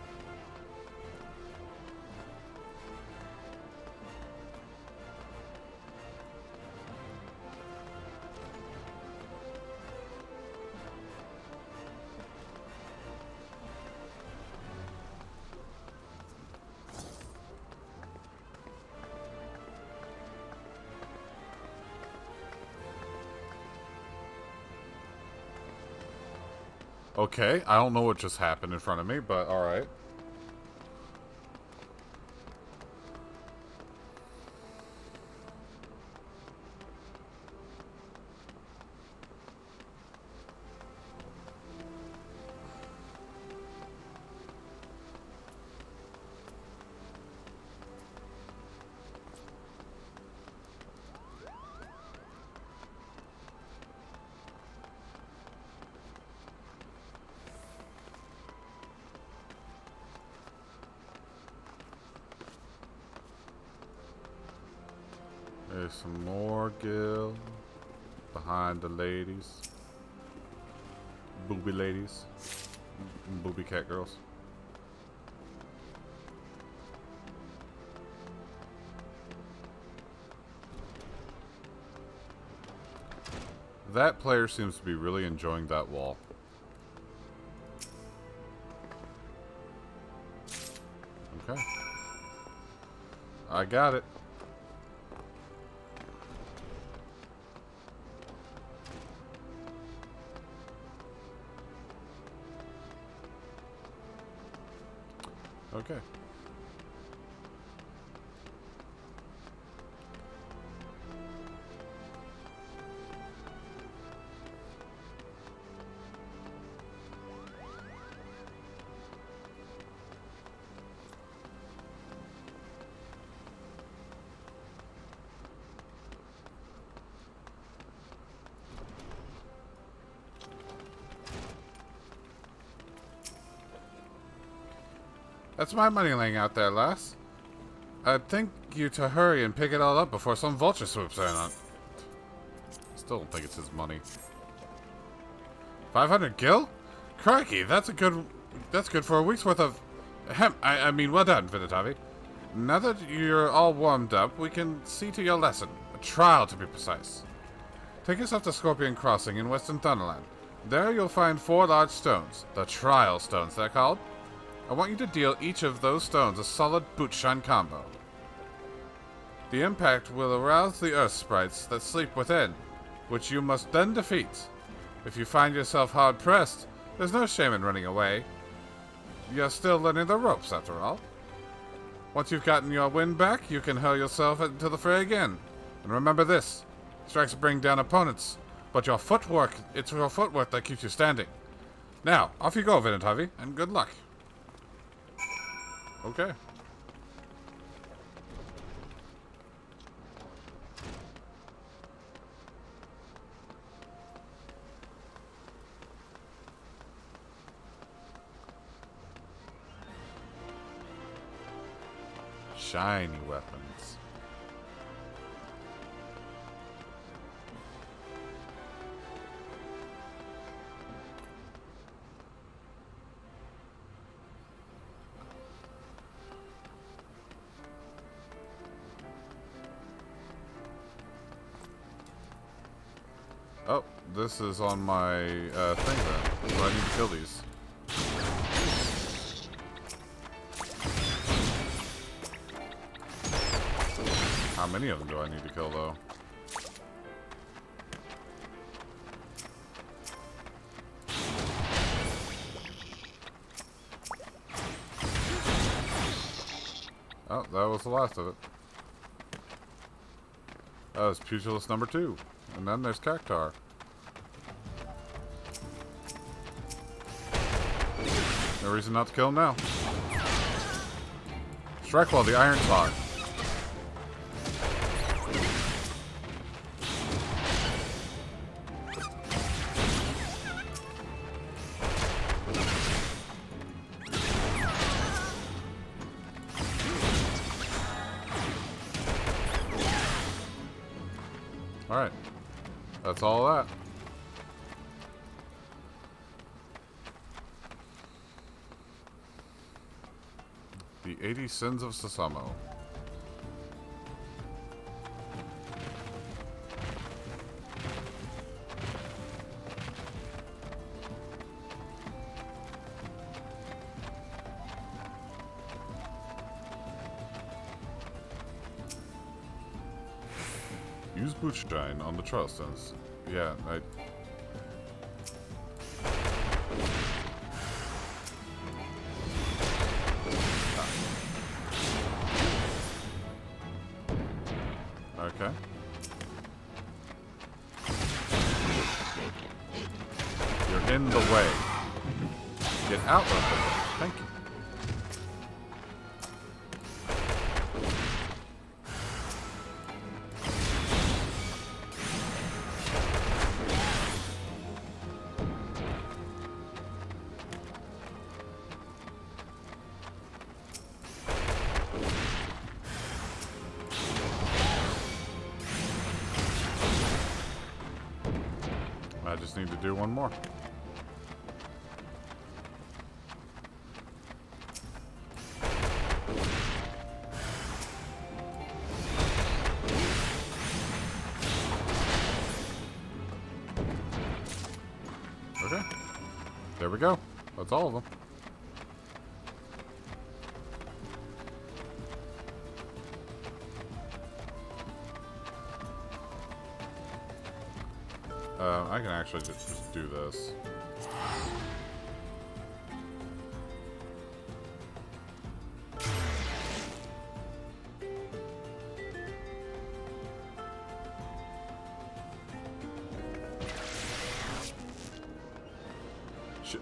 Speaker 6: Okay, I don't know what just happened in front of me, but alright. There's some more gil behind the ladies. Booby ladies. Booby cat girls. That player seems to be really enjoying that wall. Okay. I got it. Okay. That's my money laying out there, lass. I'd think you to hurry and pick it all up before some vulture swoops in on. Still don't think it's his money. 500 gil? Crikey, that's good for a week's worth of... I mean, well done, Vinatavi. Now that you're all warmed up, we can see to your lesson. A trial, to be precise. Take yourself to Scorpion Crossing in Western Thunderland. There you'll find 4 large stones. The trial stones, they're called. I want you to deal each of those stones a solid boot-shine combo. The impact will arouse the earth sprites that sleep within, which you must then defeat. If you find yourself hard-pressed, there's no shame in running away. You're still learning the ropes, after all. Once you've gotten your wind back, you can hurl yourself into the fray again. And remember this, strikes bring down opponents, but it's your footwork that keeps you standing. Now, off you go, Vinatavi, and good luck. Okay. Shiny weapons. Oh, this is on my thing then. So I need to kill these. How many of them do I need to kill, though? Oh, that was the last of it. That was Pugilist number 2. And then there's Cactar. No reason not to kill him now. Strike while the iron's hot. Alright. That's all that. The 80 Sins of Sasamo. Use Bootshine on the trial stones. Yeah, Okay. You're in the way. Get out of the way. Thank you. I just need to do one more. Okay. There we go. That's all of them. I can actually just do this.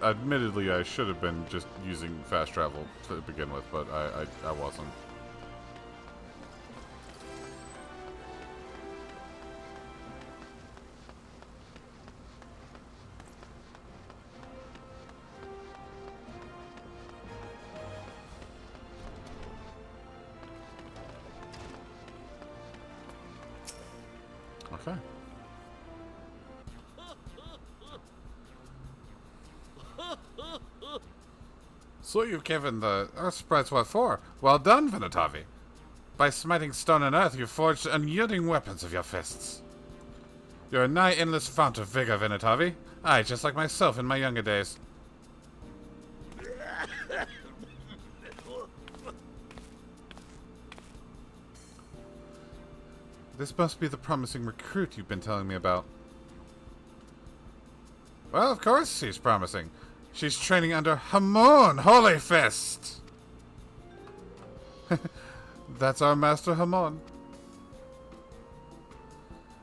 Speaker 6: Admittedly, I should have been just using fast travel to begin with, but I wasn't. Okay. So you've given the earth sprites what for? Well done, Venatavi. By smiting stone and earth, you forged unyielding weapons of your fists. You're a nigh endless fount of vigor, Venatavi. Aye, just like myself in my younger days. This must be the promising recruit you've been telling me about. Well, of course she's promising. She's training under Hamon, Holy Fist! That's our Master Hamon.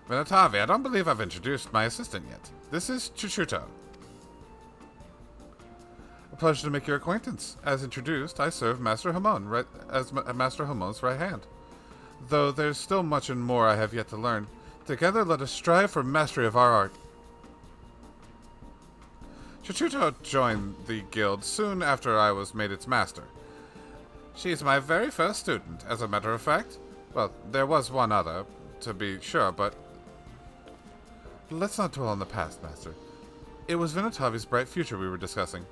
Speaker 6: Venatavi, I don't believe I've introduced my assistant yet. This is Chuchuto. A pleasure to make your acquaintance. As introduced, I serve Master Hamon as Master Hamon's right hand. Though there's still much and more I have yet to learn. Together, let us strive for mastery of our art. Chuchuto joined the guild soon after I was made its master. She's my very first student, as a matter of fact. Well, there was one other, to be sure, but... Let's not dwell on the past, Master. It was Venatavi's bright future we were discussing.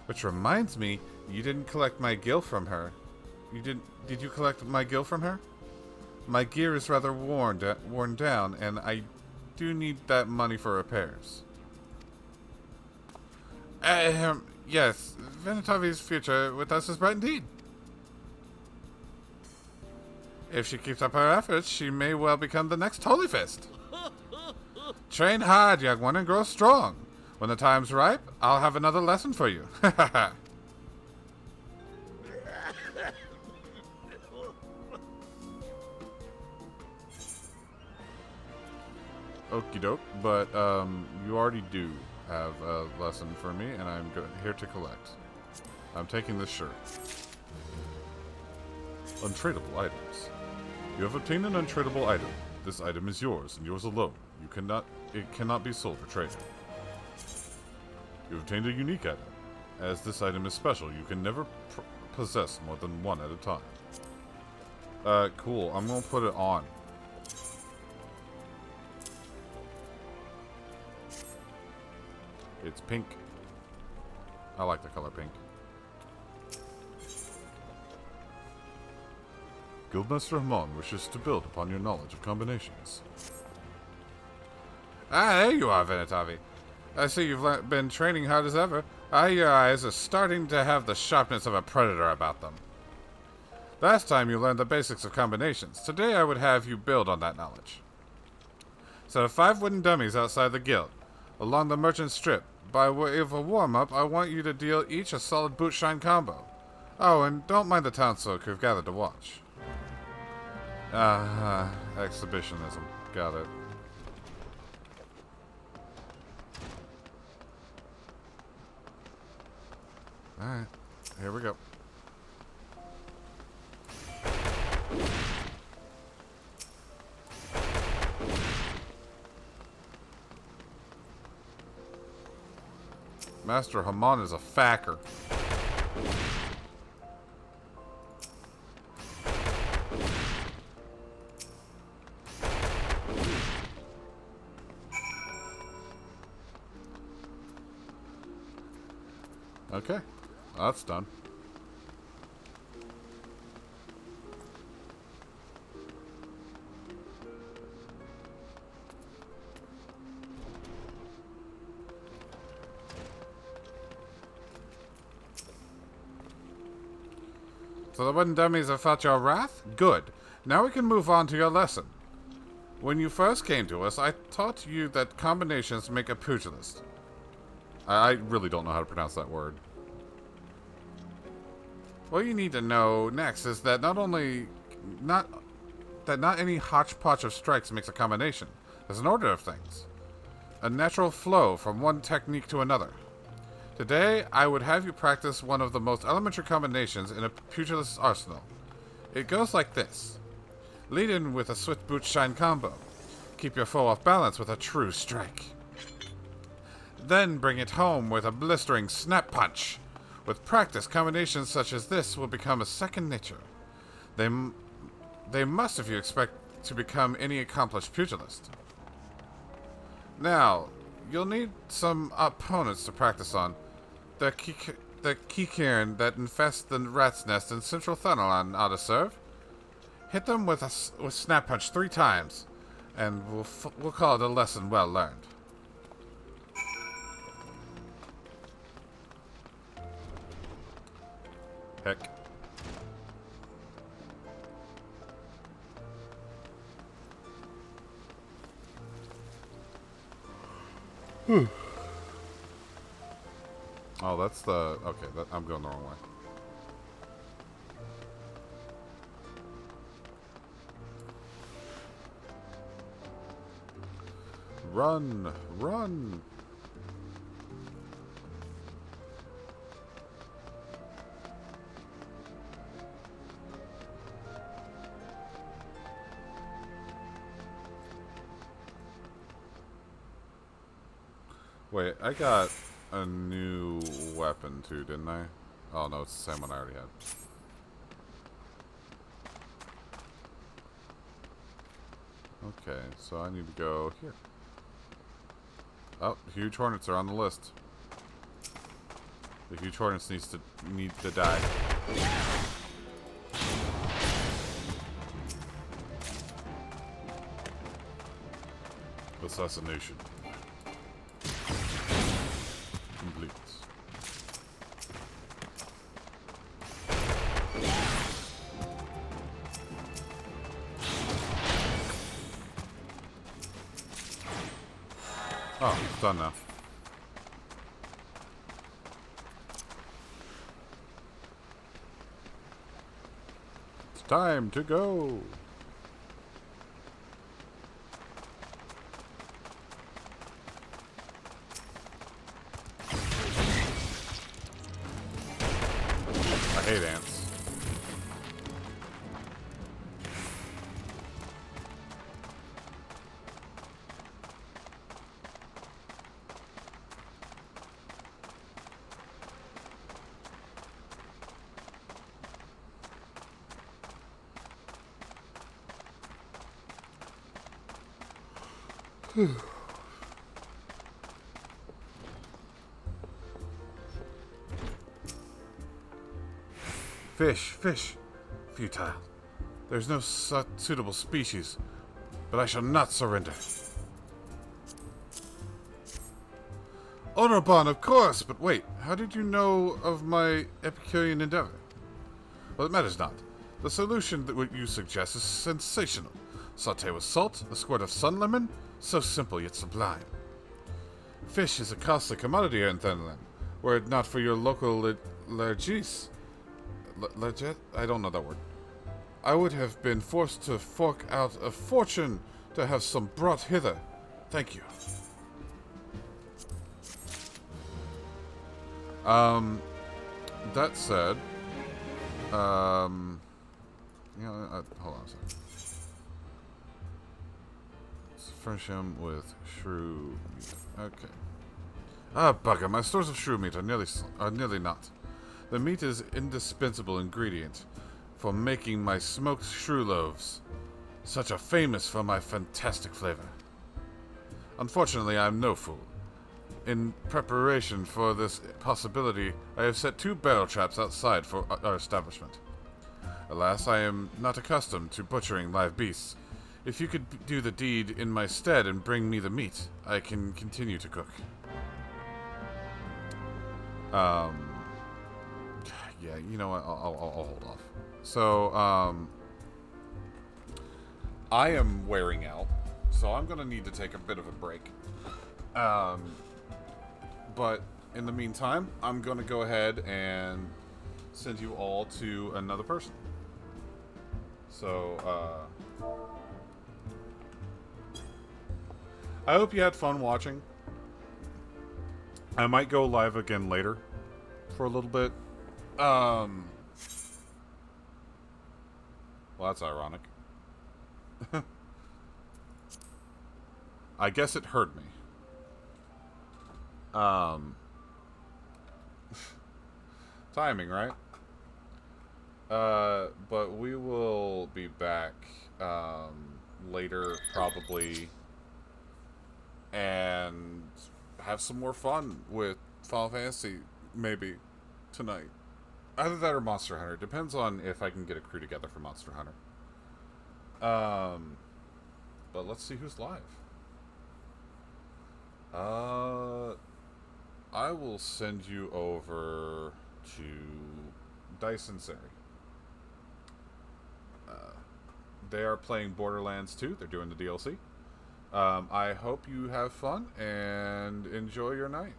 Speaker 6: Which reminds me, you didn't collect my gil from her. Did you collect my gil from her? My gear is rather worn down, and I do need that money for repairs. Yes, Venatavi's future with us is bright indeed. If she keeps up her efforts, she may well become the next Holy Fist. Train hard, young one, and grow strong. When the time's ripe, I'll have another lesson for you. Okie doke, but you already do have a lesson for me, and I'm here to collect. I'm taking this shirt. Untradable items. You have obtained an untradable item. This item is yours, and yours alone. It cannot be sold or traded. You have obtained a unique item. As this item is special, you can never possess more than one at a time. Cool. I'm gonna put it on. It's pink. I like the color pink. Guildmaster Hamon wishes to build upon your knowledge of combinations. Ah, there you are, Venatavi. I see you've been training hard as ever. Your eyes are starting to have the sharpness of a predator about them. Last time you learned the basics of combinations. Today I would have you build on that knowledge. Set up 5 wooden dummies outside the guild, along the merchant strip. By way of a warm-up, I want you to deal each a solid boot shine combo. Oh, and don't mind the townsfolk who've gathered to watch. Exhibitionism. Got it. Alright, here we go. Master Hamon is a facker. Okay, that's done. So the wooden dummies have felt your wrath? Good. Now we can move on to your lesson. When you first came to us, I taught you that combinations make a pugilist. I really don't know how to pronounce that word. What you need to know next is that not any hodgepodge of strikes makes a combination. There's an order of things. A natural flow from one technique to another. Today, I would have you practice one of the most elementary combinations in a pugilist's arsenal. It goes like this. Lead in with a swift boot shine combo. Keep your foe off balance with a true strike. Then bring it home with a blistering snap punch. With practice, combinations such as this will become a second nature. They must if you expect to become any accomplished pugilist. Now, you'll need some opponents to practice on. The Kikirn that infest the rat's nest in Central Thanalan ought to serve. Hit them with Snap Punch 3 times, and we'll call it a lesson well learned. Heck. Oh, that's the... Okay, I'm going the wrong way. Run! Run! Wait, I got a new weapon too, didn't I? Oh no, it's the same one I already had. Okay, so I need to go here. Oh, huge hornets are on the list. The huge hornets need to die. Assassination. Complete. Oh, it's done now. It's time to go. I hate ants. Fish. Futile. There's no suitable species, but I shall not surrender. Onoban, of course, but wait, how did you know of my Epicurean endeavor? Well, it matters not. The solution that you suggest is sensational. Sauté with salt, a squirt of sun lemon, so simple yet sublime. Fish is a costly commodity here in Thanalan, were it not for your local largesse. Legit? I don't know that word. I would have been forced to fork out a fortune to have some brought hither. Thank you. That said, hold on a second. Let's furnish him with shrew meat. Okay. Ah, bugger! My stores of shrew meat are nearly not. The meat is indispensable ingredient for making my smoked shrew loaves, such a famous for my fantastic flavor. Unfortunately, I am no fool. In preparation for this possibility, I have set 2 barrel traps outside for our establishment. Alas, I am not accustomed to butchering live beasts. If you could do the deed in my stead and bring me the meat, I can continue to cook. Yeah, you know what? I'll hold off. So, I am wearing out, so I'm gonna need to take a bit of a break. But in the meantime, I'm gonna go ahead and send you all to another person. So, I hope you had fun watching. I might go live again later for a little bit. Well, that's ironic. I guess it hurt me. Timing, right? But we will be back,
Speaker 1: later, probably, and have some more fun with Final Fantasy, maybe, tonight. Either that or Monster Hunter. Depends on if I can get a crew together for Monster Hunter. But let's see who's live. I will send you over to Dyson Sari. They are playing Borderlands 2. They're doing the DLC. I hope you have fun and enjoy your night.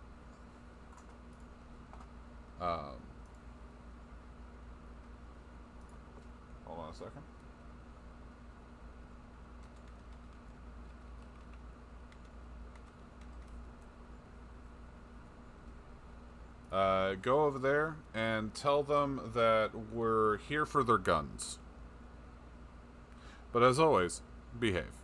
Speaker 1: Hold on a second. Go over there and tell them that we're here for their guns. But as always, behave.